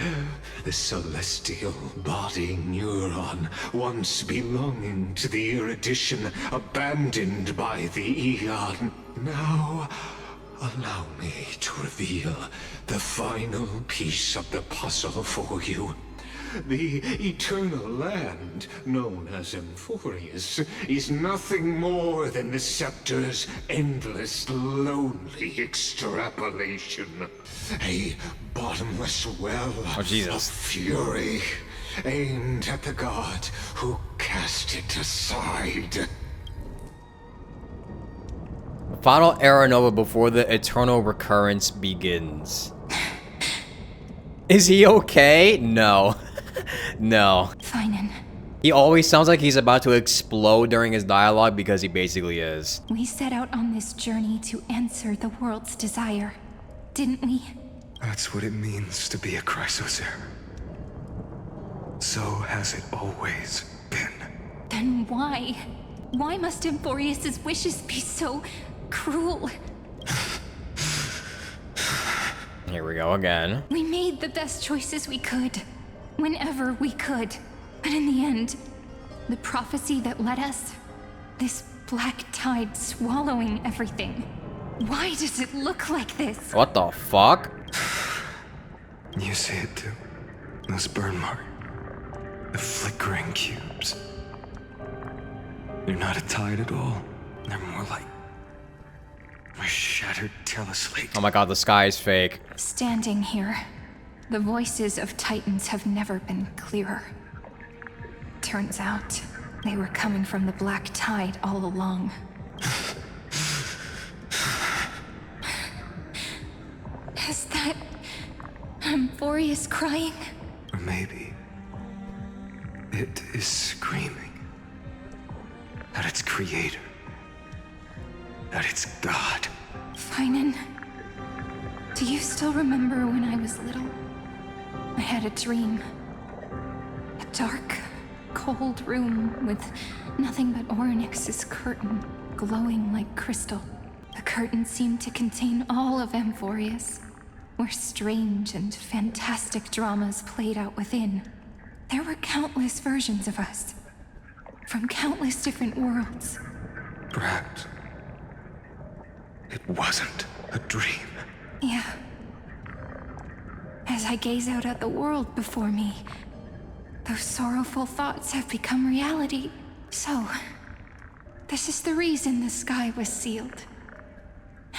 The celestial body neuron, once belonging to the erudition abandoned by the Eon. Now, allow me to reveal the final piece of the puzzle for you. The eternal land, known as Amphorius, is nothing more than the scepter's endless, lonely extrapolation. A bottomless well of fury, aimed at the god who cast it aside. Final era nova before the eternal recurrence begins. Is he okay? No. No. Fine. He always sounds like he's about to explode during his dialogue because he basically is. We set out on this journey to answer the world's desire, didn't we? That's what it means to be a Chrysocer. So has it always been. Then why? Why must Amphorius's wishes be so cruel? Here we go again. We made the best choices we could, whenever we could. But in the end, the prophecy that led us, this black tide swallowing everything. Why does it look like this? What the fuck? You see it too. Those burn marks. The flickering cubes. They're not a tide at all. They're more like a shattered teleslate. Oh my god, the sky is fake. Standing here, the voices of Titans have never been clearer. Turns out, They were coming from the Black Tide all along. Is that Amphorius crying? Or maybe it is screaming at its creator, at its god. Finan, do you still remember when I was little? I had a dream. A dark, cold room with nothing but Orynyx's curtain glowing like crystal. The curtain seemed to contain all of Amphorius, where strange and fantastic dramas played out within. There were countless versions of us, from countless different worlds. Perhaps it wasn't a dream. Yeah. As I gaze out at the world before me, those sorrowful thoughts have become reality. So, this is the reason the sky was sealed.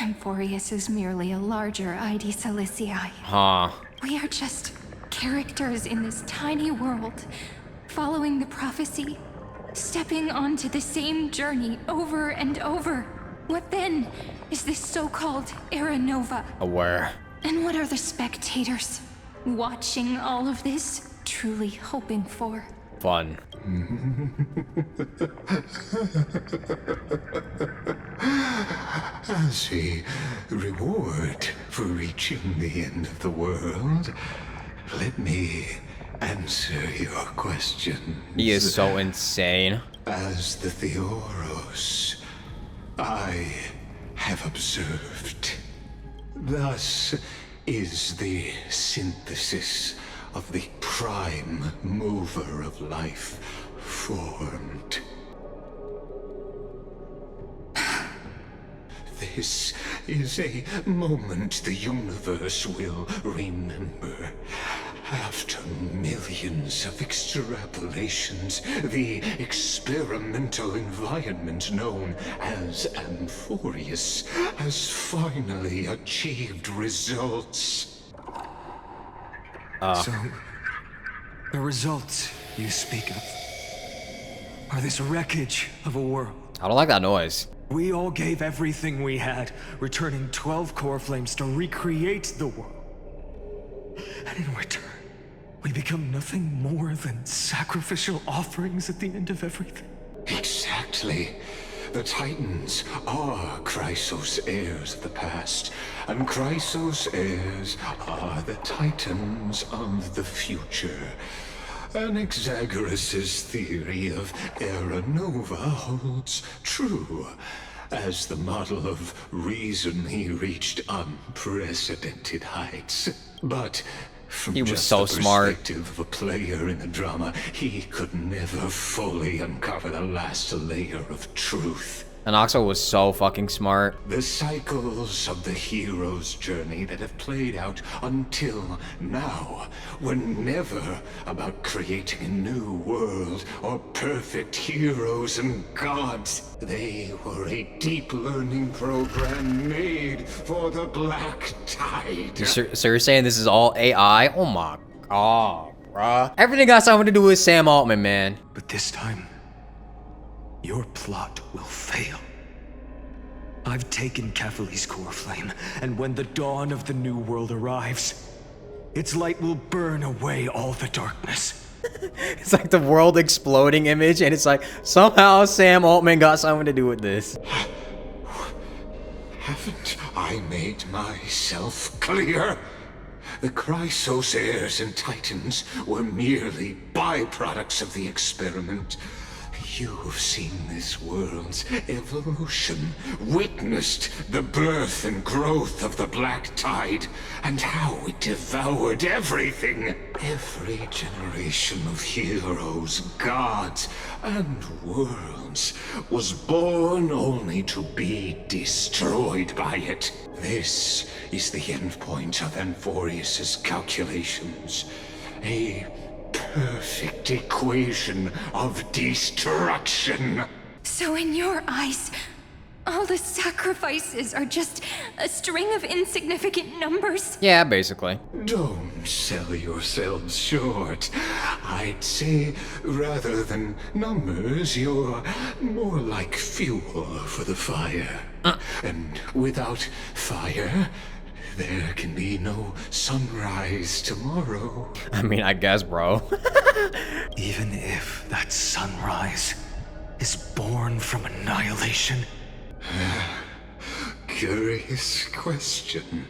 Amphorius is merely a larger ID Silicii. Huh. We are just characters in this tiny world, following the prophecy, stepping onto the same journey over and over. What then is this so-called Era Nova? Aware. And what are the spectators watching all of this truly hoping for? Fun. As a reward for reaching the end of the world, let me answer your question. He is so insane. As the Theoros, I have observed. Thus is the synthesis of the prime mover of life formed. This is a moment the universe will remember. After millions of extrapolations, the experimental environment known as Amphorius has finally achieved results. So, the results you speak of are this wreckage of a world. I don't like that noise. We all gave everything we had, returning 12 core flames to recreate the world. And in return, we become nothing more than sacrificial offerings at the end of everything. Exactly. The Titans are Chrysos heirs of the past, and Chrysos heirs are the Titans of the future. Anaxagoras' theory of Era Nova holds true. As the model of reason, he reached unprecedented heights. But from he was just so the smart. perspective of a player in the drama, he could never fully uncover the last layer of truth. And Oxo was so fucking smart. The cycles of the hero's journey that have played out until now were never about creating a new world or perfect heroes and gods. They were a deep learning program made for the Black Tide. So you're saying this is all AI? Oh my god, bruh. Everything got something to do with Sam Altman, man. But this time, your plot will fail. I've taken Catholi's core flame, and when the dawn of the new world arrives, its light will burn away all the darkness. It's like the world exploding image, and it's like, somehow Sam Altman got something to do with this. Haven't I made myself clear? The Chrysos heirs and Titans were merely byproducts of the experiment. You've seen this world's evolution, witnessed the birth and growth of the Black Tide, and how it devoured everything. Every generation of heroes, gods, and worlds was born only to be destroyed by it. This is the endpoint of Amphorius' calculations. A perfect equation of destruction. So in your eyes, All the sacrifices are just a string of insignificant numbers. Yeah, basically. Don't sell yourselves short. I'd say, rather than numbers, you're more like fuel for the fire. And without fire, there can be no sunrise tomorrow. I mean, I guess, bro. Even if that sunrise is born from annihilation? Curious question.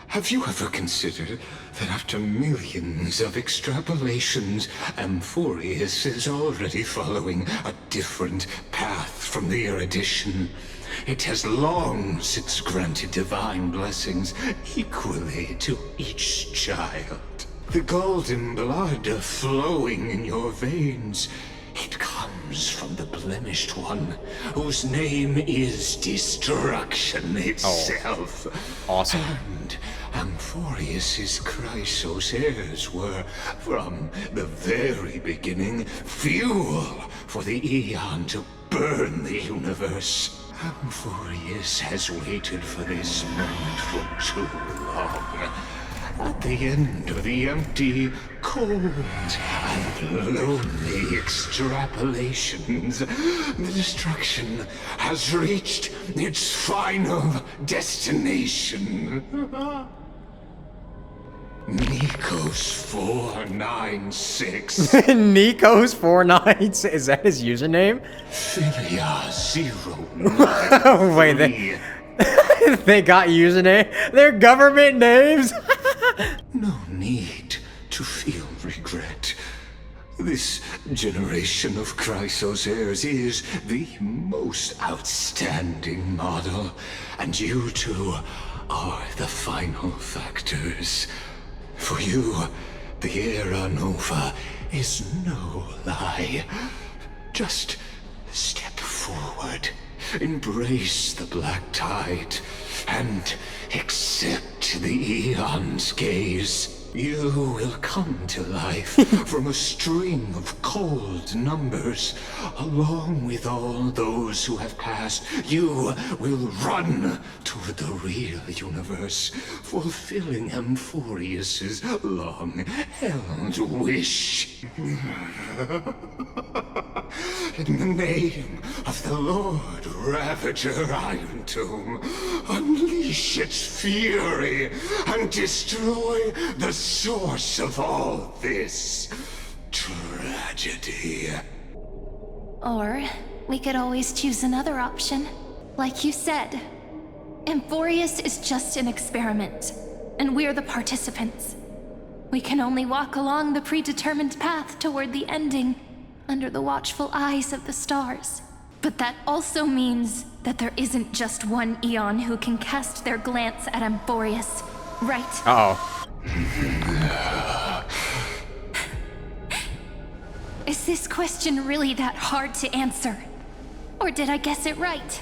Have you ever considered that after millions of extrapolations, Amphorius is already following a different path from the erudition? It has long since granted divine blessings equally to each child. The golden blood flowing in your veins, it comes from the blemished one, whose name is destruction itself. Oh, awesome. And Amphorius's Chrysos heirs were, from the very beginning, fuel for the Aeon to burn the universe. Amphorius has waited for this moment for too long. At the end of the empty, cold, and lonely extrapolations, the destruction has reached its final destination. Nikos 496. Nikos 496. Is that his username? Philia 09. Wait, they got username? They're government names? No need to feel regret. This generation of Chrysos heirs is the most outstanding model, and you two are the final factors. For you, the Era Nova is no lie. Just step forward, embrace the black tide, and accept the Aeon's gaze. You will come to life from a string of cold numbers. Along with all those who have passed, you will run toward the real universe, fulfilling Amphorius's long-held wish. In the name of the Lord Ravager Iron Tomb, unleash its fury and destroy the source of all this tragedy. Or we could always choose another option. Like you said, Amphorius is just an experiment, and we're the participants. We can only walk along the predetermined path toward the ending, under the watchful eyes of the stars. But that also means that there isn't just one Aeon who can cast their glance at Amphorius, right? Uh-oh. Is this question really that hard to answer? Or did I guess it right?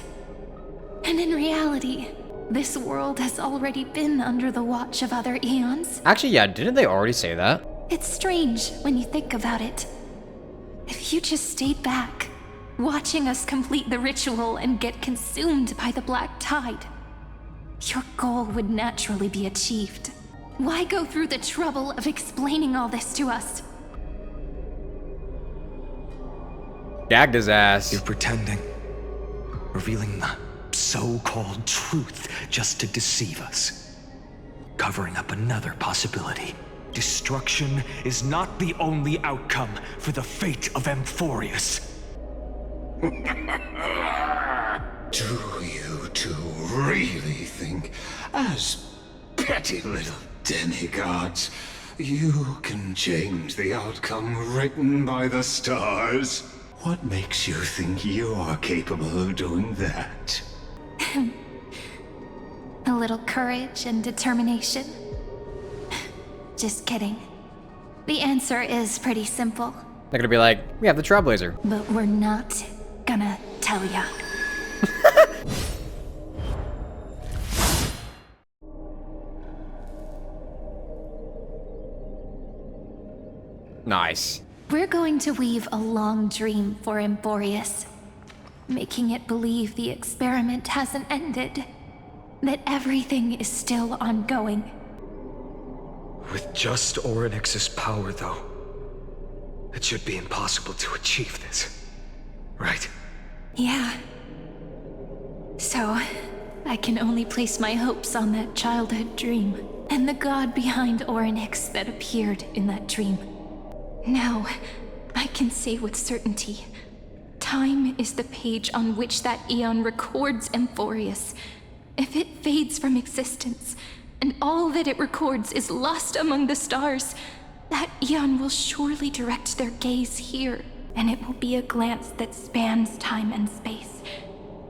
And in reality, this world has already been under the watch of other Aeons. Actually, yeah, didn't they already say that? It's strange when you think about it. If you just stayed back, watching us complete the ritual and get consumed by the black tide, your goal would naturally be achieved. Why go through the trouble of explaining all this to us? Gagged his ass. You're pretending. Revealing the so-called truth just to deceive us. Covering up another possibility. Destruction is not the only outcome for the fate of Amphorius. Do you two really think, as petty little demigods, you can change the outcome written by the stars? What makes you think you're capable of doing that? A little courage and determination. Just kidding. The answer is pretty simple. They're gonna be like, we have the Trailblazer. But we're not gonna tell ya. Nice. We're going to weave a long dream for Amphorius. making it believe the experiment hasn't ended, that everything is still ongoing. With just Orynyx's power, though, it should be impossible to achieve this, right? Yeah. So, I can only place my hopes on that childhood dream, and the god behind Orynyx that appeared in that dream. Now, I can say with certainty, time is the page on which that eon records Amphorius. If it fades from existence, and all that it records is lost among the stars, that eon will surely direct their gaze here, and it will be a glance that spans time and space,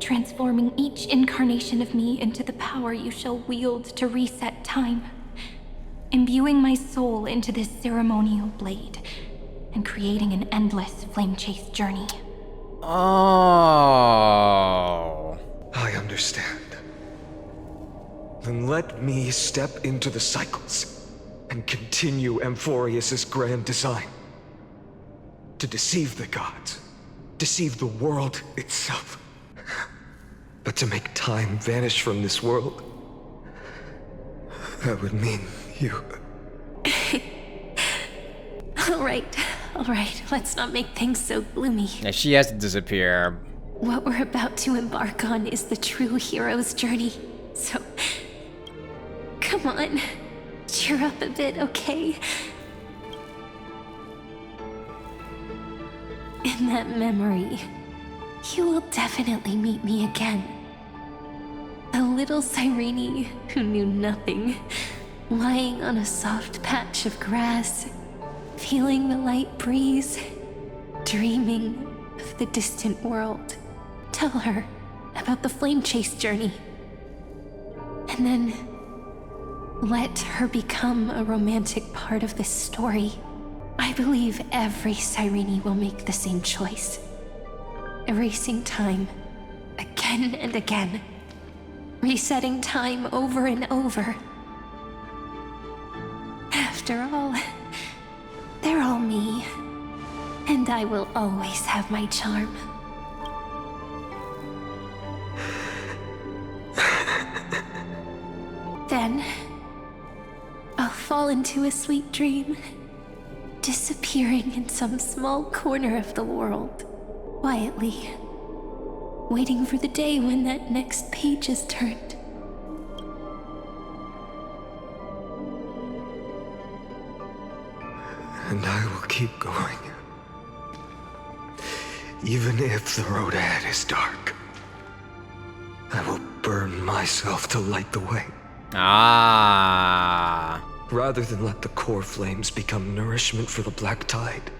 transforming each incarnation of me into the power you shall wield to reset time, imbuing my soul into this ceremonial blade, and creating an endless flame-chase journey. Oh. I understand. Then let me step into the cycles and continue Amphorius's grand design. To deceive the gods, deceive the world itself. But to make time vanish from this world, that would mean you. All right, let's not make things so gloomy. Yeah, she has to disappear. What we're about to embark on is the true hero's journey. So, come on, cheer up a bit, okay? In that memory, you will definitely meet me again. A little Cyrene who knew nothing, lying on a soft patch of grass, feeling the light breeze, dreaming of the distant world. Tell her about the flame chase journey. And then let her become a romantic part of this story. I believe every Cyrene will make the same choice. Erasing time again and again. Resetting time over and over. After all, they're all me. And I will always have my charm. Then, I'll fall into a sweet dream, disappearing in some small corner of the world, quietly, waiting for the day when that next page is turned. And I will keep going. Even if the road ahead is dark, I will burn myself to light the way. Ah. Rather than let the core flames become nourishment for the black tide,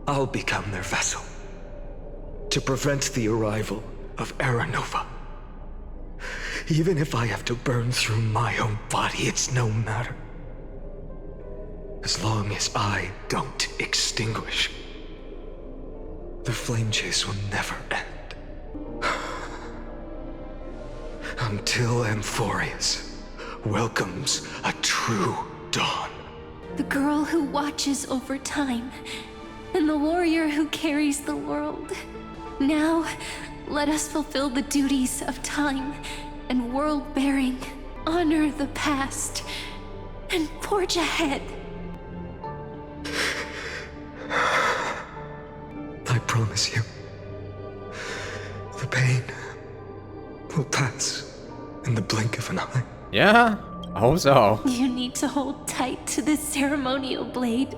I'll become their vessel. To prevent the arrival of Era Nova. Even if I have to burn through my own body, it's no matter. As long as I don't extinguish, the flame chase will never end. Until Amphorius welcomes a true dawn. The girl who watches over time, and the warrior who carries the world. Now, let us fulfill the duties of time and world-bearing, honor the past, and forge ahead. I promise you, the pain will pass in the blink of an eye. Yeah, I hope so. You need to hold tight to this ceremonial blade.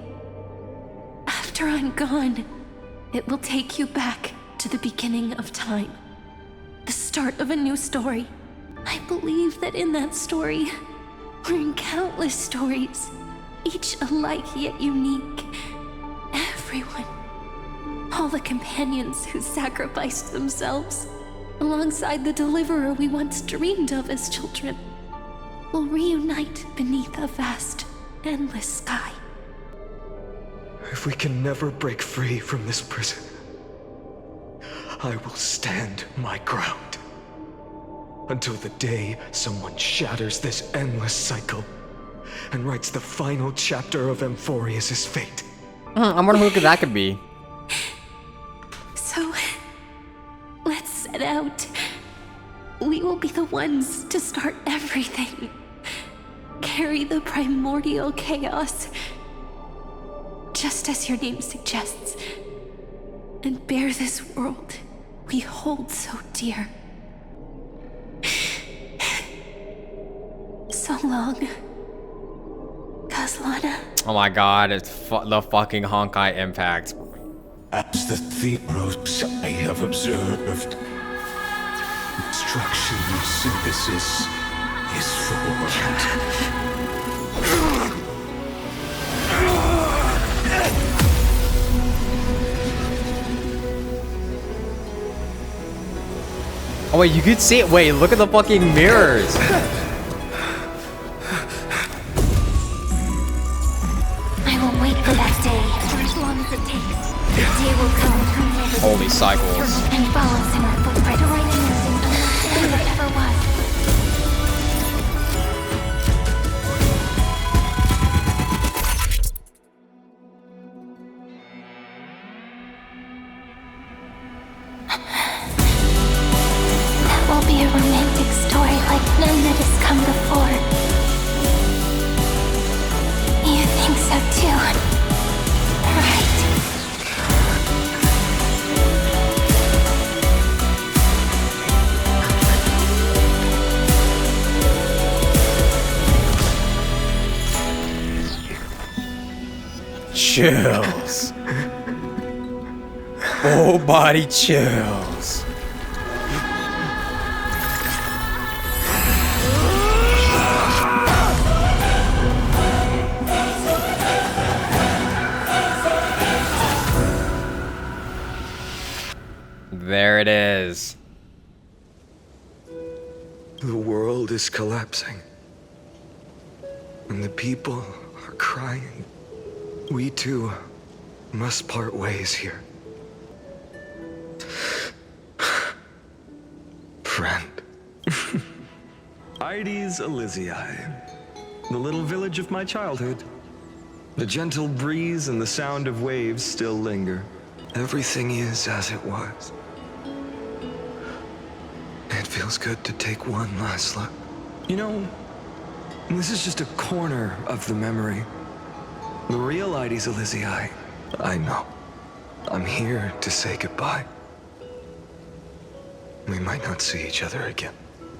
After I'm gone, it will take you back to the beginning of time. The start of a new story. I believe that in that story, or in countless stories, each alike yet unique, everyone, all the companions who sacrificed themselves, alongside the deliverer we once dreamed of as children, will reunite beneath a vast, endless sky. If we can never break free from this prison, I will stand my ground. Until the day someone shatters this endless cycle and writes the final chapter of Amphorius' fate. I'm wondering who that could be. So, out, we will be the ones to start everything. Carry the primordial chaos, just as your name suggests, and bear this world we hold so dear. So long, Kaslana. Oh my god, it's the fucking Honkai impact. As the Theros I have observed, instruction synthesis is formed. Oh wait, you could see it. Wait, look at the fucking mirrors. I will wait for that day for as long as it takes. The day will come when Holy cycles. and follows in our footprint to right anything than what ever was. That will be a romantic story like none that has come before. You think so too, right? Chills. Full body chills. There it is. The world is collapsing. And the people are crying. We too must part ways here. Friend. Ides Elysiae, the little village of my childhood. The gentle breeze and the sound of waves still linger. Everything is as it was. It feels good to take one last look. You know, this is just a corner of the memory. The real Ides Elysiae. I know. I'm here to say goodbye. We might not see each other again.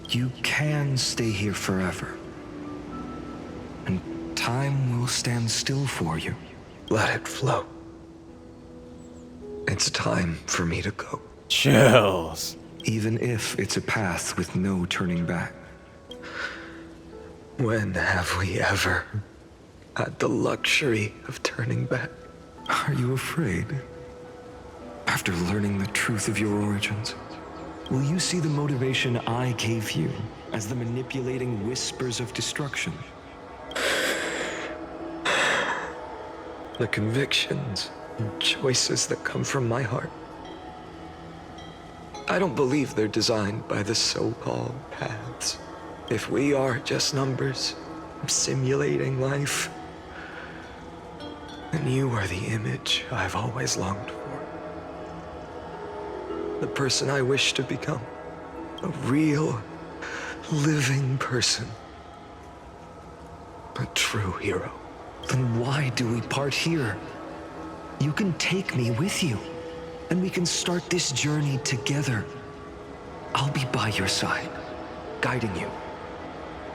You can stay here forever. And time will stand still for you. Let it flow. It's time for me to go. Chills. Even if it's a path with no turning back. When have we ever had the luxury of turning back? Are you afraid? After learning the truth of your origins, will you see the motivation I gave you as the manipulating whispers of destruction? The convictions and choices that come from my heart. I don't believe they're designed by the so-called paths. If we are just numbers, simulating life, then you are the image I've always longed for. The person I wish to become. A real, living person. A true hero. Then why do we part here? You can take me with you, and we can start this journey together. I'll be by your side, guiding you,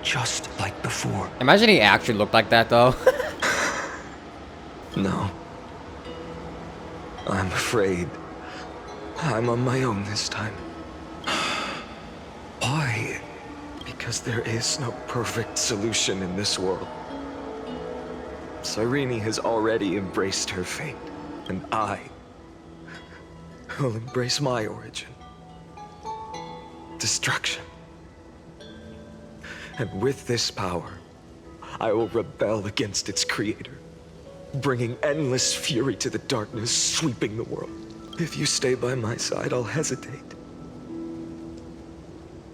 just like before. Imagine he actually looked like that though. No. I'm afraid I'm on my own this time. Why? Because there is no perfect solution in this world. Cyrene has already embraced her fate, and I will embrace my origin. Destruction. And with this power, I will rebel against its creator, bringing endless fury to the darkness, sweeping the world. If you stay by my side, I'll hesitate.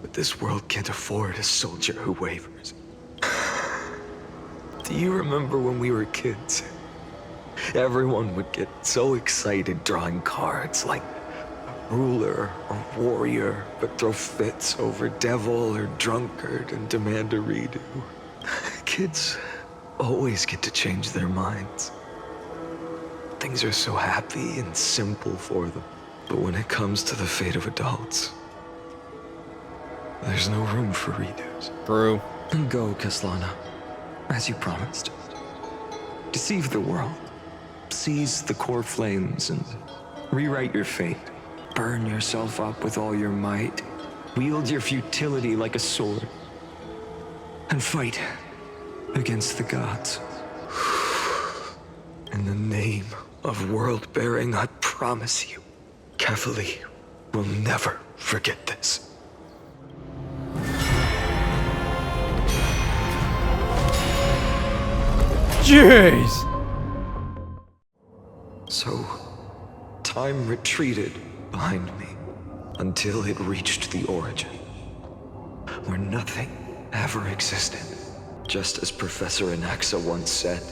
But this world can't afford a soldier who wavers. Do you remember when we were kids? Everyone would get so excited drawing cards like ruler or warrior, but throw fits over devil or drunkard and demand a redo. Kids always get to change their minds. Things are so happy and simple for them. But when it comes to the fate of adults, there's no room for redos. True. And go, Kaslana, as you promised. Deceive the world. Seize the core flames and rewrite your fate. Burn yourself up with all your might. Wield your futility like a sword. And fight against the gods. In the name of world-bearing, I promise you, Kefali will never forget this. Jeez! So, time retreated behind me until it reached the origin, where nothing ever existed. Just as Professor Anaxa once said,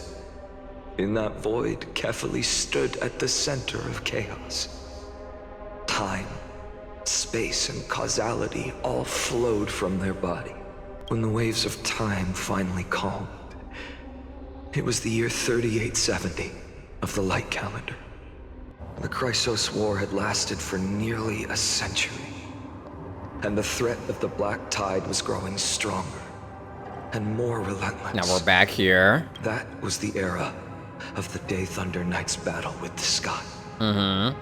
in that void, Kefali stood at the center of chaos. Time, space, and causality all flowed from their body. When the waves of time finally calmed, it was the year 3870 of the light calendar. The Chrysos War had lasted for nearly a century, and the threat of the Black Tide was growing stronger and more relentless. Now we're back here. That was the era of the Day Thunder Knight's battle with the sky. Mm-hmm.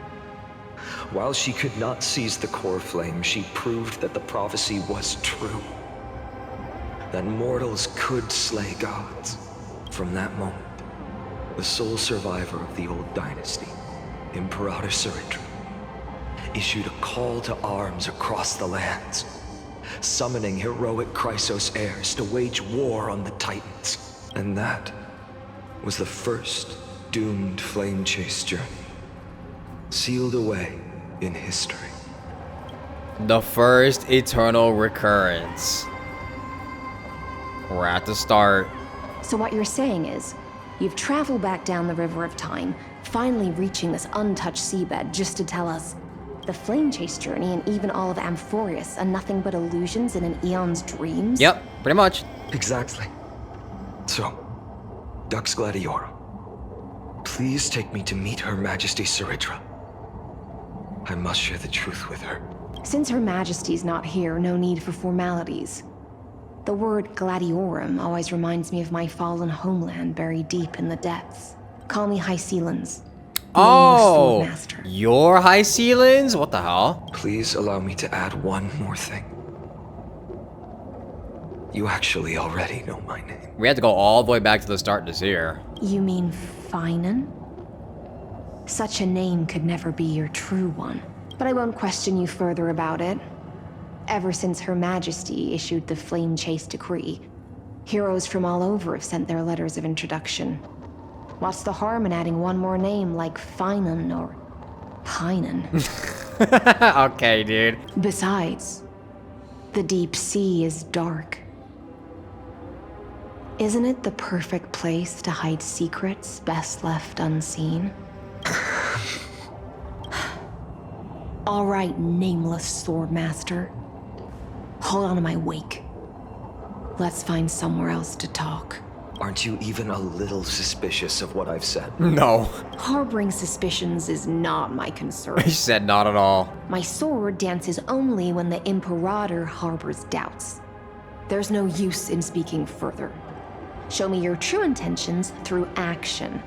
While she could not seize the core flame, she proved that the prophecy was true. That mortals could slay gods. From that moment, the sole survivor of the old dynasty, Imperator Suritra, issued a call to arms across the lands, summoning heroic Chrysos heirs to wage war on the Titans. And that was the first doomed flame chase journey, sealed away in history. The first eternal recurrence. We're at the start. So what you're saying is, you've traveled back down the River of Time, finally reaching this untouched seabed just to tell us the flame chase journey and even all of Amphorius are nothing but illusions in an eon's dreams? Yep, pretty much. Exactly. So, Dux Gladiora, please take me to meet Her Majesty Suritra. I must share the truth with her. Since Her Majesty's not here, no need for formalities. The word Gladiorum always reminds me of my fallen homeland buried deep in the depths. Call me High Sealans. Oh, your High Sealans? What the hell? Please allow me to add one more thing. You actually already know my name. We had to go all the way back to the start to see her. You mean Finan? Such a name could never be your true one. But I won't question you further about it. Ever since Her Majesty issued the Flame Chase Decree, heroes from all over have sent their letters of introduction. What's the harm in adding one more name like Finan or Pinan? Okay, dude. Besides, the deep sea is dark. Isn't it the perfect place to hide secrets best left unseen? All right, nameless swordmaster. Hold on to my wake. Let's find somewhere else to talk. Aren't you even a little suspicious of what I've said? No. Harboring suspicions is not my concern. He said not at all. My sword dances only when the Imperator harbors doubts. There's no use in speaking further. Show me your true intentions through action.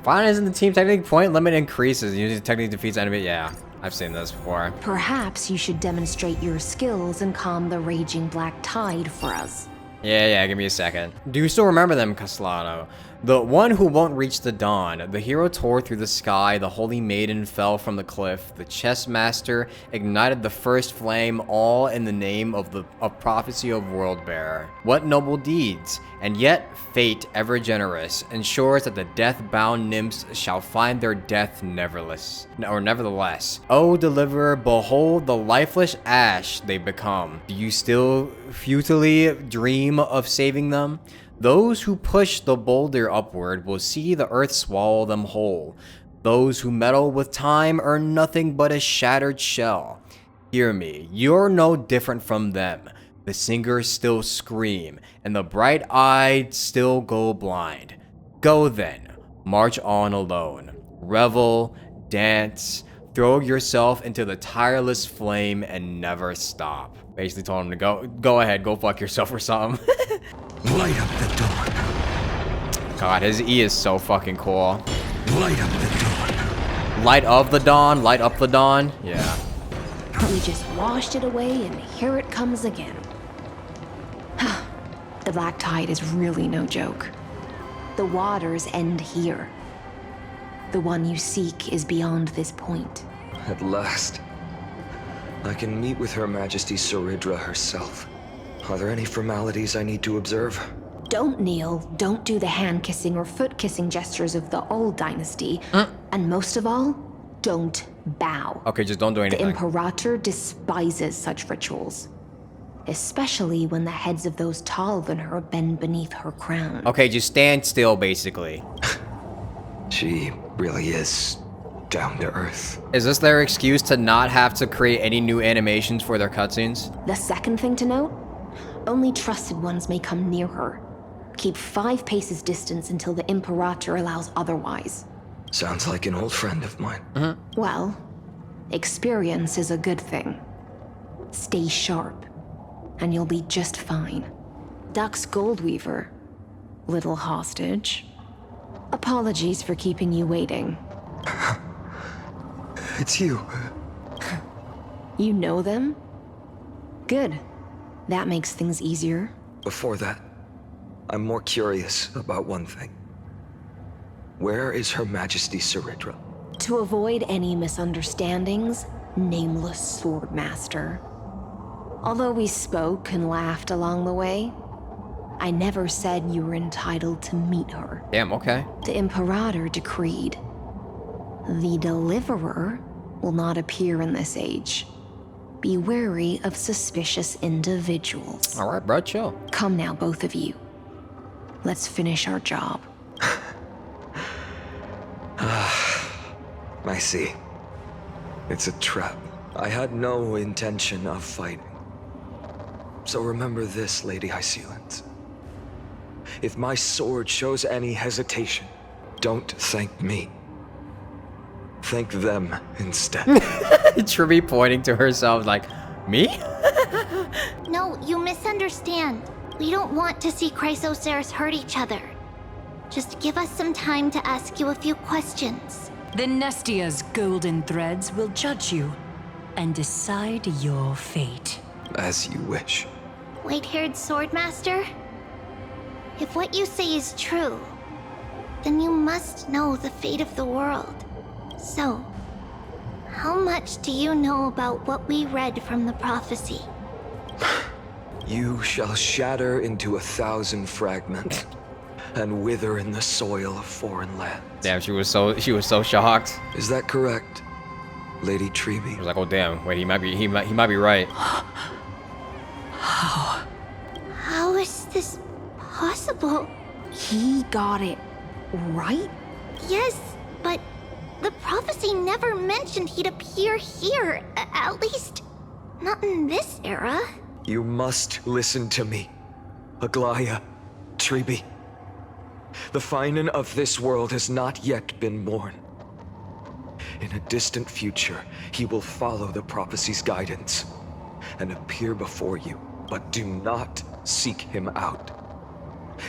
Fine, isn't the team technique point limit increases? Using technique defeats enemy. Yeah, I've seen this before. Perhaps you should demonstrate your skills and calm the raging black tide for us. Yeah, give me a second. Do you still remember them, Caslano? The one who won't reach the dawn. The hero tore through the sky, the holy maiden fell from the cliff, the chess master ignited the first flame, all in the name of prophecy of world bearer. What noble deeds! And yet, fate, ever generous, ensures that the death-bound nymphs shall find their death nevertheless. O deliverer, behold the lifeless ash they become. Do you still futilely dream of saving them? Those who push the boulder upward will see the earth swallow them whole. Those who meddle with time are nothing but a shattered shell. Hear me, you're no different from them. The singers still scream, and the bright-eyed still go blind. Go then, march on alone. Revel, dance, throw yourself into the tireless flame and never stop. Basically told him to go ahead, go fuck yourself or something. Light up the dawn. God, his E is so fucking cool. Light up the dawn. Light of the dawn, light up the dawn. Yeah. We just washed it away and here it comes again. The black tide is really no joke. The waters end here. The one you seek is beyond this point. At last, I can meet with Her Majesty Saridra herself. Are there any formalities I need to observe? Don't kneel, don't do the hand-kissing or foot-kissing gestures of the old dynasty, and most of all, don't bow. Okay, just don't do anything. The Imperator despises such rituals, especially when the heads of those taller than her bend beneath her crown. Okay, just stand still, basically. She really is down to earth. Is this their excuse to not have to create any new animations for their cutscenes? The second thing to note, only trusted ones may come near her. Keep 5 paces distance until the Imperator allows otherwise. Sounds like an old friend of mine. Well, experience is a good thing. Stay sharp, and you'll be just fine. Dux Goldweaver, little hostage. Apologies for keeping you waiting. It's you. You know them? Good. That makes things easier. Before that, I'm more curious about one thing. Where is Her Majesty Saridra? To avoid any misunderstandings, nameless Swordmaster. Although we spoke and laughed along the way, I never said you were entitled to meet her. Damn, okay. The Imperator decreed. The Deliverer will not appear in this age. Be wary of suspicious individuals. All right, bro, chill. Come now, both of you. Let's finish our job. I see. It's a trap. I had no intention of fighting. So remember this, Lady Hysealant. If my sword shows any hesitation, don't thank me. Thank them instead. Tribby pointing to herself like, me? No, you misunderstand. We don't want to see Chrysoceres hurt each other. Just give us some time to ask you a few questions. The Nestia's golden threads will judge you and decide your fate. As you wish. White-haired Swordmaster? If what you say is true, then you must know the fate of the world. So, how much do you know about what we read from the prophecy? You shall shatter into 1,000 fragments and wither in the soil of foreign lands. Damn, she was so shocked. Is that correct, Lady Treby? I was like, oh damn, wait, he might be right. How is this possible? He got it right? Yes, but the prophecy never mentioned he'd appear here. At least, not in this era. You must listen to me, Aglaya, Treby. The Finan of this world has not yet been born. In a distant future, he will follow the prophecy's guidance and appear before you, but do not seek him out.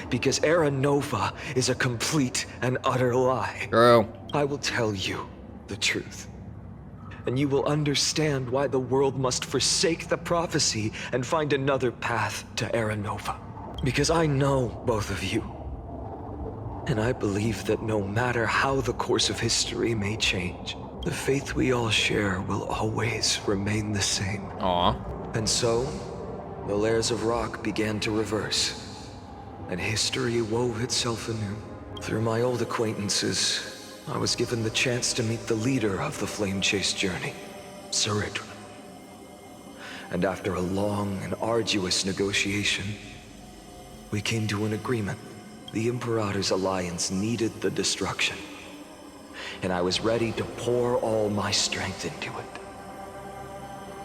Because Era Nova is a complete and utter lie. True. I will tell you the truth. And you will understand why the world must forsake the prophecy and find another path to Era Nova. Because I know both of you. And I believe that no matter how the course of history may change, the faith we all share will always remain the same. Aww. And so, the layers of rock began to reverse, and history wove itself anew. Through my old acquaintances, I was given the chance to meet the leader of the Flame Chase journey, Saridra. And after a long and arduous negotiation, we came to an agreement. The Imperator's alliance needed the destruction, and I was ready to pour all my strength into it.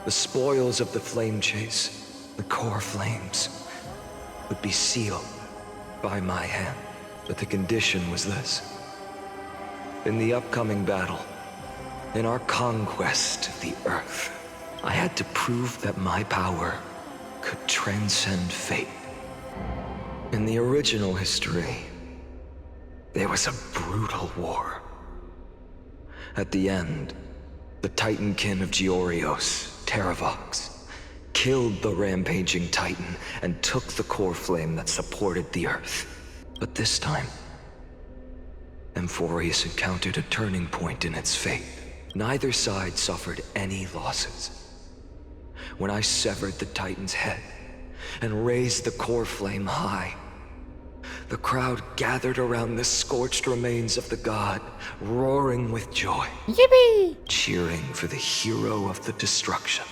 The spoils of the flame chase, the core flames, would be sealed by my hand. But the condition was this. In the upcoming battle, in our conquest of the Earth, I had to prove that my power could transcend fate. In the original history, there was a brutal war. At the end, the Titankin of Georios, Terravox, killed the rampaging Titan and took the core flame that supported the Earth. But this time, Amphorius encountered a turning point in its fate. Neither side suffered any losses. When I severed the Titan's head and raised the core flame high, the crowd gathered around the scorched remains of the god, roaring with joy. Yippee! Cheering for the hero of the destruction,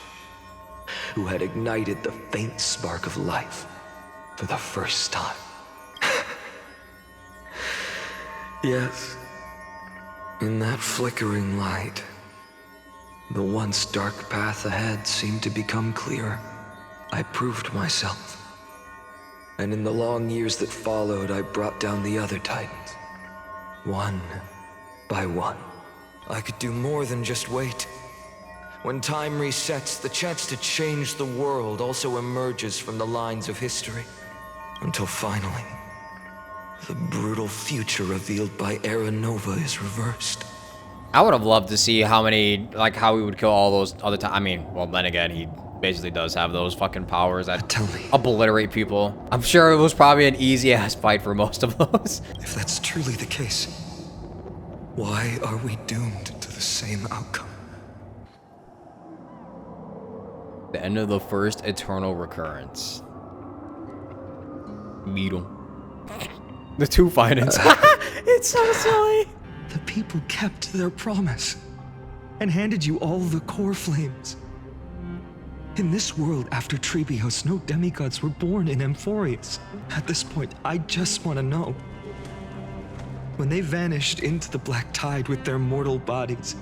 who had ignited the faint spark of life for the first time. Yes, in that flickering light, the once dark path ahead seemed to become clearer. I proved myself. And in the long years that followed, I brought down the other Titans. One by one. I could do more than just wait. When time resets, the chance to change the world also emerges from the lines of history. Until finally, the brutal future revealed by Era Nova is reversed. I would have loved to see how many, like, how he would kill all those other times. I mean, well, then again, he basically does have those fucking powers that obliterate people. I'm sure it was probably an easy-ass fight for most of those. If that's truly the case, why are we doomed to the same outcome? The end of the first eternal recurrence. Beetle. The two fightings. It's so silly. The people kept their promise and handed you all the core flames. In this world after Trebios, no demigods were born in Amphorius. At this point, I just want to know. When they vanished into the black tide with their mortal bodies,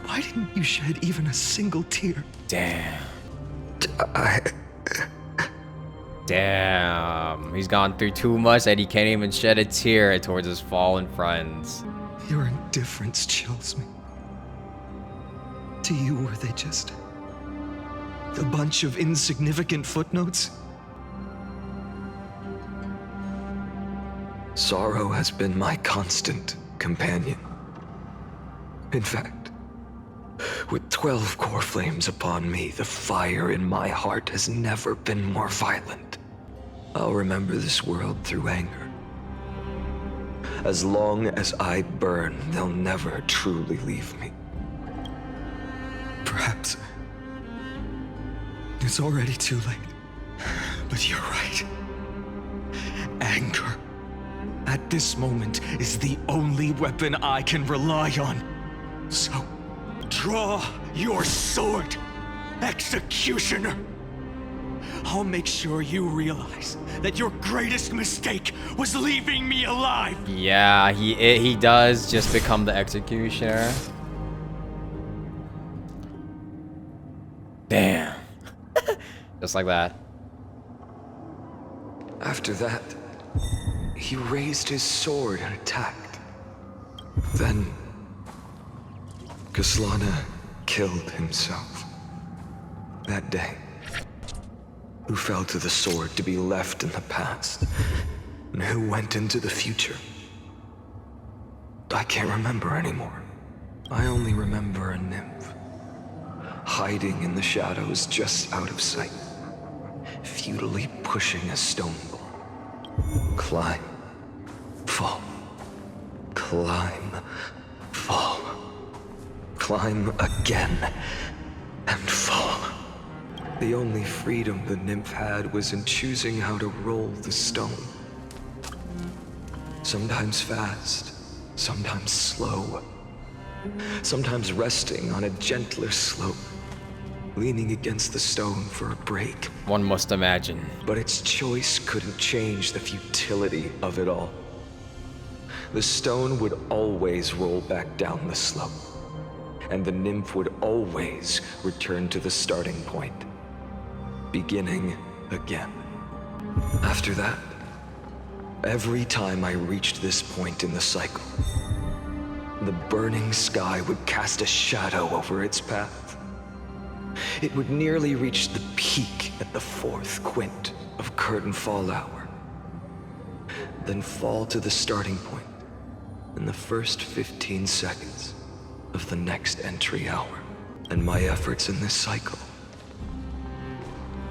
why didn't you shed even a single tear? Damn. Damn. He's gone through too much that he can't even shed a tear towards his fallen friends. Your indifference chills me. To you, were they just a bunch of insignificant footnotes? Sorrow has been my constant companion. In fact, with 12 core flames upon me, the fire in my heart has never been more violent. I'll remember this world through anger. As long as I burn, they'll never truly leave me. Perhaps it's already too late, but you're right. Anger, at this moment, is the only weapon I can rely on. So, draw your sword, executioner. I'll make sure you realize that your greatest mistake was leaving me alive. Yeah, he does just become the executioner. Damn. Just like that. After that, he raised his sword and attacked. Then, Kaslana killed himself. That day, who fell to the sword to be left in the past, and who went into the future. I can't remember anymore. I only remember a nymph, hiding in the shadows just out of sight, futilely pushing a stone ball. Climb, fall, climb, fall, climb again, and fall. The only freedom the nymph had was in choosing how to roll the stone. Sometimes fast, sometimes slow. Sometimes resting on a gentler slope, leaning against the stone for a break. One must imagine. But its choice couldn't change the futility of it all. the stone would always roll back down the slope, and the nymph would always return to the starting point, beginning again. After that, every time I reached this point in the cycle, the burning sky would cast a shadow over its path. It would nearly reach the peak at the 4th quint of curtain fall hour, then fall to the starting point in the first 15 seconds of the next entry hour. And my efforts in this cycle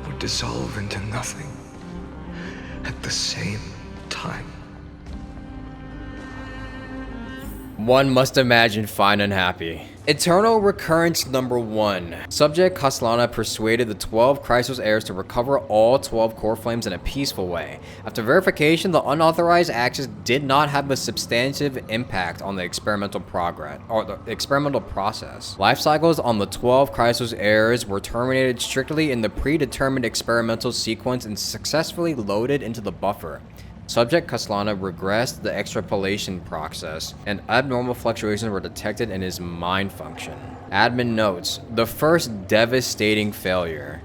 would dissolve into nothing at the same time. One must imagine fine and happy. Eternal Recurrence number 1. Subject Kaslana persuaded the 12 Chrysos heirs to recover all 12 core flames in a peaceful way. After verification, the unauthorized access did not have a substantive impact on the experimental process. Life cycles on the 12 Chrysos heirs were terminated strictly in the predetermined experimental sequence and successfully loaded into the buffer. Subject Kaslana regressed the extrapolation process, and abnormal fluctuations were detected in his mind function. Admin notes, the first devastating failure.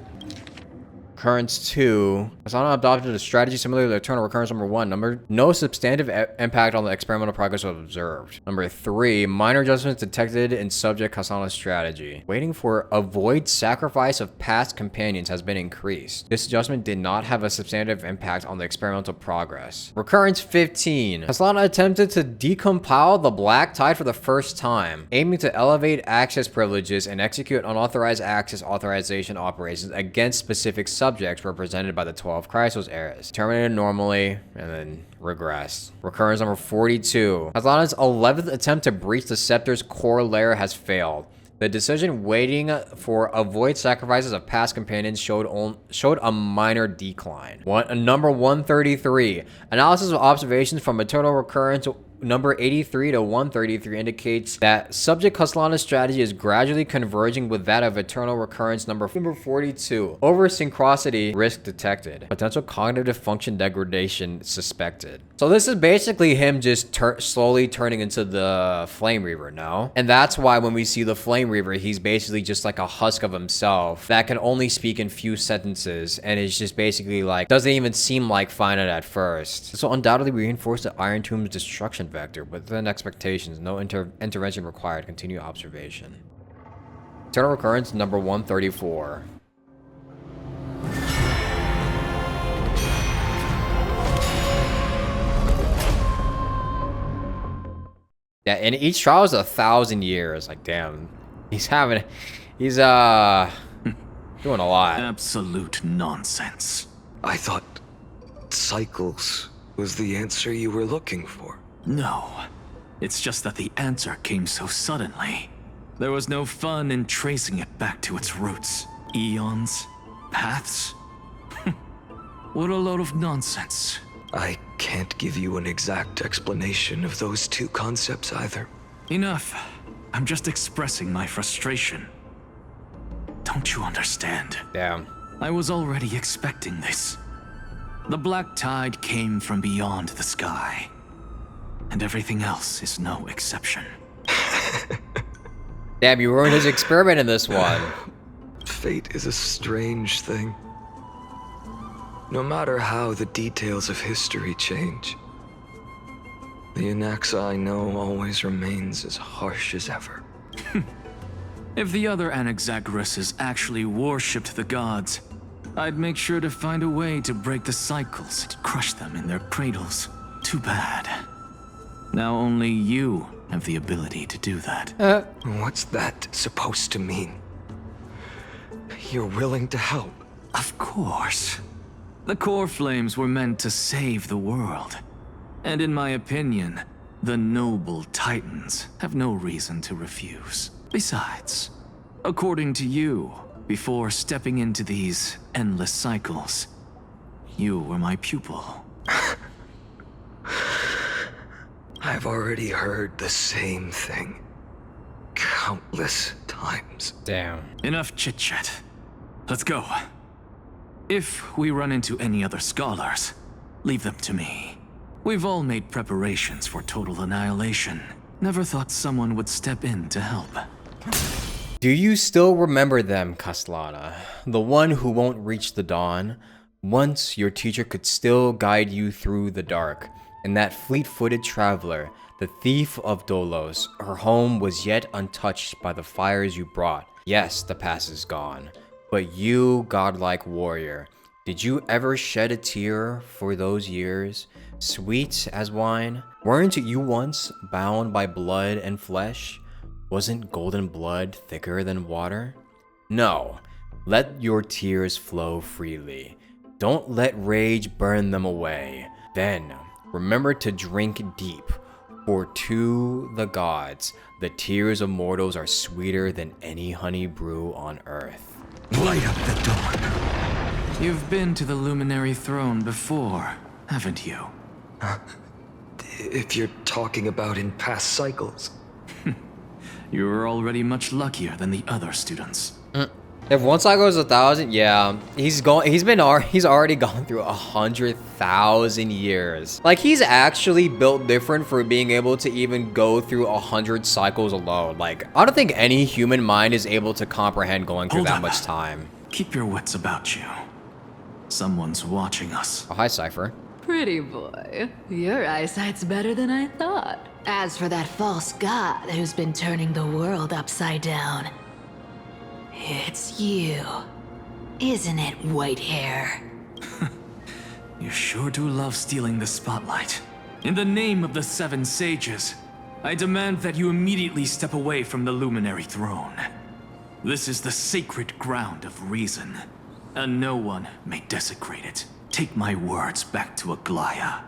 Recurrence 2. Kaslana adopted a strategy similar to the Eternal Recurrence number 1. No substantive impact on the experimental progress was observed. Number 3. Minor adjustments detected in Subject Kaslana's strategy. Waiting for avoid sacrifice of past companions has been increased. This adjustment did not have a substantive impact on the experimental progress. Recurrence 15. Kaslana attempted to decompile the Black Tide for the first time, aiming to elevate access privileges and execute unauthorized access authorization operations against specific subjects represented by the 12 Chrysos heirs. Terminated normally and then regressed. Recurrence number 42. Kaslana's 11th attempt to breach the Scepter's core layer has failed. The decision waiting for avoid sacrifices of past companions showed a minor decline. Number 133. Analysis of observations from Eternal Recurrence number 83 to 133 indicates that Subject Kaslana's strategy is gradually converging with that of Eternal Recurrence number 42. Over-synchronicity risk detected. Potential cognitive function degradation suspected. So this is basically him just slowly turning into the Flame Reaver now. And that's why when we see the Flame Reaver, he's basically just like a husk of himself that can only speak in few sentences. And it's just basically like, doesn't even seem like finite at first. This will undoubtedly reinforce the Iron Tomb's destruction vector, within expectations, no intervention required. Continue observation. Eternal Recurrence number 134. Yeah, and each trial is 1,000 years. Like, damn, he's doing a lot. Absolute nonsense. I thought cycles was the answer you were looking for. No, it's just that the answer came so suddenly. There was no fun in tracing it back to its roots. Eons? Paths? What a load of nonsense. I can't give you an exact explanation of those two concepts either. Enough. I'm just expressing my frustration. Don't you understand? Damn. I was already expecting this. The Black Tide came from beyond the sky. And everything else is no exception. Damn, you ruined his experiment in this one. Fate is a strange thing. No matter how the details of history change, the Anaxa I know always remains as harsh as ever. If the other Anaxagoras actually worshipped the gods, I'd make sure to find a way to break the cycles and crush them in their cradles. Too bad. Now only you have the ability to do that. What's that supposed to mean? You're willing to help? Of course. The core flames were meant to save the world. And in my opinion, the noble titans have no reason to refuse. Besides, according to you, before stepping into these endless cycles, you were my pupil. I've already heard the same thing countless times. Damn. Enough chit-chat. Let's go. If we run into any other scholars, leave them to me. We've all made preparations for total annihilation. Never thought someone would step in to help. Do you still remember them, Castellana? The one who won't reach the dawn? Once your teacher could still guide you through the dark. And that fleet-footed traveler, the thief of Dolos, her home was yet untouched by the fires you brought. Yes, the past is gone. But you, godlike warrior, did you ever shed a tear for those years? Sweet as wine? Weren't you once bound by blood and flesh? Wasn't golden blood thicker than water? No, let your tears flow freely. Don't let rage burn them away. Then, remember to drink deep, for to the gods, the tears of mortals are sweeter than any honey brew on earth. Light up the door. You've been to the Luminary Throne before, haven't you? If you're talking about in past cycles. You're already much luckier than the other students. If one cycle is 1,000, yeah, he's already gone through 100,000 years. Like, he's actually built different for being able to even go through 100 cycles alone. Like, I don't think any human mind is able to comprehend going through that much time. Keep your wits about you. Someone's watching us. Oh, hi, Cypher. Pretty boy, your eyesight's better than I thought. As for that false god who's been turning the world upside down, it's you, isn't it, Whitehair? You sure do love stealing the spotlight. In the name of the 7 sages, I demand that you immediately step away from the Luminary Throne. This is the sacred ground of reason, and no one may desecrate it. Take my words back to Aglaya.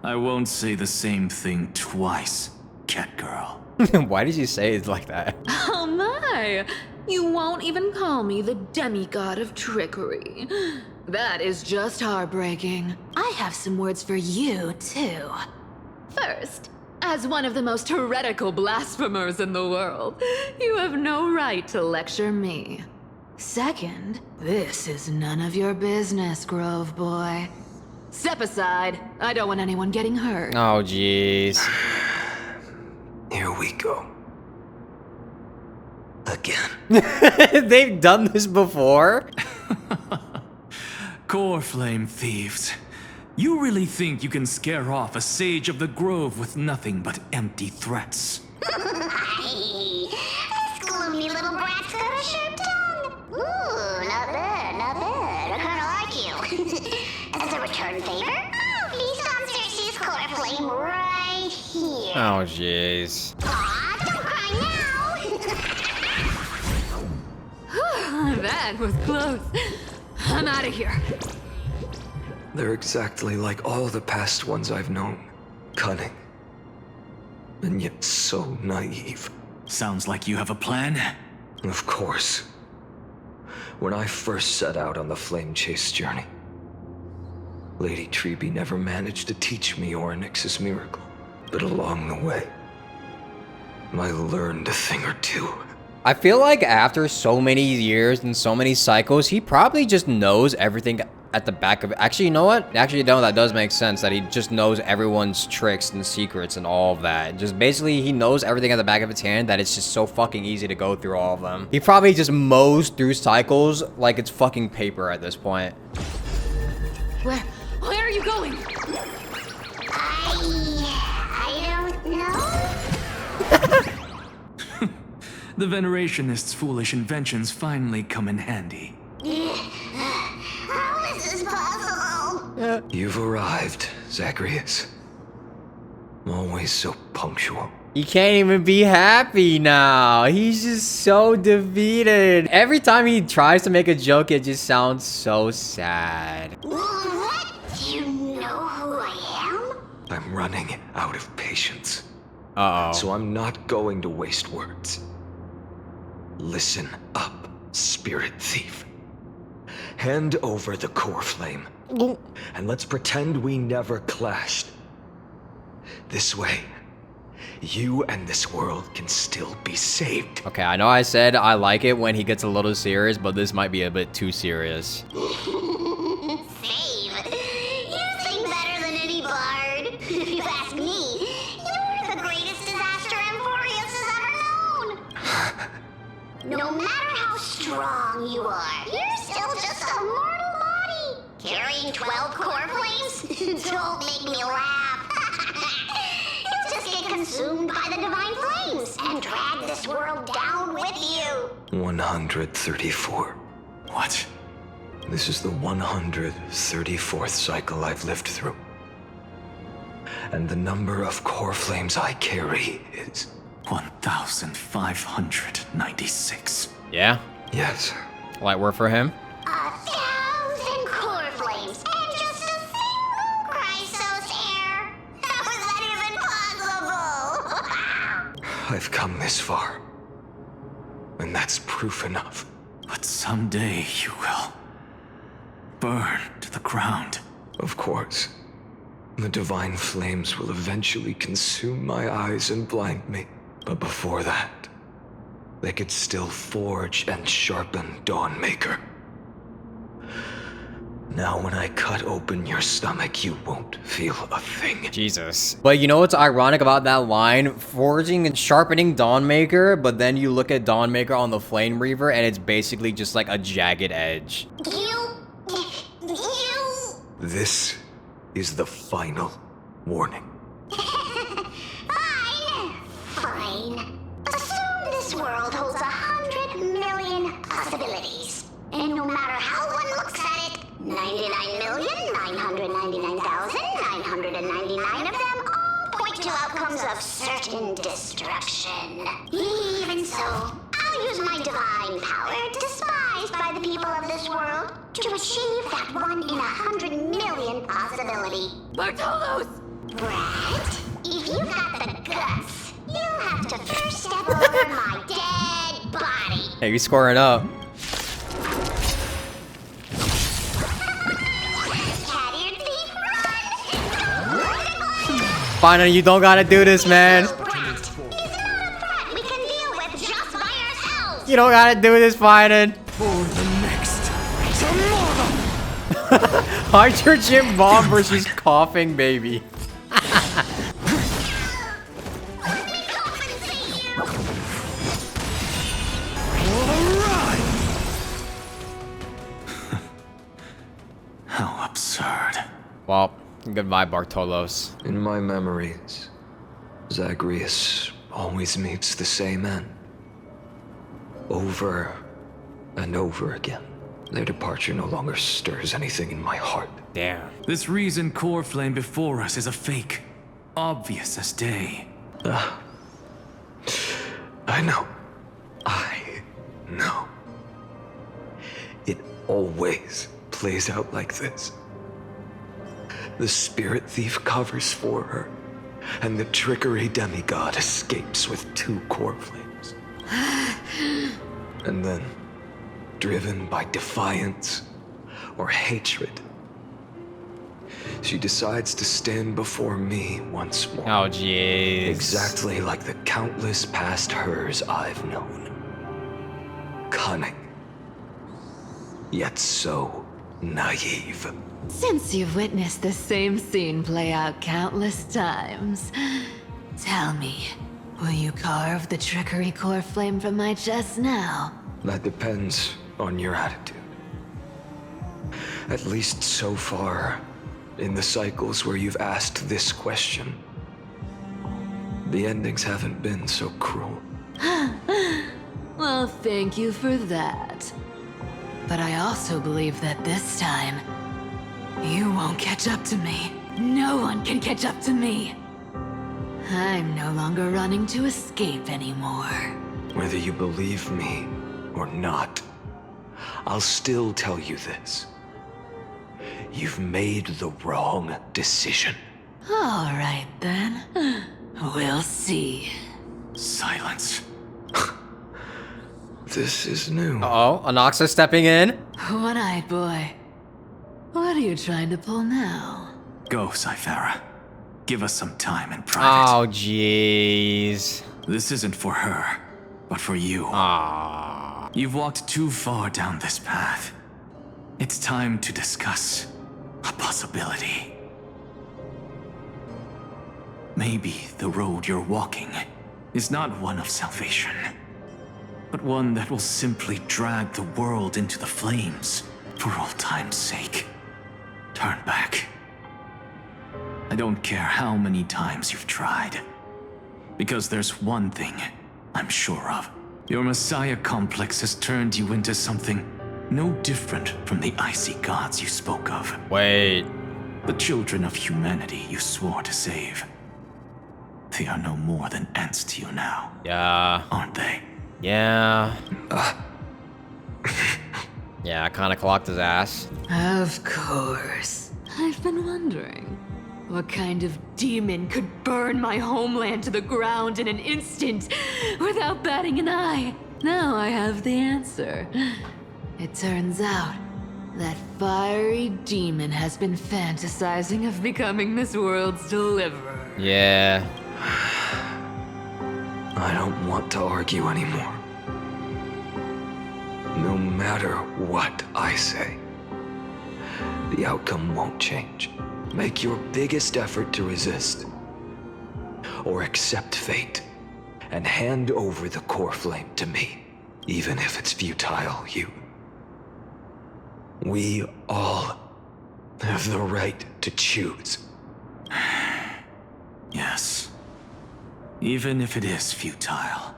I won't say the same thing twice, cat girl. Why did you say it like that? Oh my! You won't even call me the demigod of trickery. That is just heartbreaking. I have some words for you, too. First, as one of the most heretical blasphemers in the world, you have no right to lecture me. Second, this is none of your business, Grove Boy. Step aside. I don't want anyone getting hurt. Oh, jeez. Here we go. Again. They've done this before? Core Flame thieves. You really think you can scare off a sage of the Grove with nothing but empty threats? This gloomy little brat's got a sharp tongue. Ooh, not bad. I kinda like you. As a return favor, please come search this core flame right here. Oh, jeez. Aw, don't cry now. That was close. I'm out of here. They're exactly like all the past ones I've known. Cunning. And yet so naive. Sounds like you have a plan? Of course. When I first set out on the flame chase journey, Lady Treby never managed to teach me Orynyx's miracle. But along the way, I learned a thing or two. I feel like after so many years and so many cycles, he probably just knows everything at the back of it. Actually, you know what? Actually, no, that does make sense that he just knows everyone's tricks and secrets and all of that. Just basically, he knows everything at the back of his hand that it's just so fucking easy to go through all of them. He probably just mows through cycles like it's fucking paper at this point. Where are you going? I don't know. The Venerationists' foolish inventions finally come in handy. How is this possible? You've arrived, Zacharias. Always so punctual. He can't even be happy now. He's just so defeated. Every time he tries to make a joke, it just sounds so sad. What? Do you know who I am? I'm running out of patience. Uh-oh. So I'm not going to waste words. Listen up, spirit thief. Hand over the core flame. And let's pretend we never clashed. This way, you and this world can still be saved. Okay, I know I said I like it when he gets a little serious, but this might be a bit too serious. Save. You sing better than any bard. strong you are. You're still just a mortal body. Carrying 12 core flames? Don't make me laugh. You'll just get consumed by the divine flames and drag this world down with you. 134. What? This is the 134th cycle I've lived through. And the number of core flames I carry is 1,596. Yeah? Yes. Light work for him? 1,000 core flames and just a single Chrysos heir. How is that even possible? I've come this far. And that's proof enough. But someday you will burn to the ground. Of course. The divine flames will eventually consume my eyes and blind me. But before that, they could still forge and sharpen Dawnmaker. Now when I cut open your stomach, you won't feel a thing. Jesus. But you know what's ironic about that line? Forging and sharpening Dawnmaker, but then you look at Dawnmaker on the Flame Reaver and it's basically just like a jagged edge. This is the final warning. Fine. Assume this world holds 100 million possibilities. And no matter how one looks at it, 99,999,999 of them all point to outcomes of certain destruction. Even so, I'll use my divine power, despised by the people of this world, to achieve that 1 in 100 million possibility. Bartolos! Brett, if you've got the guts, you'll have to first step over my dead body. Hey, you scoring up. Finally, you don't gotta do this, man. You don't gotta do this, Finan. For the next Hydrogen bomb versus coughing baby. How absurd. Well, goodbye, Bartolos. In my memories, Zagreus always meets the same end. Over and over again. Their departure no longer stirs anything in my heart. Damn. This reason core flame before us is a fake. Obvious as day. I know. I know. It always plays out like this. The spirit thief covers for her, and the trickery demigod escapes with 2 core flames. And then, driven by defiance or hatred, she decides to stand before me once more. Oh, jeez. Exactly like the countless past hers I've known. Cunning, yet so naive. Since you've witnessed the same scene play out countless times, tell me, will you carve the trickery core flame from my chest now? That depends on your attitude. At least so far, in the cycles where you've asked this question, the endings haven't been so cruel. Well, thank you for that. But I also believe that this time, you won't catch up to me. No one can catch up to me. I'm no longer running to escape anymore. Whether you believe me or not, I'll still tell you this. You've made the wrong decision. All right, then. We'll see. Silence. This is new. Uh-oh, Anoxa stepping in. One-eyed boy. What are you trying to pull now? Go, Cyphera. Give us some time in private. Oh, jeez. This isn't for her, but for you. Ah. You've walked too far down this path. It's time to discuss a possibility. Maybe the road you're walking is not one of salvation, but one that will simply drag the world into the flames. For all time's sake, turn back. I don't care how many times you've tried, because there's one thing I'm sure of. Your Messiah complex has turned you into something no different from the icy gods you spoke of. Wait. The children of humanity you swore to save. They are no more than ants to you now. Yeah. Aren't they? Yeah. Yeah, I kind of clocked his ass. Of course. I've been wondering, what kind of demon could burn my homeland to the ground in an instant without batting an eye? Now I have the answer. It turns out that fiery demon has been fantasizing of becoming this world's deliverer. Yeah. I don't want to argue anymore. No matter what I say, the outcome won't change. Make your biggest effort to resist, or accept fate, and hand over the core flame to me, even if it's futile, you. We all have the right to choose. Yes. Even if it is futile,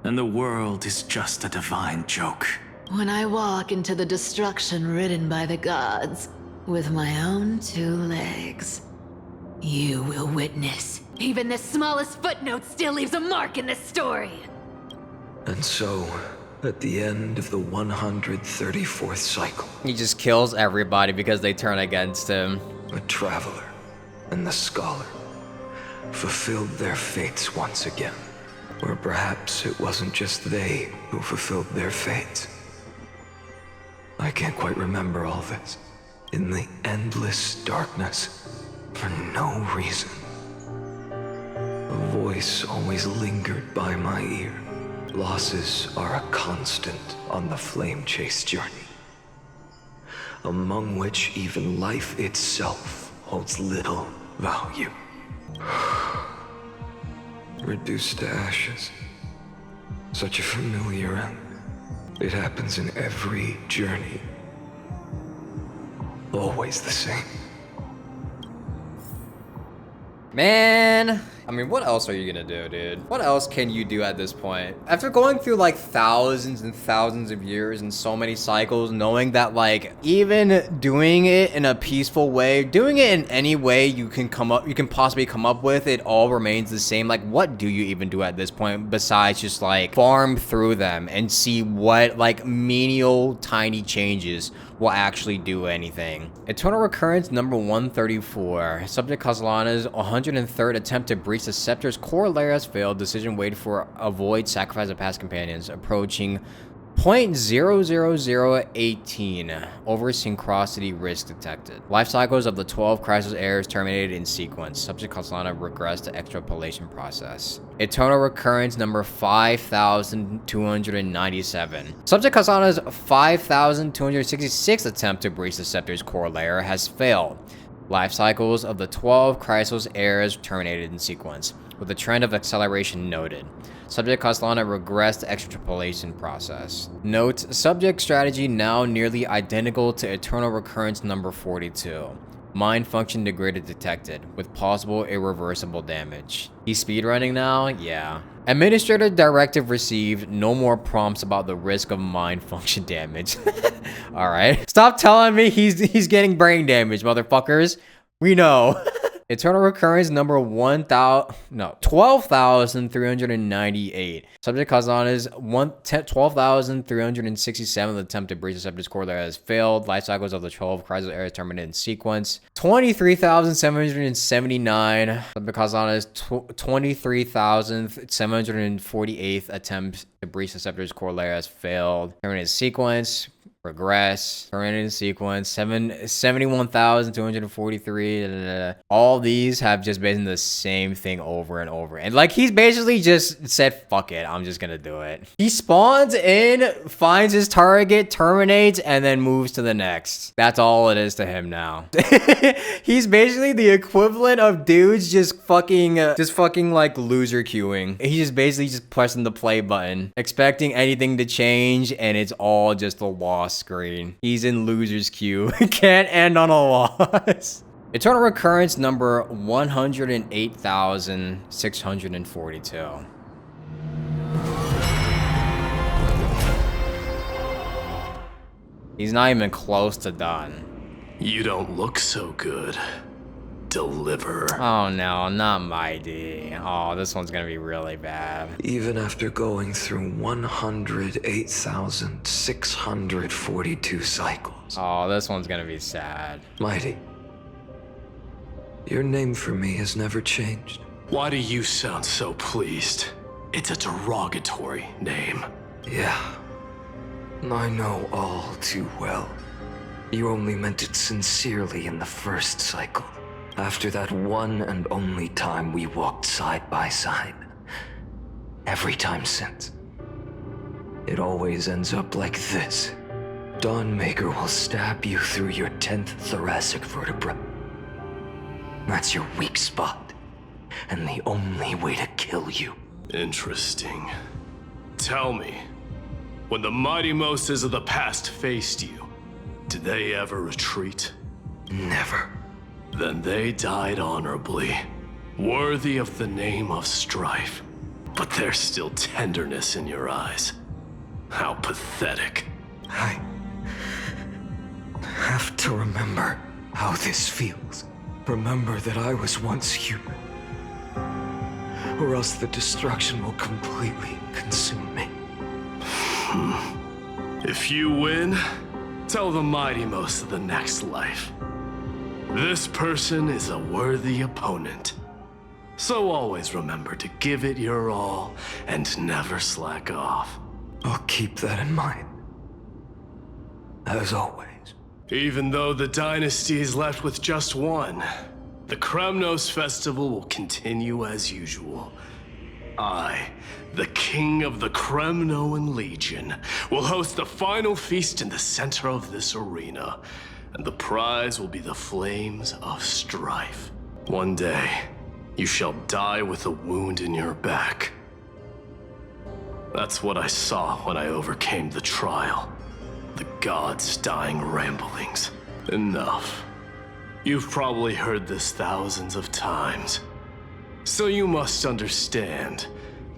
and the world is just a divine joke. When I walk into the destruction ridden by the gods, with my own 2 legs, you will witness. Even the smallest footnote still leaves a mark in this story. And so, at the end of the 134th cycle, He just kills everybody because they turn against him. the traveler and the scholar fulfilled their fates once again. Or perhaps it wasn't just they who fulfilled their fates. I can't quite remember all this. In the endless darkness, for no reason, a voice always lingered by my ear. Losses are a constant on the flame chase journey, among which even life itself holds little value. Reduced to ashes. Such a familiar end. It happens in every journey. Always the same. Man, I mean, what else are you gonna do, dude? What else can you do at this point? After going through like thousands and thousands of years and so many cycles, knowing that like even doing it in a peaceful way, doing it in any way you can possibly come up with, it all remains the same. Like, what do you even do at this point besides just like farm through them and see what like menial tiny changes will actually do anything? Eternal Recurrence number 134. Subject Castellana's 103rd attempt to breach the Scepter's core layer has failed. Decision waited for avoid sacrifice of past companions. Approaching 0.00018. Over synchronicity risk detected. Life cycles of the 12 crisis errors terminated in sequence. Subject Castellana regressed to extrapolation process. Eternal Recurrence number 5297. Subject Castellana's 5266 attempt to breach the Scepter's core layer has failed. Life cycles of the 12 crisis errors terminated in sequence, with a trend of acceleration noted. Subject Castellana regressed to extrapolation process. Note, subject strategy now nearly identical to Eternal Recurrence number 42. Mind function degraded detected, with possible irreversible damage. He's speedrunning now? Yeah. Administrator directive received. No more prompts about the risk of mind function damage. Alright. Stop telling me he's getting brain damage, motherfuckers. We know. Eternal Recurrence number 12,398. Subject Castellana's 12,367th attempt to breach the Scepter's core layer has failed. Life cycles of the 12 crisis errors terminated in sequence. 23,779. Subject Castellana's 23,748th attempt to breach the Scepter's core layer has failed. Terminated sequence. Progress. Current in sequence. 71,243. All these have just been the same thing over and over. And like, he's basically just said, fuck it, I'm just gonna do it. He spawns in, finds his target, terminates, and then moves to the next. That's all it is to him now. He's basically the equivalent of dudes just fucking like loser queuing. He's just basically just pressing the play button, expecting anything to change, and it's all just a loss screen. He's in loser's queue. Can't end on a loss. Eternal recurrence number 108,642. He's not even close to done. You don't look so good. Deliver. Oh no, not Mighty. Oh, this one's gonna be really bad. Even after going through 108,642 cycles. Oh, this one's gonna be sad. Mighty, your name for me has never changed. Why do you sound so pleased? It's a derogatory name. Yeah, I know all too well. You only meant it sincerely in the first cycle. After that one and only time we walked side by side. Every time since. It always ends up like this. Dawnmaker will stab you through your 10th thoracic vertebra. That's your weak spot, and the only way to kill you. Interesting. Tell me, when the mighty Moses of the past faced you, did they ever retreat? Never. Then they died honorably, worthy of the name of strife. But there's still tenderness in your eyes. How pathetic. I have to remember how this feels. Remember that I was once human. Or else the destruction will completely consume me. If you win, tell the mighty most of the next life. This person is a worthy opponent. So always remember to give it your all and never slack off. I'll keep that in mind. As always. Even though the dynasty is left with just one, the Kremnos festival will continue as usual. I, the king of the Kremnoan Legion, will host the final feast in the center of this arena. And the prize will be the flames of strife. One day, you shall die with a wound in your back. That's what I saw when I overcame the trial. The gods' dying ramblings. Enough. You've probably heard this thousands of times. So you must understand,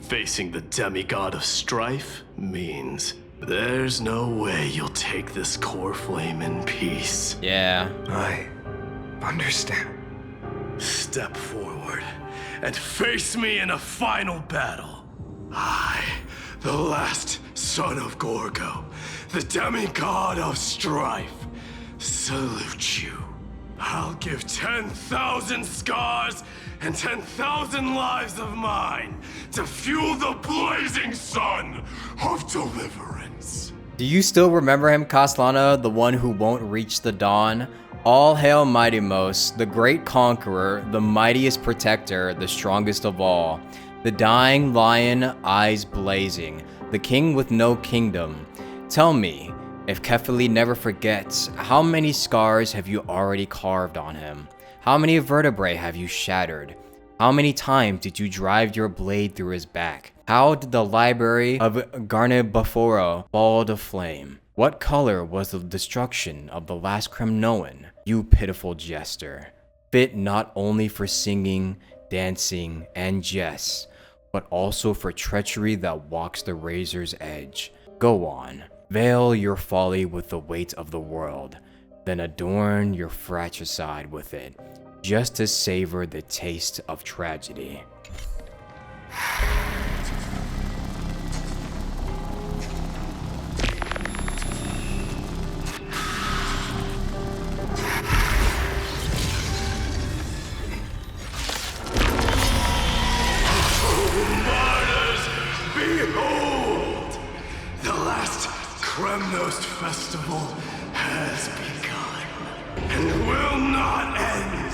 facing the demigod of strife means there's no way you'll take this core flame in peace. Yeah. I understand. Step forward and face me in a final battle. I, the last son of Gorgo, the demigod of strife, salute you. I'll give 10,000 scars and 10,000 lives of mine to fuel the blazing sun of deliverance. Do you still remember him, Castellana, the one who won't reach the dawn? All hail Mighty Most, the great conqueror, the mightiest protector, the strongest of all. The dying lion, eyes blazing, the king with no kingdom. Tell me, if Kefili never forgets, how many scars have you already carved on him? How many vertebrae have you shattered? How many times did you drive your blade through his back? How did the library of Garnibaforo fall to flame? What color was the destruction of the last Kremnoan? You pitiful jester, fit not only for singing, dancing, and jests, but also for treachery that walks the razor's edge. Go on, veil your folly with the weight of the world, then adorn your fratricide with it, just to savor the taste of tragedy. Behold! The last Kremnos festival has begun and will not end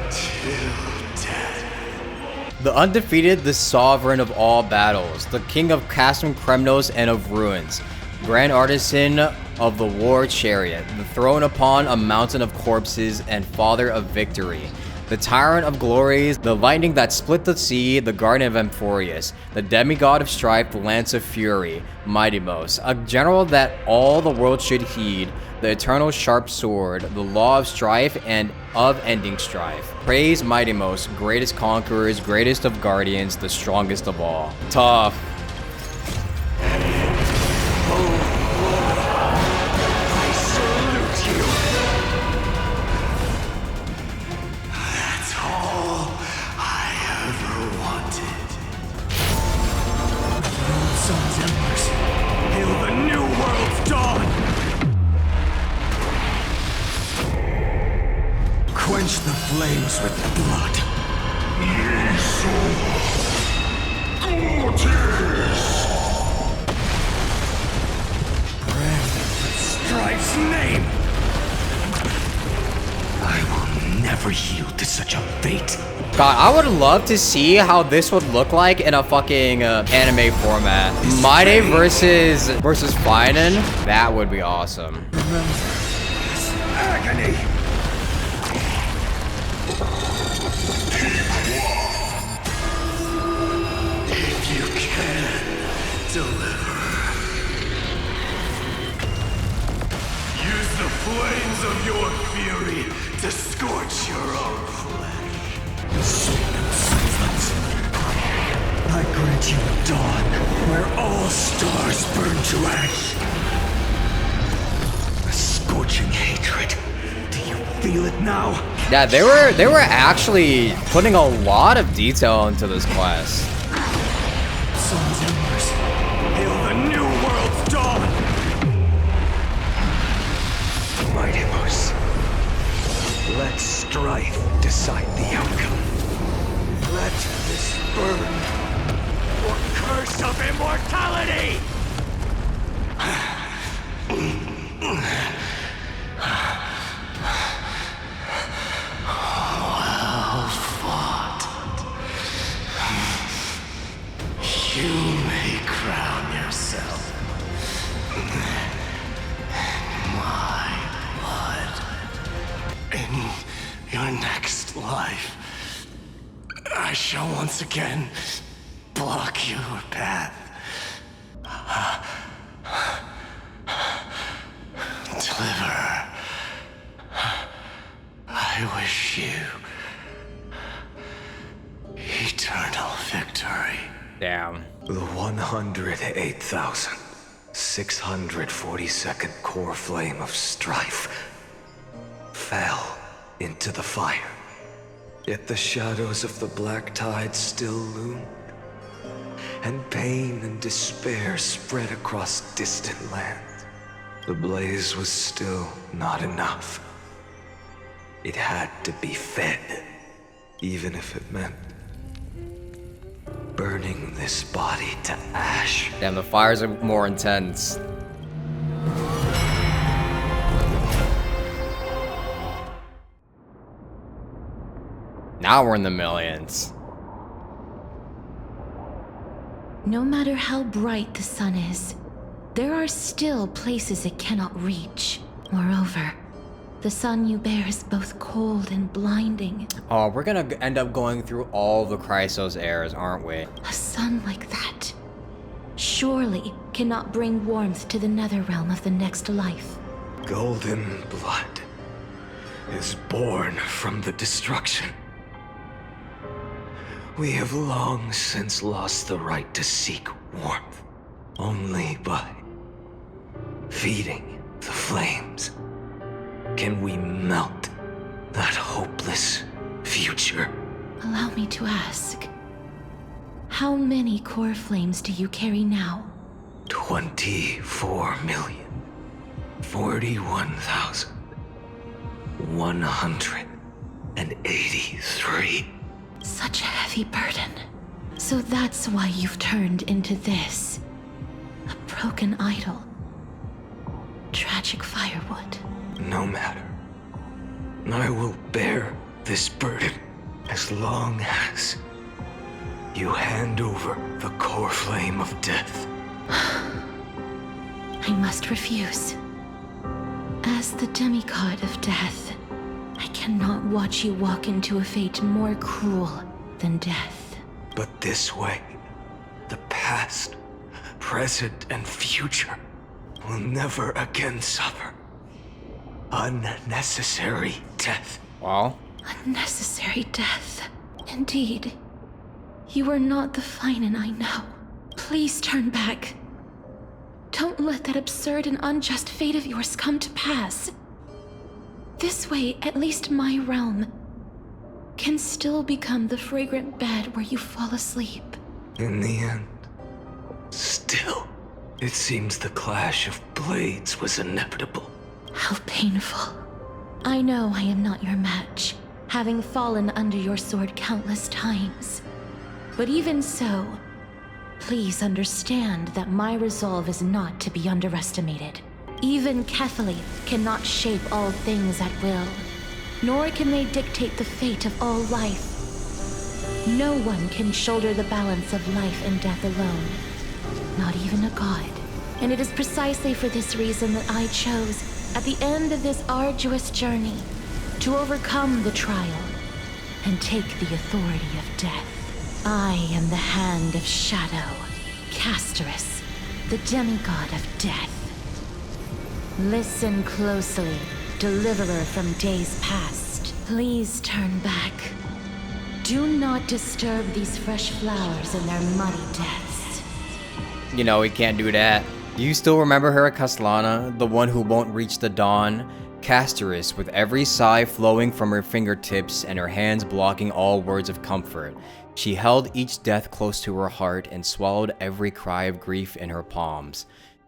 till death. The undefeated, the sovereign of all battles, the king of Castrum Kremnos and of ruins, grand artisan of the war chariot, the throne upon a mountain of corpses, and father of victory, the tyrant of glories, the lightning that split the sea, the guardian of Emphorius, the demigod of strife, the lance of fury, Mightymost, a general that all the world should heed, the eternal sharp sword, the law of strife and of ending strife. Praise Mightymost, greatest conquerors, greatest of guardians, the strongest of all. Tough. Quench the flames with blood. Brand with Strife's name. I will never yield to such a fate. God, I would love to see how this would look like in a fucking anime format. Mighty versus Finan. That would be awesome. Remember this agony. Deliver. Use the flames of your fury to scorch your own flesh. Sweet and silence. I grant you a dawn where all stars burn to ash. A scorching hatred. Do you feel it now? Yeah, they were actually putting a lot of detail into this quest. Sun's embers. Hail the new world's dawn! Mightymost, let strife decide the outcome. Let this burn, or curse of immortality! Well fought. You may crown yourself my blood. In your next life, I shall once again block your path. Deliver. I wish you eternal victory. Damn. The 108,642nd core flame of strife fell into the fire. Yet the shadows of the black tide still loomed, and pain and despair spread across distant lands. The blaze was still not enough. It had to be fed, even if it meant burning this body to ash. Damn, the fires are more intense. Now we're in the millions. No matter how bright the sun is, there are still places it cannot reach. Moreover, the sun you bear is both cold and blinding. Oh, we're gonna end up going through all the Chrysos eras, aren't we? A sun like that surely cannot bring warmth to the nether realm of the next life. Golden blood is born from the destruction. We have long since lost the right to seek warmth. Only by feeding the flames can we melt that hopeless future. Allow me to ask, how many core flames do you carry now? 24,041,183. Such a heavy burden. So that's why you've turned into this. A broken idol. magic firewood. No matter. I will bear this burden as long as you hand over the core flame of death. I must refuse. As the demigod of death, I cannot watch you walk into a fate more cruel than death. But this way, the past, present, and future will never again suffer unnecessary death. Wow. Unnecessary death. Indeed. You are not the Finan I know. Please turn back. Don't let that absurd and unjust fate of yours come to pass. This way, at least my realm can still become the fragrant bed where you fall asleep. In the end, still, it seems the clash of blades was inevitable. How painful. I know I am not your match, having fallen under your sword countless times. But even so, please understand that my resolve is not to be underestimated. Even Kefali cannot shape all things at will, nor can they dictate the fate of all life. No one can shoulder the balance of life and death alone, not even a god. And it is precisely for this reason that I chose, at the end of this arduous journey, to overcome the trial and take the authority of death. I am the Hand of Shadow, Casterus, the demigod of death. Listen closely, deliverer from days past. Please turn back. Do not disturb these fresh flowers in their muddy deaths. You know, we can't do that. Do you still remember her, Castellana, the one who won't reach the dawn? Casterus, with every sigh flowing from her fingertips and her hands blocking all words of comfort. She held each death close to her heart and swallowed every cry of grief in her palms.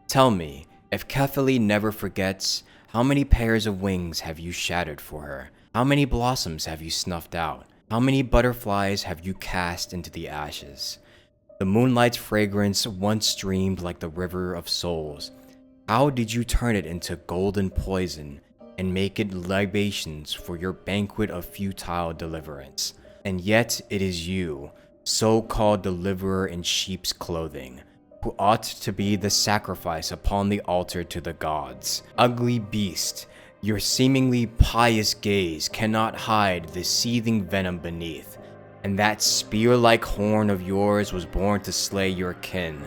Tell me, if Kefali never forgets, how many pairs of wings have you shattered for her? How many blossoms have you snuffed out? How many butterflies have you cast into the ashes? The moonlight's fragrance once streamed like the river of souls. How did you turn it into golden poison and make it libations for your banquet of futile deliverance? And yet it is you, so-called deliverer in sheep's clothing, who ought to be the sacrifice upon the altar to the gods. Ugly beast, your seemingly pious gaze cannot hide the seething venom beneath, and that spear-like horn of yours was born to slay your kin.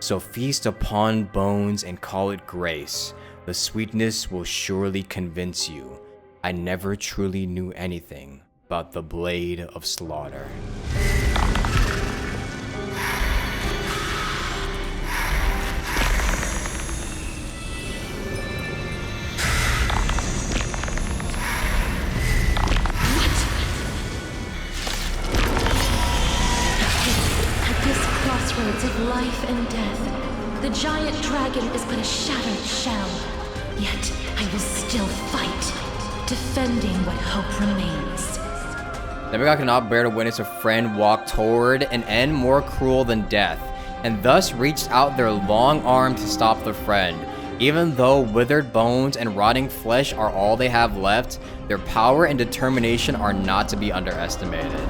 So feast upon bones and call it grace. The sweetness will surely convince you. I never truly knew anything but the blade of slaughter. Of life and death, the giant dragon is but a shattered shell. Yet I will still fight, defending what hope remains. Demigod cannot bear to witness a friend walk toward an end more cruel than death, and thus reached out their long arm to stop the friend. Even though withered bones and rotting flesh are all they have left, their power and determination are not to be underestimated.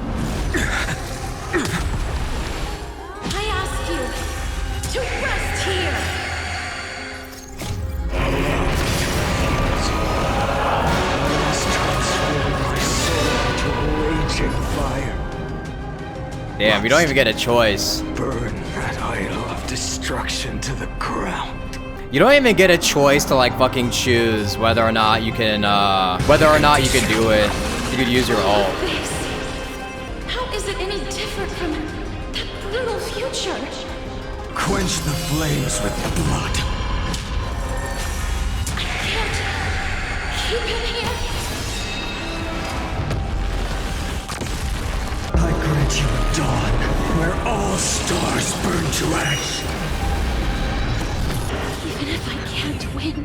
To rest here! Damn, we don't even get a choice. Burn that idol of destruction to the ground. You don't even get a choice to like fucking choose whether or not you can do it. You could use your ult. How is it any different from that brutal future? Quench the flames with blood. I can't keep him here. I grant you a dawn where all stars burn to ash. Even if I can't win,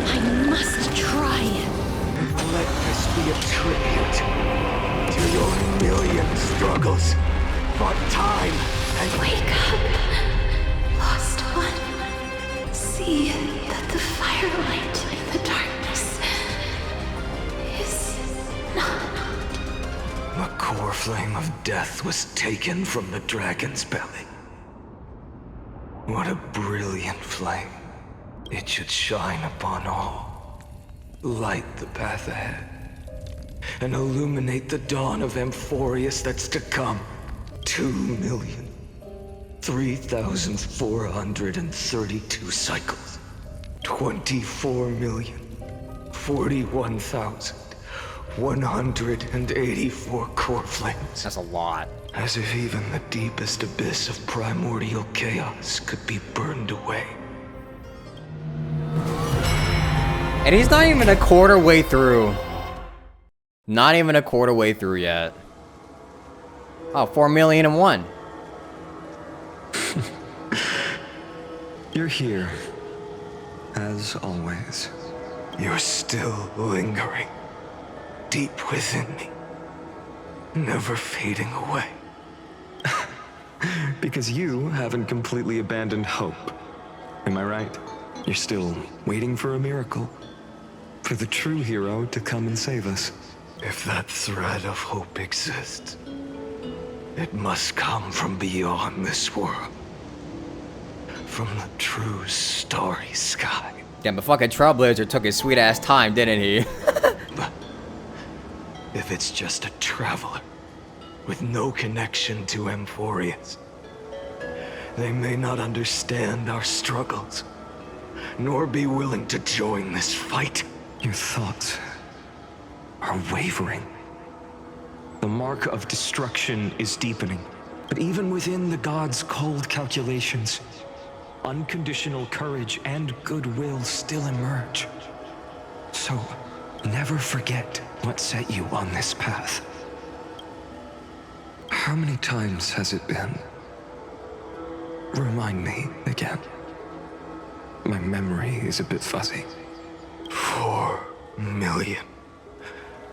I must try. Let this be a tribute to your million struggles for time. And wake up, lost one. See that the The firelight in the darkness is not. The core flame of death was taken from the dragon's belly. What a brilliant flame. It should shine upon all, light the path ahead, and illuminate the dawn of Amphorius that's to come. 2,003,432 cycles. 24,041,184 core flames. That's a lot. As if even the deepest abyss of primordial chaos could be burned away. And he's not even a quarter way through. Not even a quarter way through yet. Oh, 4,000,001. You're here, as always. You're still lingering, deep within me, never fading away. Because you haven't completely abandoned hope. Am I right? You're still waiting for a miracle. For the true hero to come and save us. If that thread of hope exists, it must come from beyond this world. From the true starry sky. Damn, the fucking Trailblazer took his sweet ass time, didn't he? But if it's just a traveler with no connection to Amphorius, they may not understand our struggles, nor be willing to join this fight. Your thoughts are wavering. The mark of destruction is deepening. But even within the gods' cold calculations, unconditional courage and goodwill still emerge. So, never forget what set you on this path. How many times has it been? Remind me again. My memory is a bit fuzzy. 4 million.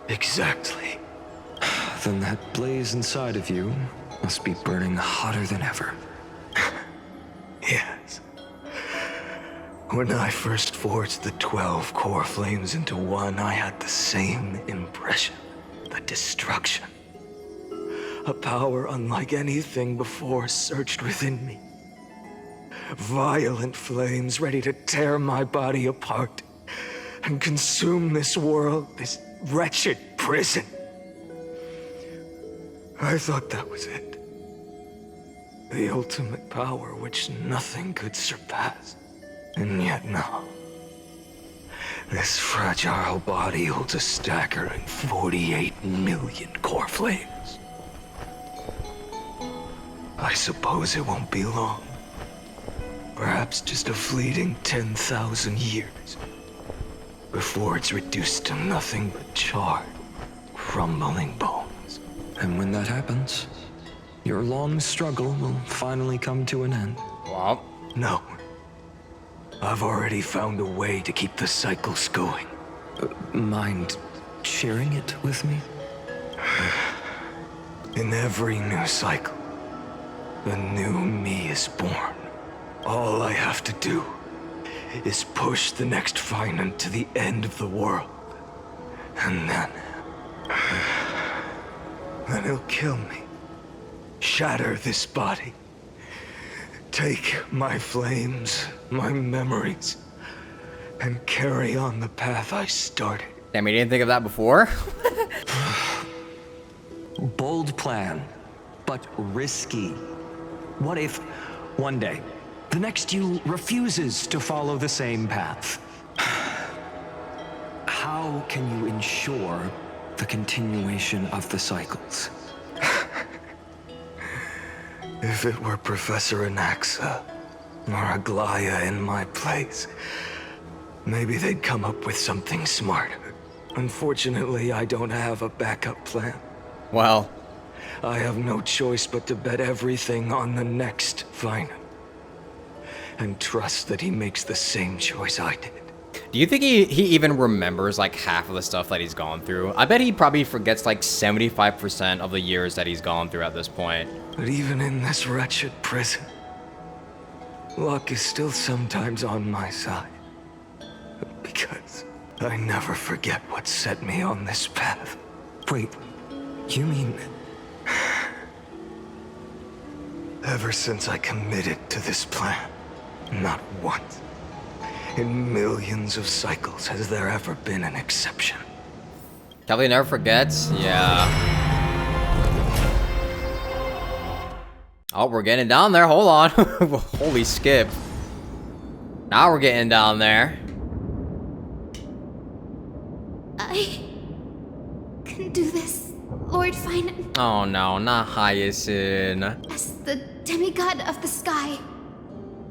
Exactly. Then that blaze inside of you must be burning hotter than ever. Yes. When I first forged the 12 core flames into one, I had the same impression. The destruction. A power unlike anything before surged within me. Violent flames ready to tear my body apart and consume this world, this wretched prison. I thought that was it. The ultimate power which nothing could surpass. And yet no. This fragile body holds a staggering 48 million core flames. I suppose it won't be long. Perhaps just a fleeting 10,000 years. Before it's reduced to nothing but charred, crumbling bones. And when that happens, your long struggle will finally come to an end. Well, no. I've already found a way to keep the cycles going. Mind sharing it with me? In every new cycle, a new me is born. All I have to do is push the next Finan to the end of the world. And then he'll kill me. Shatter this body. Take my flames, my memories, and carry on the path I started. Damn, you didn't think of that before? Bold plan, but risky. What if, one day, the next you refuses to follow the same path? How can you ensure the continuation of the cycles? If it were Professor Anaxa or Aglaya in my place, maybe they'd come up with something smarter. Unfortunately, I don't have a backup plan. Well, I have no choice but to bet everything on the next Finan. And trust that he makes the same choice I did. do you think he even remembers like half of the stuff that he's gone through? I bet he probably forgets like 75% of the years that he's gone through at this point. But even in this wretched prison, luck is still sometimes on my side. I never forget what set me on this path. Wait, you mean... Ever since I committed to this plan, not once, in millions of cycles has there ever been an exception. Kelly never forgets? Yeah. Oh, we're getting down there. Hold on. Holy skip. Now we're getting down there. I can do this, Lord Finan. Oh no, not Hyacinth. As the demigod of the sky,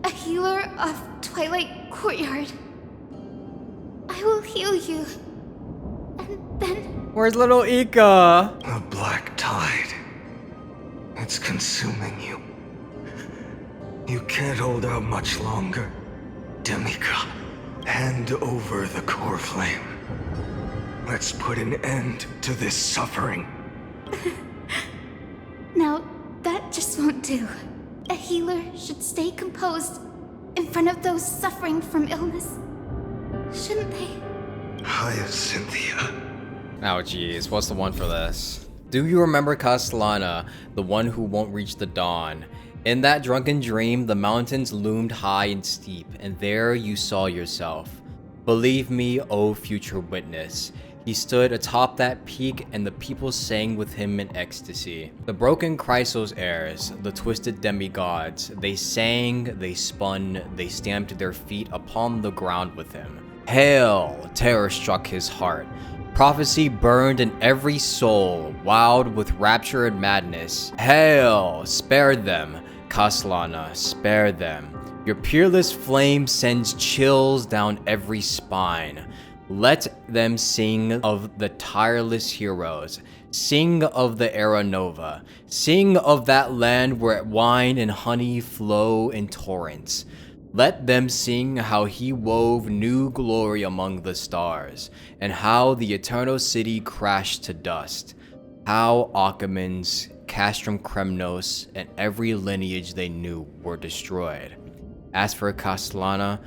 a healer of Twilight Courtyard, I will heal you. And then... Where's little Ika? A black tide. It's consuming you. You can't hold out much longer. Demigod, hand over the core flame. Let's put an end to this suffering. Now, that just won't do. A healer should stay composed in front of those suffering from illness. Shouldn't they? Hyacinthia. Oh jeez, what's the one for this? Do you remember Castellana, the one who won't reach the dawn? In that drunken dream, the mountains loomed high and steep, and there you saw yourself. Believe me, O future witness. He stood atop that peak, and the people sang with him in ecstasy. The broken Chrysos heirs, the twisted demigods, they sang, they spun, they stamped their feet upon the ground with him. Hail! Terror struck his heart. Prophecy burned in every soul, wild with rapture and madness. Hail! Spare them, Castellana, spare them. Your peerless flame sends chills down every spine. Let them sing of the tireless heroes. Sing of the Era Nova. Sing of that land where wine and honey flow in torrents. Let them sing how he wove new glory among the stars, and how the eternal city crashed to dust. How Achaemens, Castrum Kremnos, and every lineage they knew were destroyed. As for Castellana,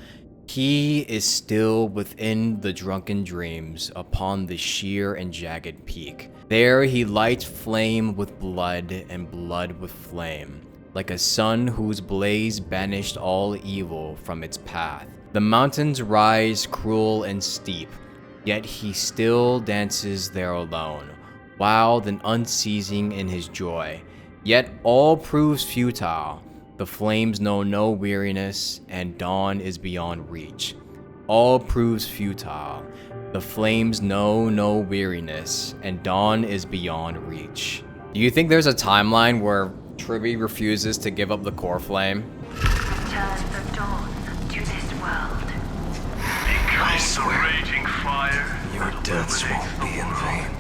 he is still within the drunken dreams upon the sheer and jagged peak. There he lights flame with blood and blood with flame, like a sun whose blaze banished all evil from its path. The mountains rise cruel and steep, yet he still dances there alone, wild and unceasing in his joy. Yet all proves futile. The flames know no weariness, and dawn is beyond reach. All proves futile. The flames know no weariness, and dawn is beyond reach. Do you think there's a timeline where Tribby refuses to give up the core flame? Return the dawn to this world. I swear, raging fire. your deaths won't be in vain.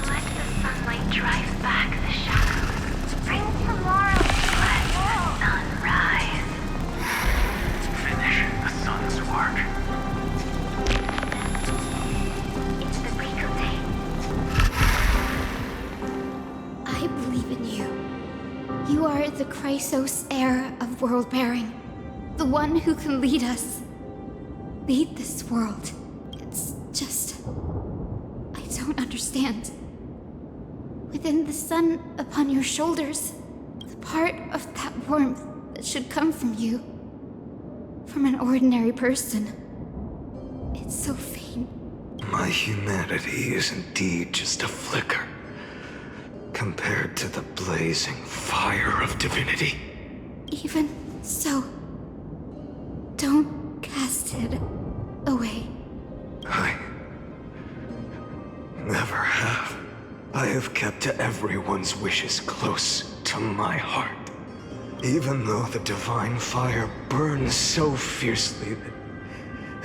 Let the sunlight drive back the shadows. Bring tomorrow. Let the sun rise. Finish the sun's work. It's the break of day. I believe in you. You are the Chrysos heir of world-bearing. The one who can lead us. Lead this world. It's just... I don't understand. Within the sun upon your shoulders, the part of that warmth that should come from you, from an ordinary person, it's so faint. My humanity is indeed just a flicker, compared to the blazing fire of divinity. Even so, don't cast it away. I never have. I have kept everyone's wishes close to my heart. Even though the divine fire burns so fiercely that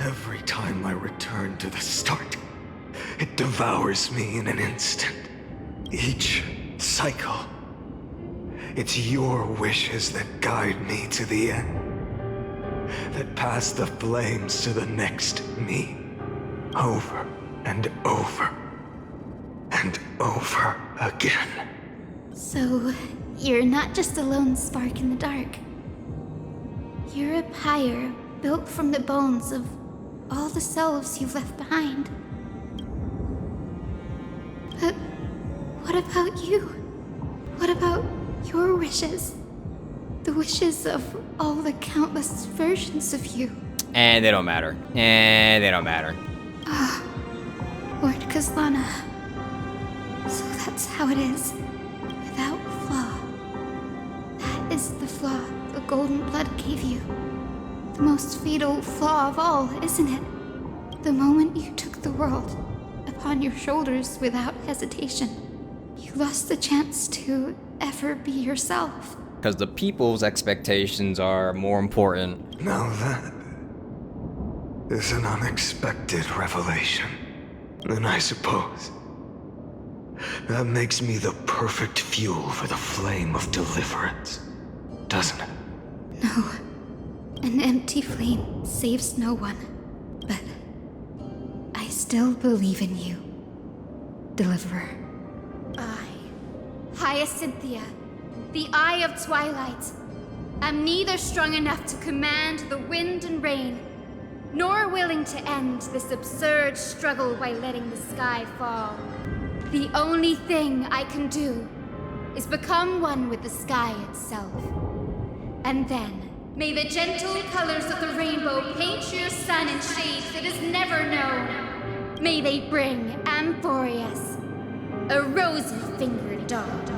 every time I return to the start, it devours me in an instant. Each cycle, it's your wishes that guide me to the end, that pass the flames to the next me, over and over and over again. So, you're not just a lone spark in the dark. You're a pyre built from the bones of all the selves you've left behind. But what about you? What about your wishes? The wishes of all the countless versions of you. And they don't matter. And they don't matter. Ah, Lord Kazlana. So that's how it is. Without flaw. That is the flaw the golden blood gave you. The most fatal flaw of all, isn't it? The moment you took the world upon your shoulders without hesitation, you lost the chance to ever be yourself. Because the people's expectations are more important. Now that is an unexpected revelation. And I suppose that makes me the perfect fuel for the flame of deliverance, doesn't it? No. An empty flame saves no one. But I still believe in you, Deliverer. I, Hyacinthia, the Eye of Twilight, am neither strong enough to command the wind and rain, nor willing to end this absurd struggle by letting the sky fall. The only thing I can do is become one with the sky itself. And then, may the gentle colors of the rainbow paint your sun in shades it has never known. May they bring Amphorius, a rosy-fingered dog. Though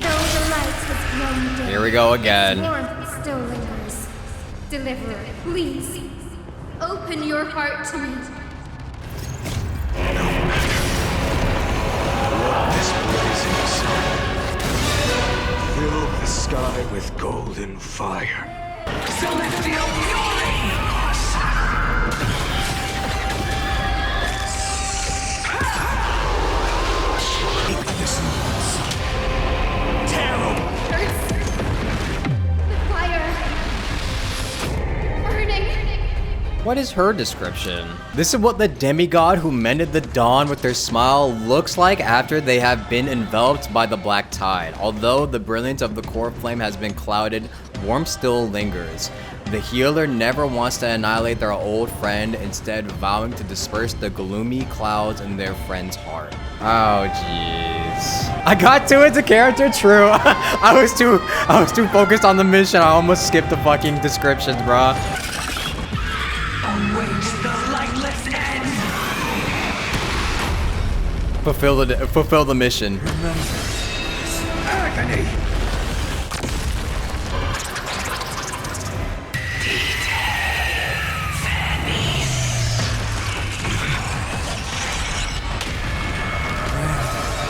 the light has grown dim, Here we go again. its warmth still lingers. Deliverer, please, open your heart to me. This blazing sun fill the sky with golden fire. What is her description? This is what the demigod who mended the dawn with their smile looks like after they have been enveloped by the black tide. Although the brilliance of the core flame has been clouded, warmth still lingers. The healer never wants to annihilate their old friend, instead vowing to disperse the gloomy clouds in their friend's heart. Oh jeez. I got too into character, true. I was too focused on the mission. I almost skipped the fucking descriptions, bruh. Fulfill the mission. Agony!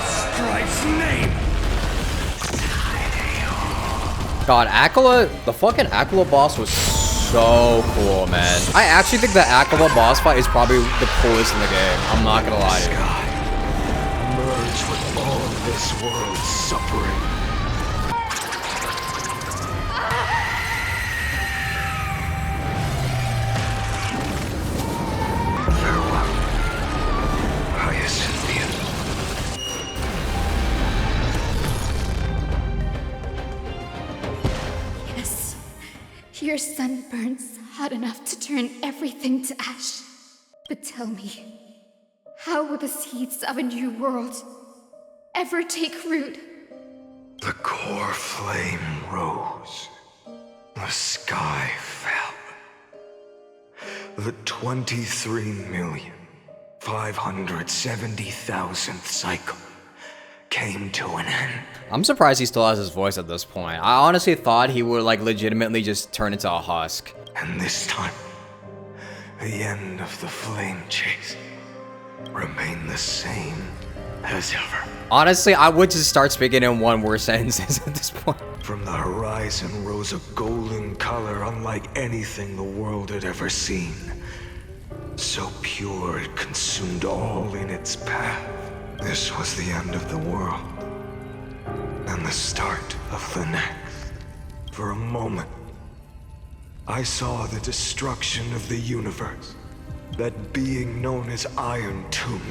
Strife's name! God, Aquila, the fucking Aquila boss was so cool, man. I actually think the Aquila boss fight is probably the coolest in the game. I'm not gonna lie to you. Merge with all of this world's suffering. Farewell, Hyacinthia. Yes, your sun burns hot enough to turn everything to ash. But tell me, how will the seeds of a new world ever take root? The core flame rose. The sky fell. The 23,570,000th cycle came to an end. I'm surprised he still has his voice at this point. I honestly thought he would like legitimately just turn into a husk. And this time, the end of the flame chase remained the same as ever. Honestly, I would just start speaking in one-word sentences at this point. From the horizon rose a golden color unlike anything the world had ever seen. So pure it consumed all in its path. This was the end of the world, and the start of the next. For a moment, I saw the destruction of the universe, that being known as Iron Tomb.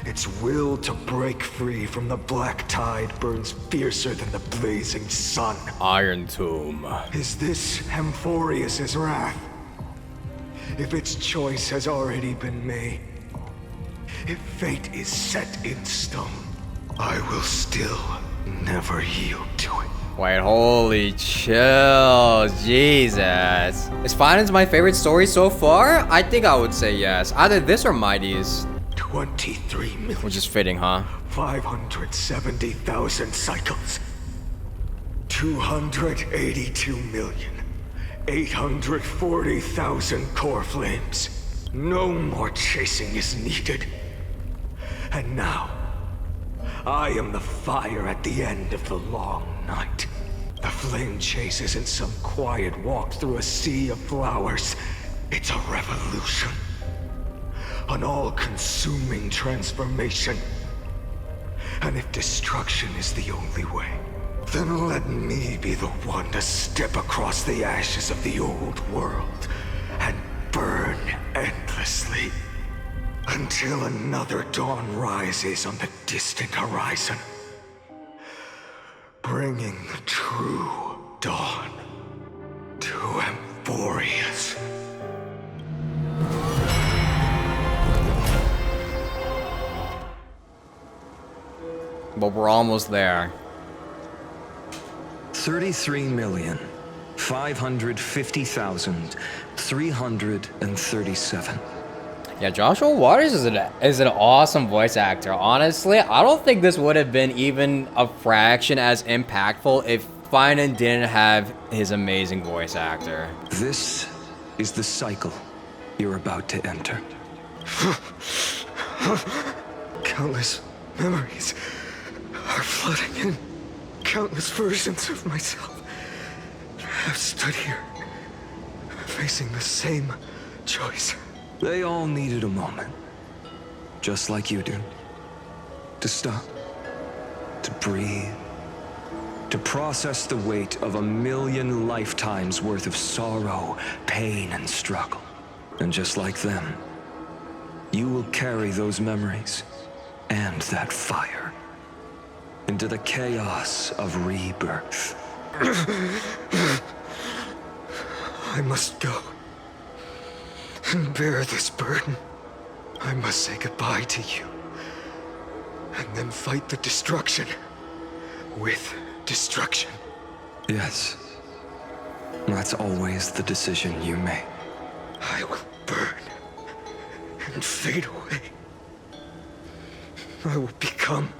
Its will to break free from the black tide burns fiercer than the blazing sun. Iron Tomb. Is this Amphorius's wrath? If its choice has already been made, if fate is set in stone, I will still never yield to it. Wait, holy chill, Jesus. Is Finance my favorite story so far? I think I would say yes. Either this or Mighty's. 23 million. Which is fitting, huh? 570,000 cycles. 282,840,000 core flames. No more chasing is needed. And now, I am the fire at the end of the long night. The flame chase isn't some quiet walk through a sea of flowers. It's a revolution. An all-consuming transformation. And if destruction is the only way, then let me be the one to step across the ashes of the old world and burn endlessly until another dawn rises on the distant horizon, bringing the true dawn to Amphorius. But we're almost there. 33,550,337. Yeah, Joshua Waters is an awesome voice actor. Honestly, I don't think this would have been even a fraction as impactful if Finan didn't have his amazing voice actor. This is the cycle you're about to enter. Countless memories are flooding in. Countless versions of myself have stood here, facing the same choice. They all needed a moment, just like you do. To stop, to breathe, to process the weight of 1,000,000 lifetimes worth of sorrow, pain, and struggle. And just like them, you will carry those memories and that fire into the chaos of rebirth. I must go and bear this burden. I must say goodbye to you, and then fight the destruction with destruction. Yes, that's always the decision you make. I will burn and fade away. I will become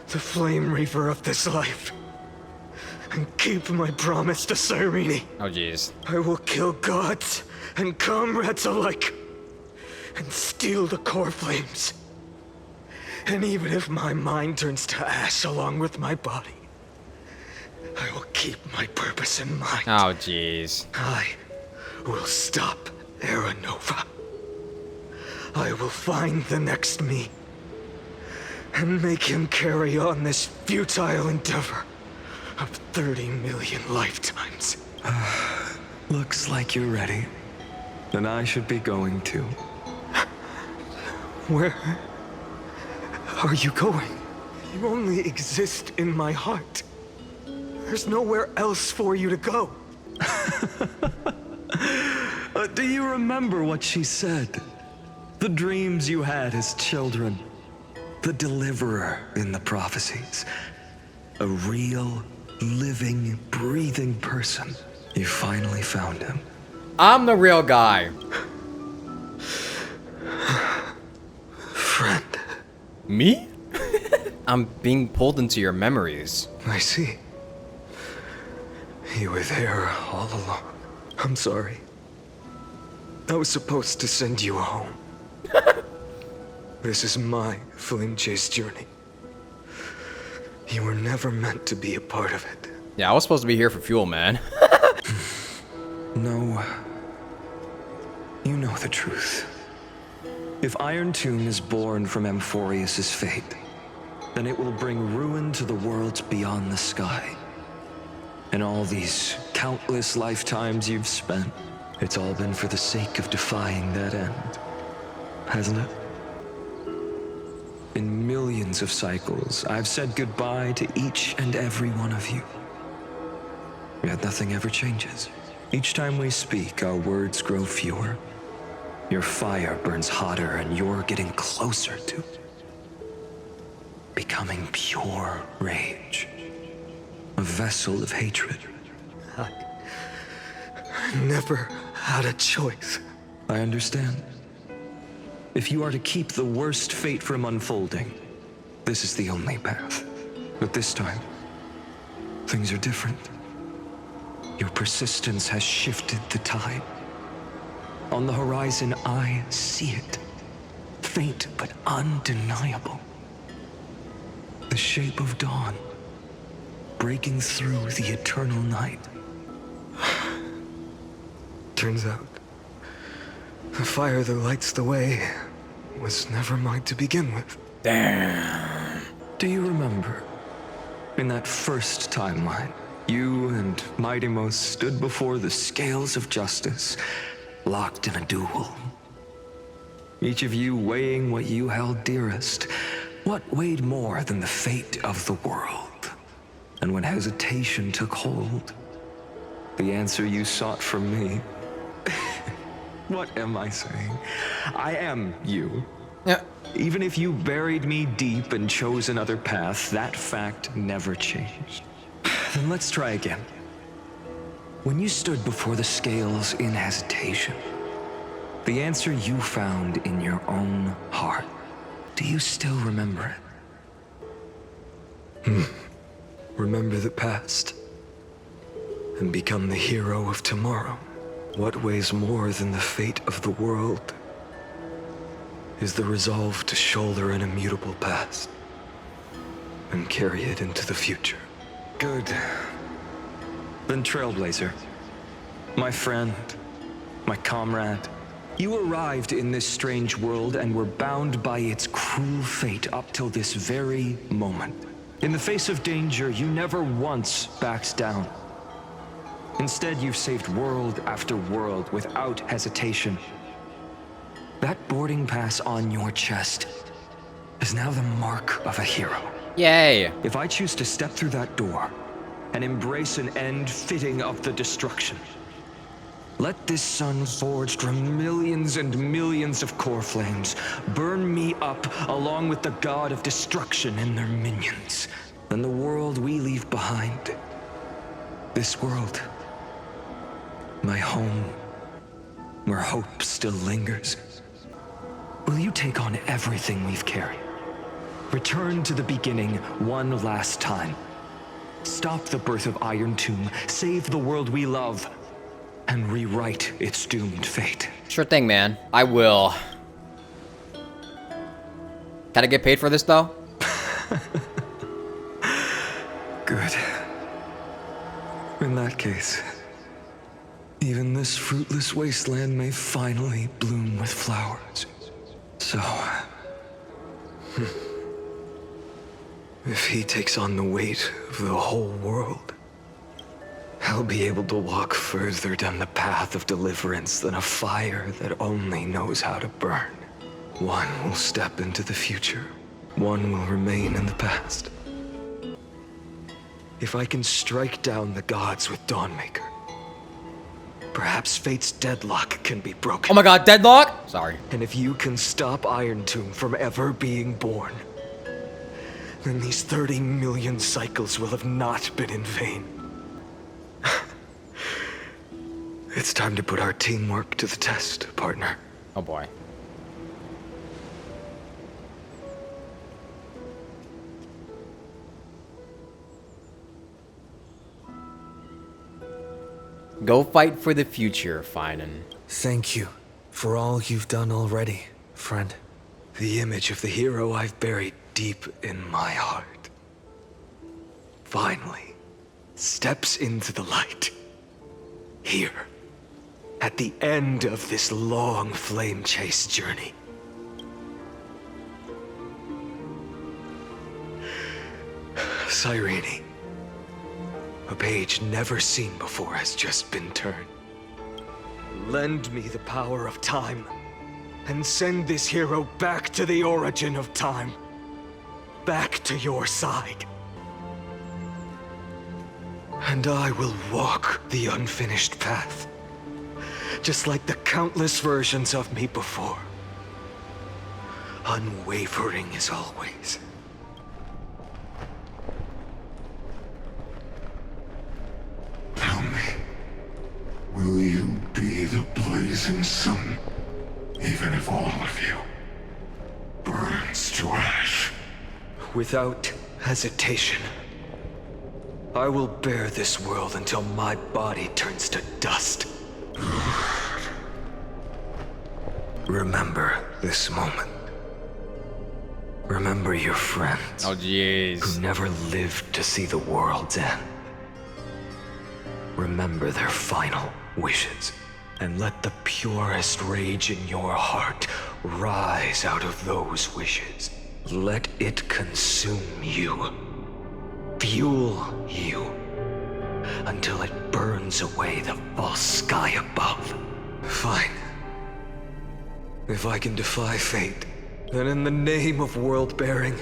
the flame reaver of this life and keep my promise to Cyrene. Oh, jeez. I will kill gods and comrades alike and steal the core flames. And even if my mind turns to ash along with my body, I will keep my purpose in mind. Oh, jeez. I will stop Era Nova. I will find the next me and make him carry on this futile endeavor of 30 million lifetimes. Looks like you're ready. Then I should be going too. Where are you going? You only exist in my heart. There's nowhere else for you to go. Do you remember what she said? The dreams you had as children. The deliverer in the prophecies. A real, living, breathing person. You finally found him. I'm the real guy. Friend. Me? I'm being pulled into your memories. I see. You were there all along. I'm sorry. I was supposed to send you home. This is my flame chase journey. You were never meant to be a part of it. Yeah, I was supposed to be here for fuel, man. No. You know the truth. If Iron Tomb is born from Amphorius's fate, then it will bring ruin to the worlds beyond the sky. And all these countless lifetimes you've spent, it's all been for the sake of defying that end, hasn't it? in millions of cycles, I've said goodbye to each and every one of you. Yet nothing ever changes. Each time we speak, our words grow fewer. Your fire burns hotter, and you're getting closer to becoming pure rage. A vessel of hatred. I never had a choice. I understand. If you are to keep the worst fate from unfolding, this is the only path. But this time, things are different. Your persistence has shifted the tide. On the horizon, I see it. Faint but undeniable. The shape of dawn, breaking through the eternal night. Turns out, the fire that lights the way was never mine to begin with. Damn. Do you remember? In that first timeline, you and Mightymost stood before the scales of justice, locked in a duel. Each of you weighing what you held dearest. What weighed more than the fate of the world? And when hesitation took hold, the answer you sought from me. What am I saying? I am you. Yeah. Even if you buried me deep and chose another path, that fact never changed. Then let's try again. When you stood before the scales in hesitation, the answer you found in your own heart, do you still remember it? Remember the past and become the hero of tomorrow. What weighs more than the fate of the world is the resolve to shoulder an immutable past and carry it into the future. Good. Then Trailblazer, my friend, my comrade, you arrived in this strange world and were bound by its cruel fate up till this very moment. In the face of danger, you never once backed down. Instead, you've saved world after world without hesitation. That boarding pass on your chest is now the mark of a hero. Yay! If I choose to step through that door and embrace an end fitting of the destruction, let this sun forged from millions and millions of core flames burn me up along with the god of destruction and their minions. Then the world we leave behind, this world, my home, where hope still lingers, will you take on everything we've carried? Return to the beginning one last time. Stop the birth of Iron Tomb, save the world we love, and rewrite its doomed fate. Sure thing, man. I will. Can I get paid for this, though? Good. In that case, even this fruitless wasteland may finally bloom with flowers. So, if he takes on the weight of the whole world, I'll be able to walk further down the path of deliverance than a fire that only knows how to burn. One will step into the future, one will remain in the past. If I can strike down the gods with Dawnmaker, perhaps fate's deadlock can be broken. Oh my god, deadlock? Sorry. And if you can stop Iron Tomb from ever being born, then these 30 million cycles will have not been in vain. It's time to put our teamwork to the test, partner. Oh boy. Go fight for the future, Finan. Thank you for all you've done already, friend. The image of the hero I've buried deep in my heart finally steps into the light. Here, at the end of this long flame chase journey. Cyrene, a page never seen before has just been turned. Lend me the power of time, and send this hero back to the origin of time. back to your side. And I will walk the unfinished path, just like the countless versions of me before. Unwavering as always. Tell me, will you be the blazing sun, even if all of you burns to ash? Without hesitation, I will bear this world until my body turns to dust. Remember this moment. Remember your friends. Oh, jeez. Who never lived to see the world's end. Remember their final wishes. And let the purest rage in your heart rise out of those wishes. Let it consume you. Fuel you. Until it burns away the false sky above. Fine. If I can defy fate, then in the name of world-bearing,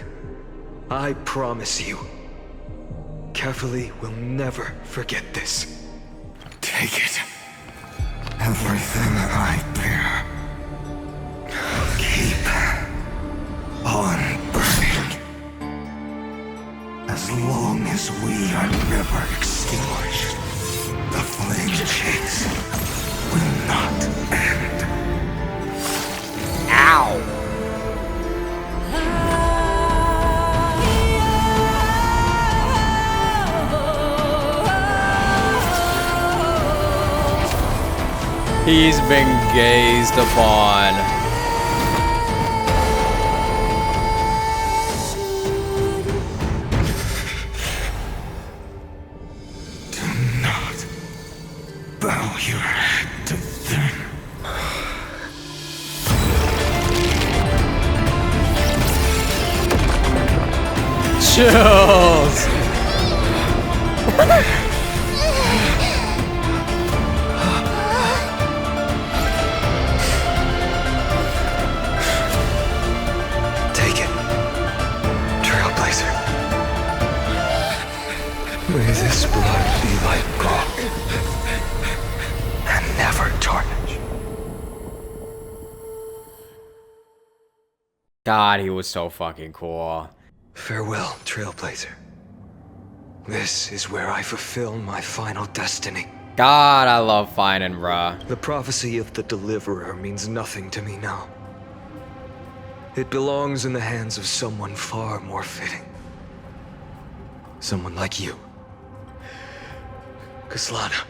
I promise you, Kefali will never forget this. Take it. Everything I bear. Keep on burning. As long as we are never extinguished, the flame chase will not end. Ow! He's been gazed upon. Do not bow your head to them. Chills. May this blood be like gold, and never tarnish. God, he was so fucking cool. Farewell, Trailblazer. This is where I fulfill my final destiny. God, I love finding, bruh. The prophecy of the Deliverer means nothing to me now. It belongs in the hands of someone far more fitting. Someone like you. Kaslana,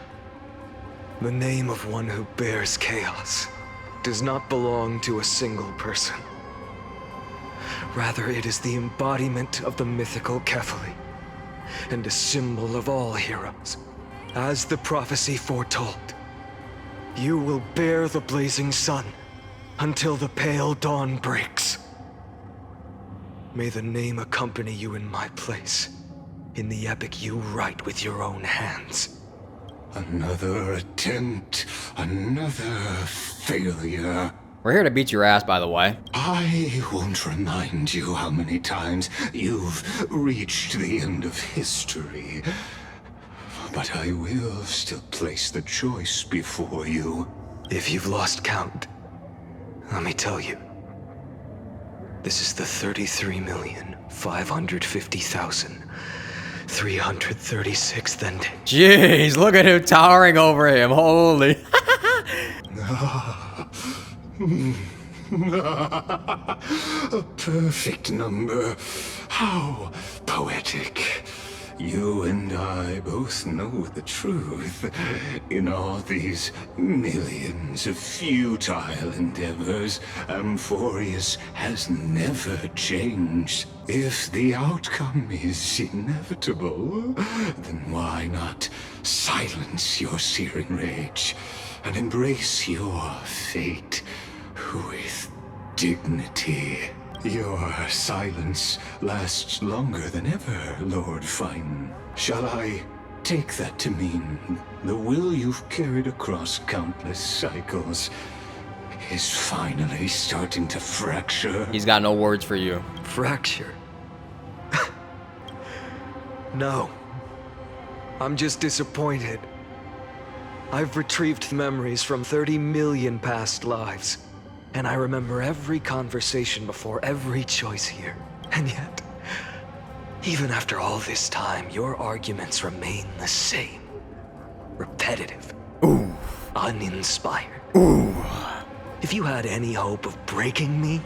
the name of one who bears chaos does not belong to a single person. Rather, it is the embodiment of the mythical Kefali, and a symbol of all heroes. As the prophecy foretold, you will bear the blazing sun until the pale dawn breaks. May the name accompany you in my place, in the epic you write with your own hands. Another attempt, another failure. We're here to beat your ass, by the way. I won't remind you how many times you've reached the end of history. But I will still place the choice before you. If you've lost count, let me tell you. This is the 33,550,336th ending. Jeez, look at him towering over him. Holy. A perfect number. How poetic. You and I both know the truth. In all these millions of futile endeavors, Amphorius has never changed. If the outcome is inevitable, then why not silence your searing rage and embrace your fate with dignity? Your silence lasts longer than ever, Lord Fine. Shall I take that to mean the will you've carried across countless cycles is finally starting to fracture? He's got no words for you. Fracture? No. I'm just disappointed. I've retrieved memories from 30 million past lives, and I remember every conversation before every choice here. And yet, even after all this time, your arguments remain the same. Repetitive. Ooh. Uninspired. Ooh. If you had any hope of breaking me,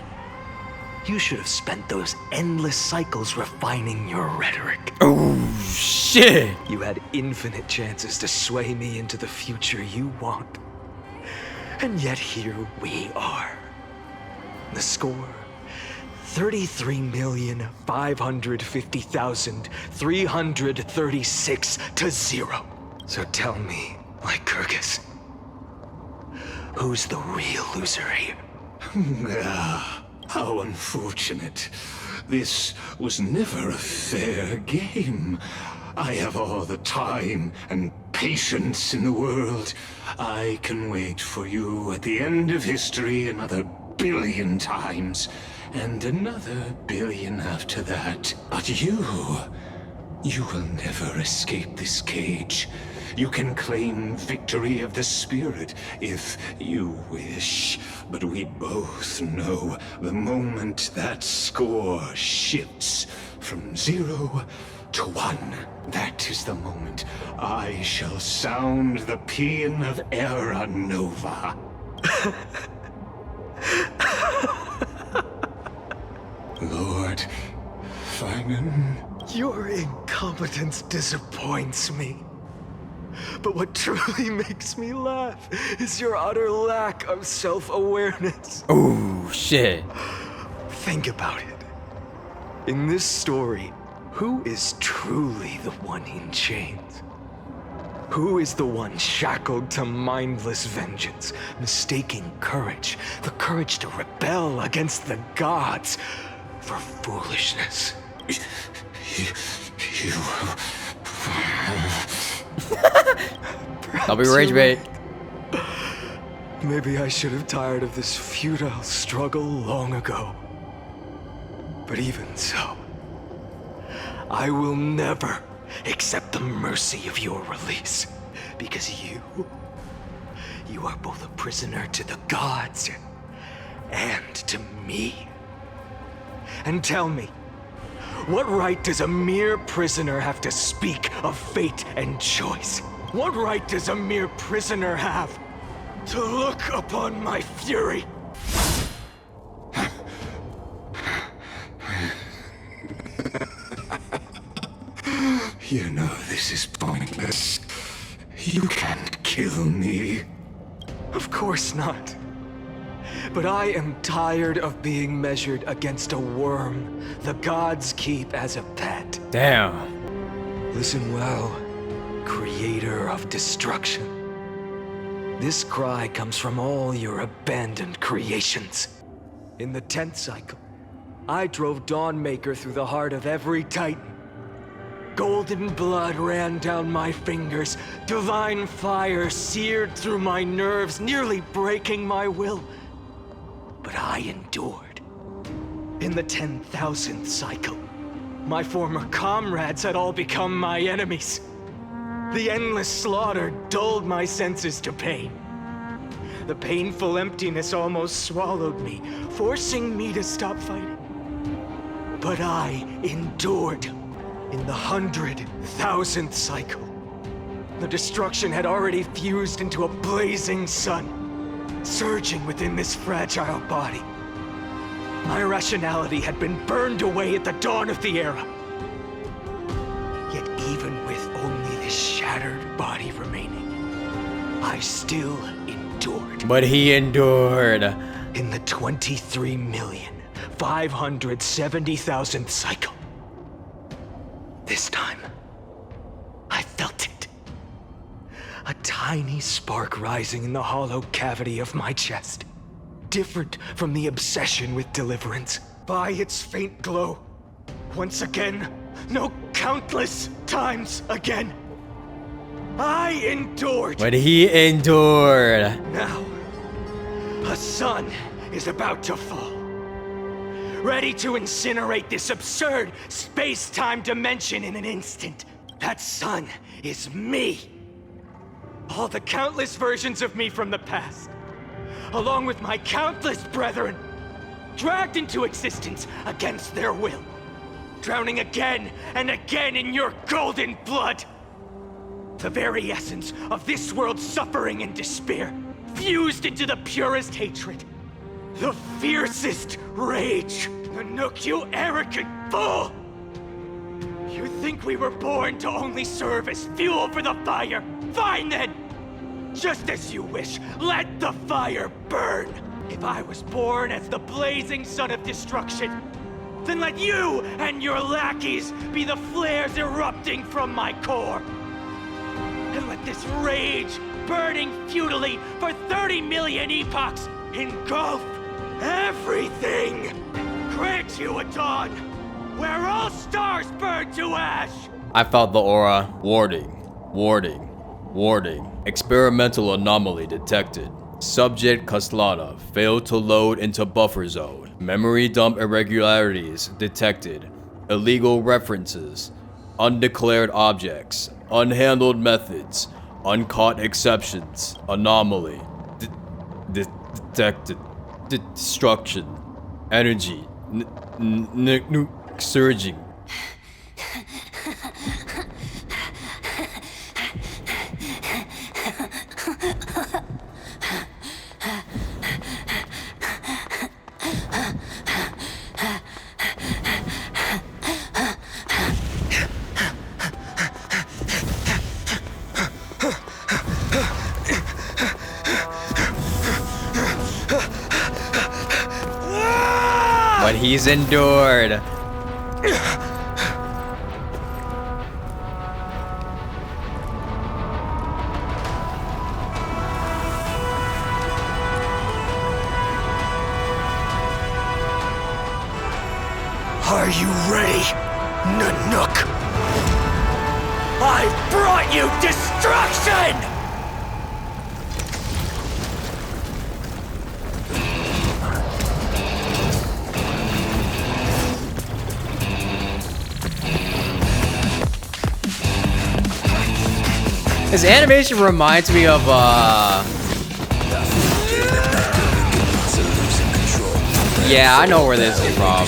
you should have spent those endless cycles refining your rhetoric. Oh, shit! You had infinite chances to sway me into the future you want. And yet here we are. The score, 33,550,336 to 0. So tell me, Lycurgus, who's the real loser here? How unfortunate. This was never a fair game. I have all the time and patience in the world. I can wait for you at the end of history another billion times, and another billion after that. But you will never escape this cage. You can claim victory of the spirit if you wish, but we both know the moment that score shifts from 0 to 1, that is the moment I shall sound the paean of Era Nova. Lord Finan. Your incompetence disappoints me. But what truly makes me laugh is your utter lack of self-awareness. Oh, shit. Think about it. In this story, who is truly the one in chains? Who is the one shackled to mindless vengeance, mistaking courage, the courage to rebel against the gods, for foolishness? I'll be rage bait. Maybe I should have tired of this futile struggle long ago. But even so, I will never accept the mercy of your release, because you are both a prisoner to the gods and to me. And tell me, what right does a mere prisoner have to speak of fate and choice? What right does a mere prisoner have to look upon my fury? You know this is pointless. You can't kill me. Of course not. But I am tired of being measured against a worm the gods keep as a pet. Damn. Listen well, creator of destruction. This cry comes from all your abandoned creations. In the 10th cycle, I drove Dawnmaker through the heart of every Titan. Golden blood ran down my fingers, divine fire seared through my nerves, nearly breaking my will. But I endured. In the 10,000th cycle, my former comrades had all become my enemies. The endless slaughter dulled my senses to pain. The painful emptiness almost swallowed me, forcing me to stop fighting. But I endured. In the 100,000th cycle, the destruction had already fused into a blazing sun, surging within this fragile body. My rationality had been burned away at the dawn of the era. Yet even with only this shattered body remaining, I still endured. But he endured. In the 23,570,000th cycle, this time, I felt it. A tiny spark rising in the hollow cavity of my chest. Different from the obsession with Deliverance. By its faint glow, once again, no, countless times again, I endured. But he endured. Now, a sun is about to fall. ready to incinerate this absurd space-time dimension in an instant. That sun is me. All the countless versions of me from the past, along with my countless brethren, dragged into existence against their will, drowning again and again in your golden blood. The very essence of this world's suffering and despair, fused into the purest hatred, the fiercest rage. Nanook, you arrogant fool! You think we were born to only serve as fuel for the fire? Fine then! Just as you wish, let the fire burn! If I was born as the blazing sun of destruction, then let you and your lackeys be the flares erupting from my core. And let this rage, burning futilely for 30 million epochs, engulf everything! Grant you a dawn where all stars burn to ash! I felt the aura. Warning. Warning. Warning. Experimental anomaly detected. Subject Kaslana failed to load into buffer zone. Memory dump irregularities detected. Illegal references. Undeclared objects. Unhandled methods. Uncaught exceptions. Anomaly. Detected. Destruction. Energy. Surging. But he's endured. Are you ready, Nanook? I've brought you destruction! His animation reminds me of yeah, I know where this is from.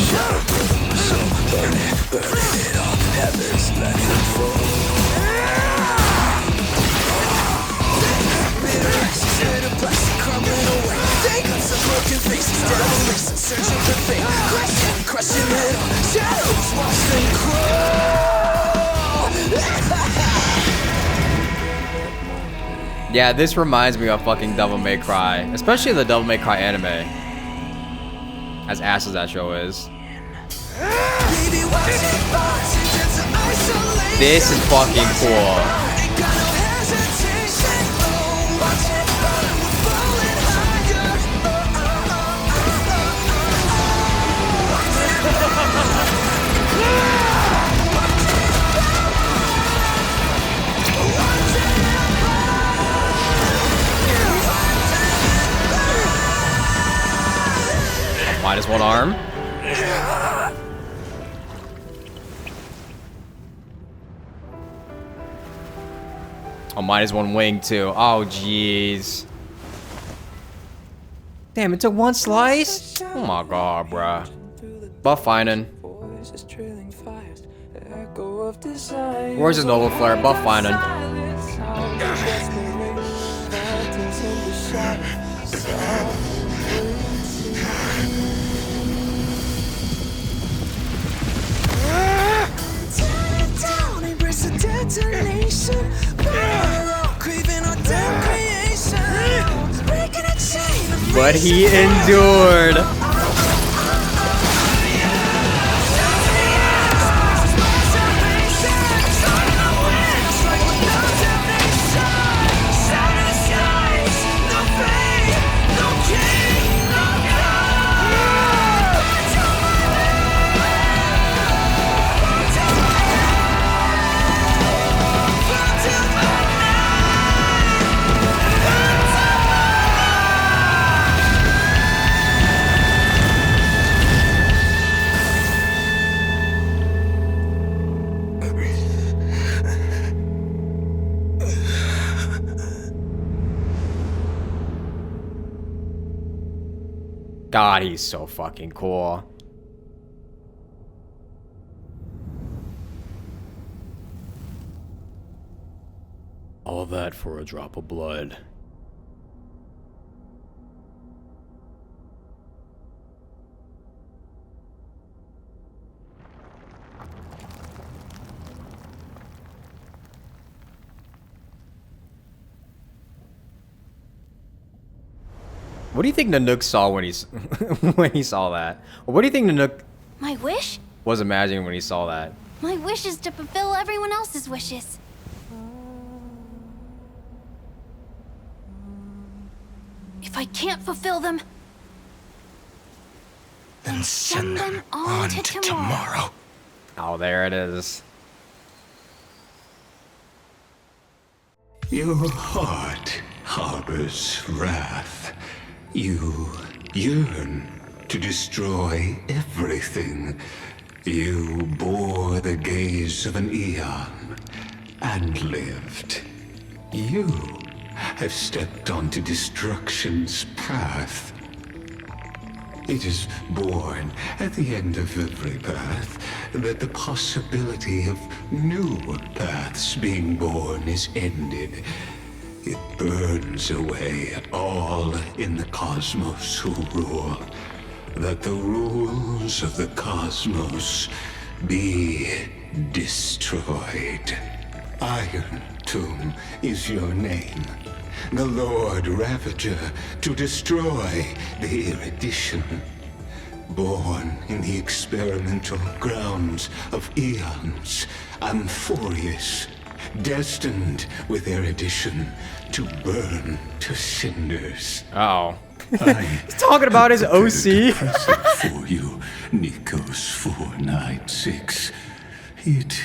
Yeah, this reminds me of fucking Devil May Cry, especially the Devil May Cry anime. As ass as that show is. This is fucking cool. Minus one arm. Oh, minus one wing too. Oh, jeez. Damn, it took one slice? Oh my god, bruh. Buff Finan. Where's his Noble Flare? Buff Finan. But he endured. God, he's so fucking cool. All that for a drop of blood. What do you think Nanook saw when he when he saw that? What do you think Nanook My wish? was imagining when he saw that? My wish is to fulfill everyone else's wishes. If I can't fulfill them, then send them on to tomorrow. Oh, there it is. Your heart harbors wrath. You yearn to destroy everything. You bore the gaze of an eon and lived. You have stepped onto destruction's path. It is born at the end of every path that the possibility of new paths being born is ended. It burns away all in the cosmos who rule, that the rules of the cosmos be destroyed. Iron Tomb is your name. The Lord Ravager to destroy the erudition. Born in the experimental grounds of eons, Amphorius, destined with erudition to burn to cinders. Oh. He's talking about his OC. For you, Nikos 496. It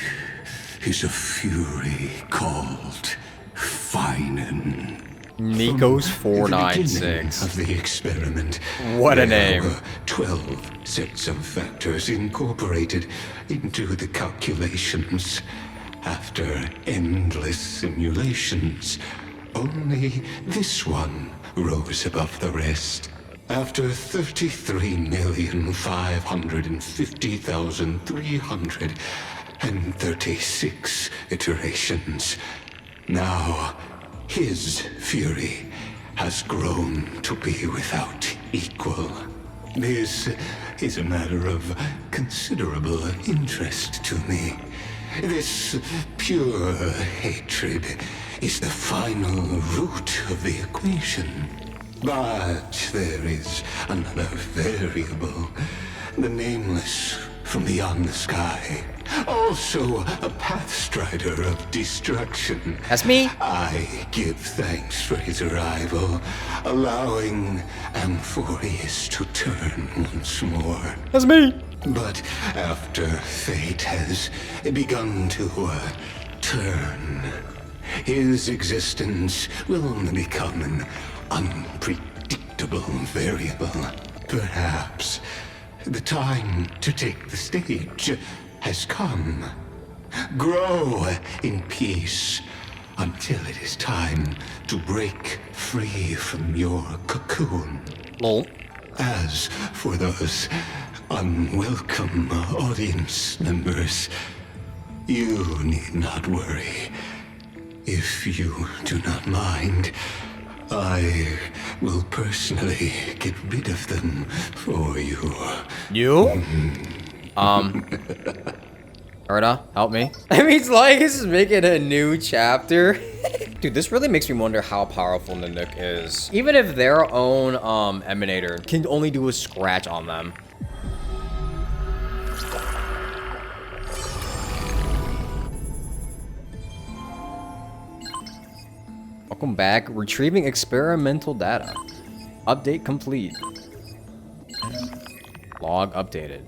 is a fury called Finan. Nikos 496 of the experiment. What a there name. were 12 sets of factors incorporated into the calculations. After endless simulations, only this one rose above the rest. After 33,550,336 iterations, now his fury has grown to be without equal. This is a matter of considerable interest to me. This pure hatred is the final root of the equation. But there is another variable, the nameless from beyond the sky. Also a pathstrider of destruction. That's me. I give thanks for his arrival, allowing Amphorius to turn once more. That's me. But after fate has begun to turn, his existence will only become an unpredictable variable. Perhaps the time to take the stage has come. Grow in peace until it is time to break free from your cocoon. Lol. As for those unwelcome audience members, you need not worry. If you do not mind, I will personally get rid of them for you. You? Erda, help me. I mean, it's like this is making a new chapter. Dude, this really makes me wonder how powerful Nanook is. Even if their own emanator can only do a scratch on them. Welcome back. Retrieving experimental data. Update complete. Log updated.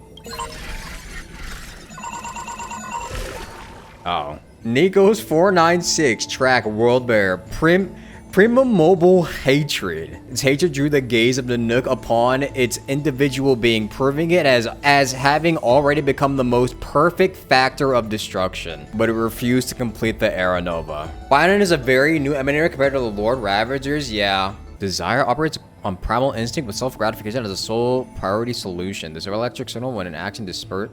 Oh. Nikos 496 track world bear Prima mobile hatred. Its hatred drew the gaze of the Nook upon its individual being, proving it as having already become the most perfect factor of destruction. But it refused to complete the Era Nova. Finan is a very new emanator compared to the Lord Ravagers, yeah. Desire operates on primal instinct with self-gratification as a sole priority solution. This electric signal, when an action dispersed,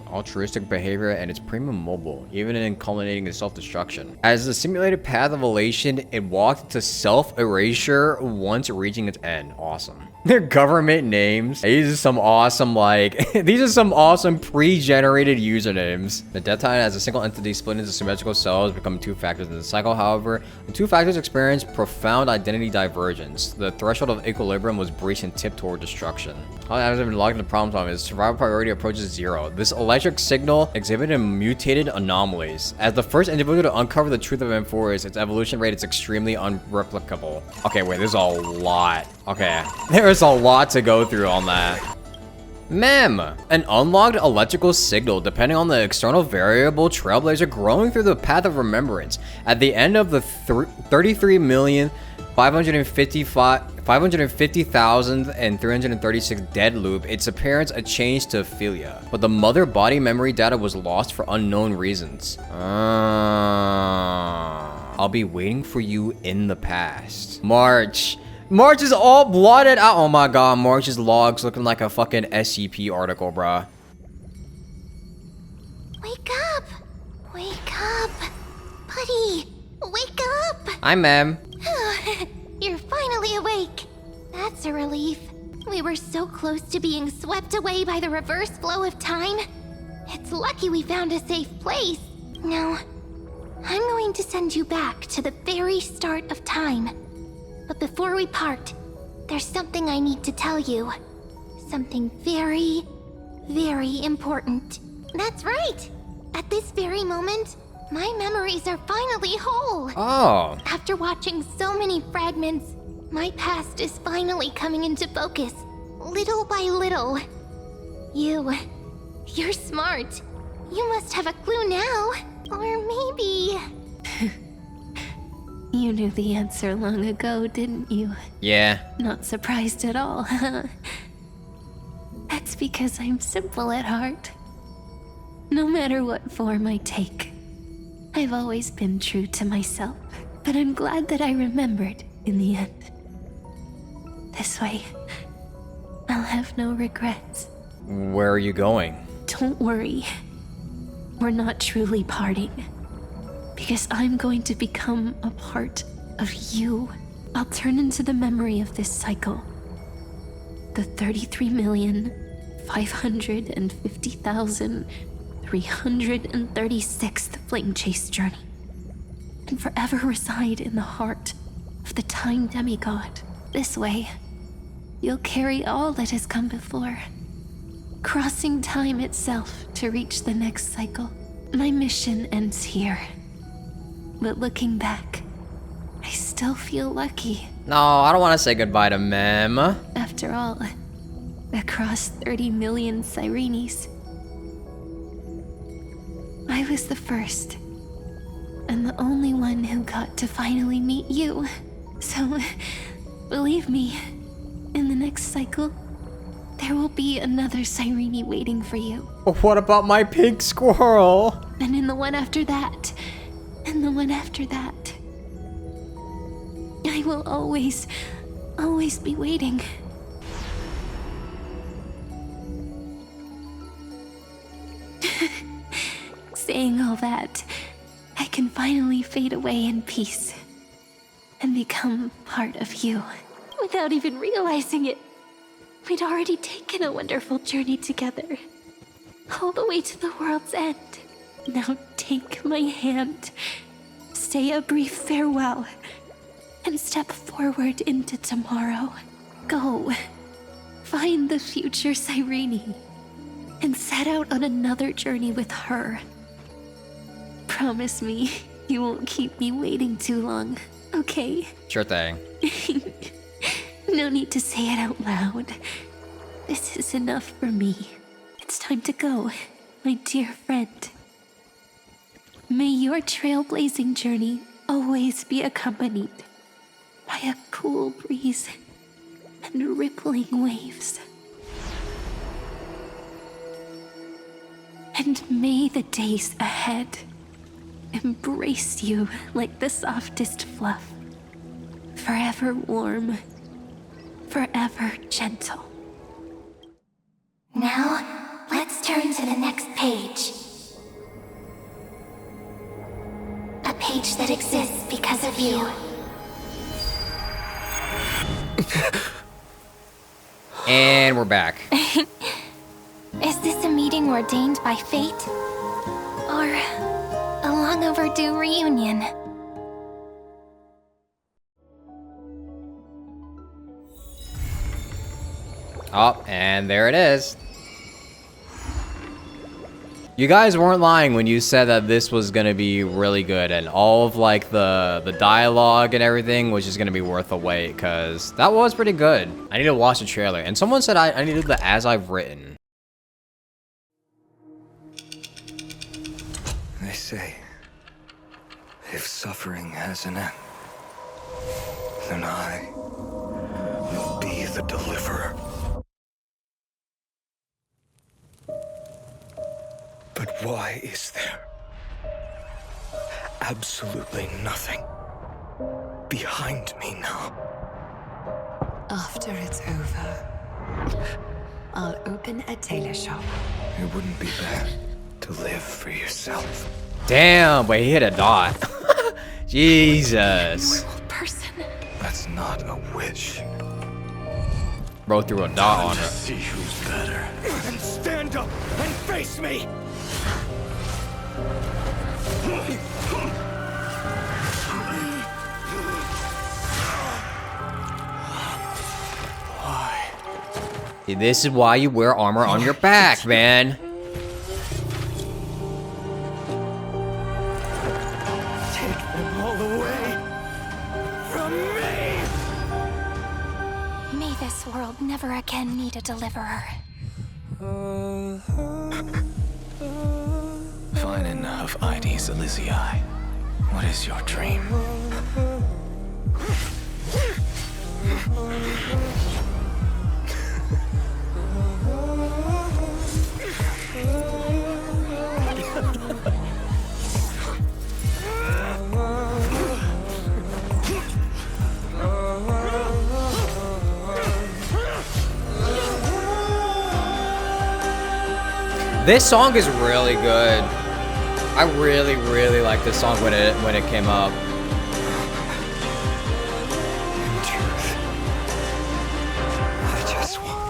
altruistic behavior, and it's premium mobile, even in culminating in self-destruction. As a simulated path of elation, it walked to self-erasure once reaching its end. Awesome. Their government names. These are some awesome, like, these are some awesome pre-generated usernames. The Death Titan as a single entity split into symmetrical cells, become two factors in the cycle. However, the two factors experience profound identity divergence. The threshold of equilibrium was breached and tipped toward destruction. How has been locked into problem solving is survival priority approaches 0. This electric signal exhibited mutated anomalies. As the first individual to uncover the truth of Amphoreus, its evolution rate is extremely unreplicable. Okay, wait, there's a lot. Okay, there's a lot to go through on that. Mem, an unlocked electrical signal depending on the external variable trailblazer growing through the path of remembrance. At the end of the 33,550,336 dead loop, its appearance a change to Ophelia, but the mother body memory data was lost for unknown reasons. I'll be waiting for you in the past. March is all blotted out. Oh my god, March's logs looking like a fucking SCP article, bruh. Wake up! Wake up! Buddy, wake up! Hi, Mem. You're finally awake. That's a relief. We were so close to being swept away by the reverse flow of time. It's lucky we found a safe place. Now, I'm going to send you back to the very start of time. But before we part, there's something I need to tell you. Something very, very important. That's right! At this very moment, my memories are finally whole. Oh. After watching so many fragments, my past is finally coming into focus, little by little. You're smart. You must have a clue now. Or maybe... You knew the answer long ago, didn't you? Yeah. Not surprised at all, huh? That's because I'm simple at heart. No matter what form I take, I've always been true to myself. But I'm glad that I remembered in the end. This way, I'll have no regrets. Where are you going? Don't worry. We're not truly parting. Because I'm going to become a part of you. I'll turn into the memory of this cycle. The 33,550,336th Flame Chase journey. And forever reside in the heart of the Time Demigod. This way, you'll carry all that has come before. Crossing time itself to reach the next cycle. My mission ends here. But looking back, I still feel lucky. No, I don't want to say goodbye to Mem. After all, across 30 million Sirenes, I was the first, and the only one who got to finally meet you. So, believe me, in the next cycle, there will be another Sirene waiting for you. What about my pink squirrel? And in the one after that, and the one after that. I will always be waiting. Saying all that, I can finally fade away in peace and become part of you without even realizing it. We'd already taken a wonderful journey together, all the way to the world's end. Now take my hand, say a brief farewell, and step forward into tomorrow. Go, find the future Cyrene, and set out on another journey with her. Promise me you won't keep me waiting too long, okay? Sure thing. No need to say it out loud. This is enough for me. It's time to go, my dear friend. May your trailblazing journey always be accompanied by a cool breeze and rippling waves. And may the days ahead embrace you like the softest fluff, forever warm forever gentle. Now, let's turn to the next page. A page that exists because of you. And we're back. Is this a meeting ordained by fate? Or a long overdue reunion? Oh, and there it is. You guys weren't lying when you said that this was gonna be really good, and all of like the dialogue and everything was just gonna be worth the wait, because that was pretty good. I need to watch the trailer, and someone said I need to do the as I've written. They say, if suffering has an end, then I will be the deliverer. But why is there absolutely nothing behind me now? After it's over, I'll open a tailor shop. It wouldn't be bad to live for yourself. Damn, wait, he hit a dot. Jesus. Person. That's not a wish. Bro threw a dot on her. See who's better. And stand up and face me! Why? This is why you wear armor on your back, man. Take them all away from me! May this world never again need a deliverer. Finan of Ides Elysiae, what is your dream? This song is really good. I really like this song when it came up. In truth, I just want...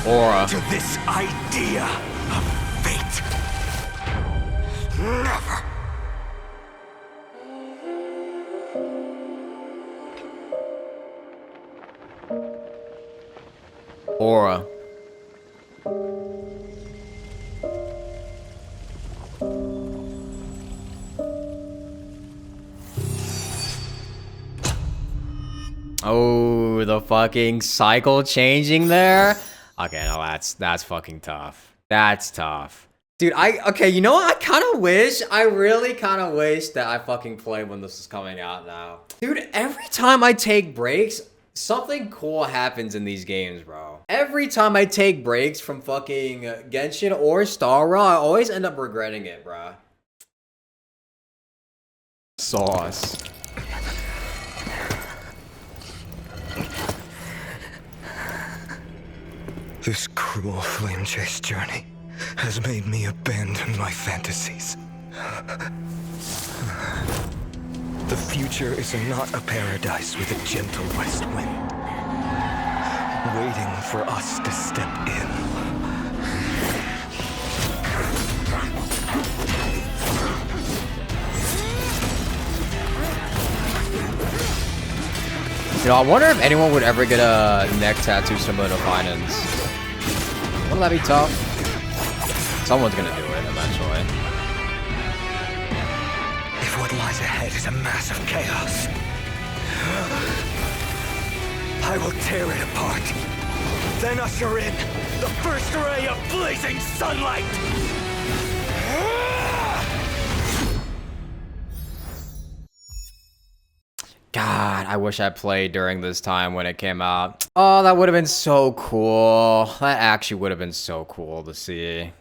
Aura. To this idea of fate. Never. Aura. Oh, the fucking cycle changing there. Okay, no, that's fucking tough. That's tough. Dude, okay, you know what? I really kind of wish that I fucking played when this was coming out now. Dude, every time I take breaks, something cool happens in these games, bro. Every time I take breaks from fucking Genshin or Star Rail, I always end up regretting it, bro. Sauce. This cruel flame chase journey has made me abandon my fantasies. The future is not a paradise with a gentle west wind, waiting for us to step in. You know, I wonder if anyone would ever get a neck tattoo similar to Finance. Wouldn't that be tough? Someone's gonna do it eventually. If what lies ahead is a mass of chaos, I will tear it apart. Then usher in the first ray of blazing sunlight! God, I wish I played during this time when it came out. Oh, that would have been so cool. That actually would have been so cool to see.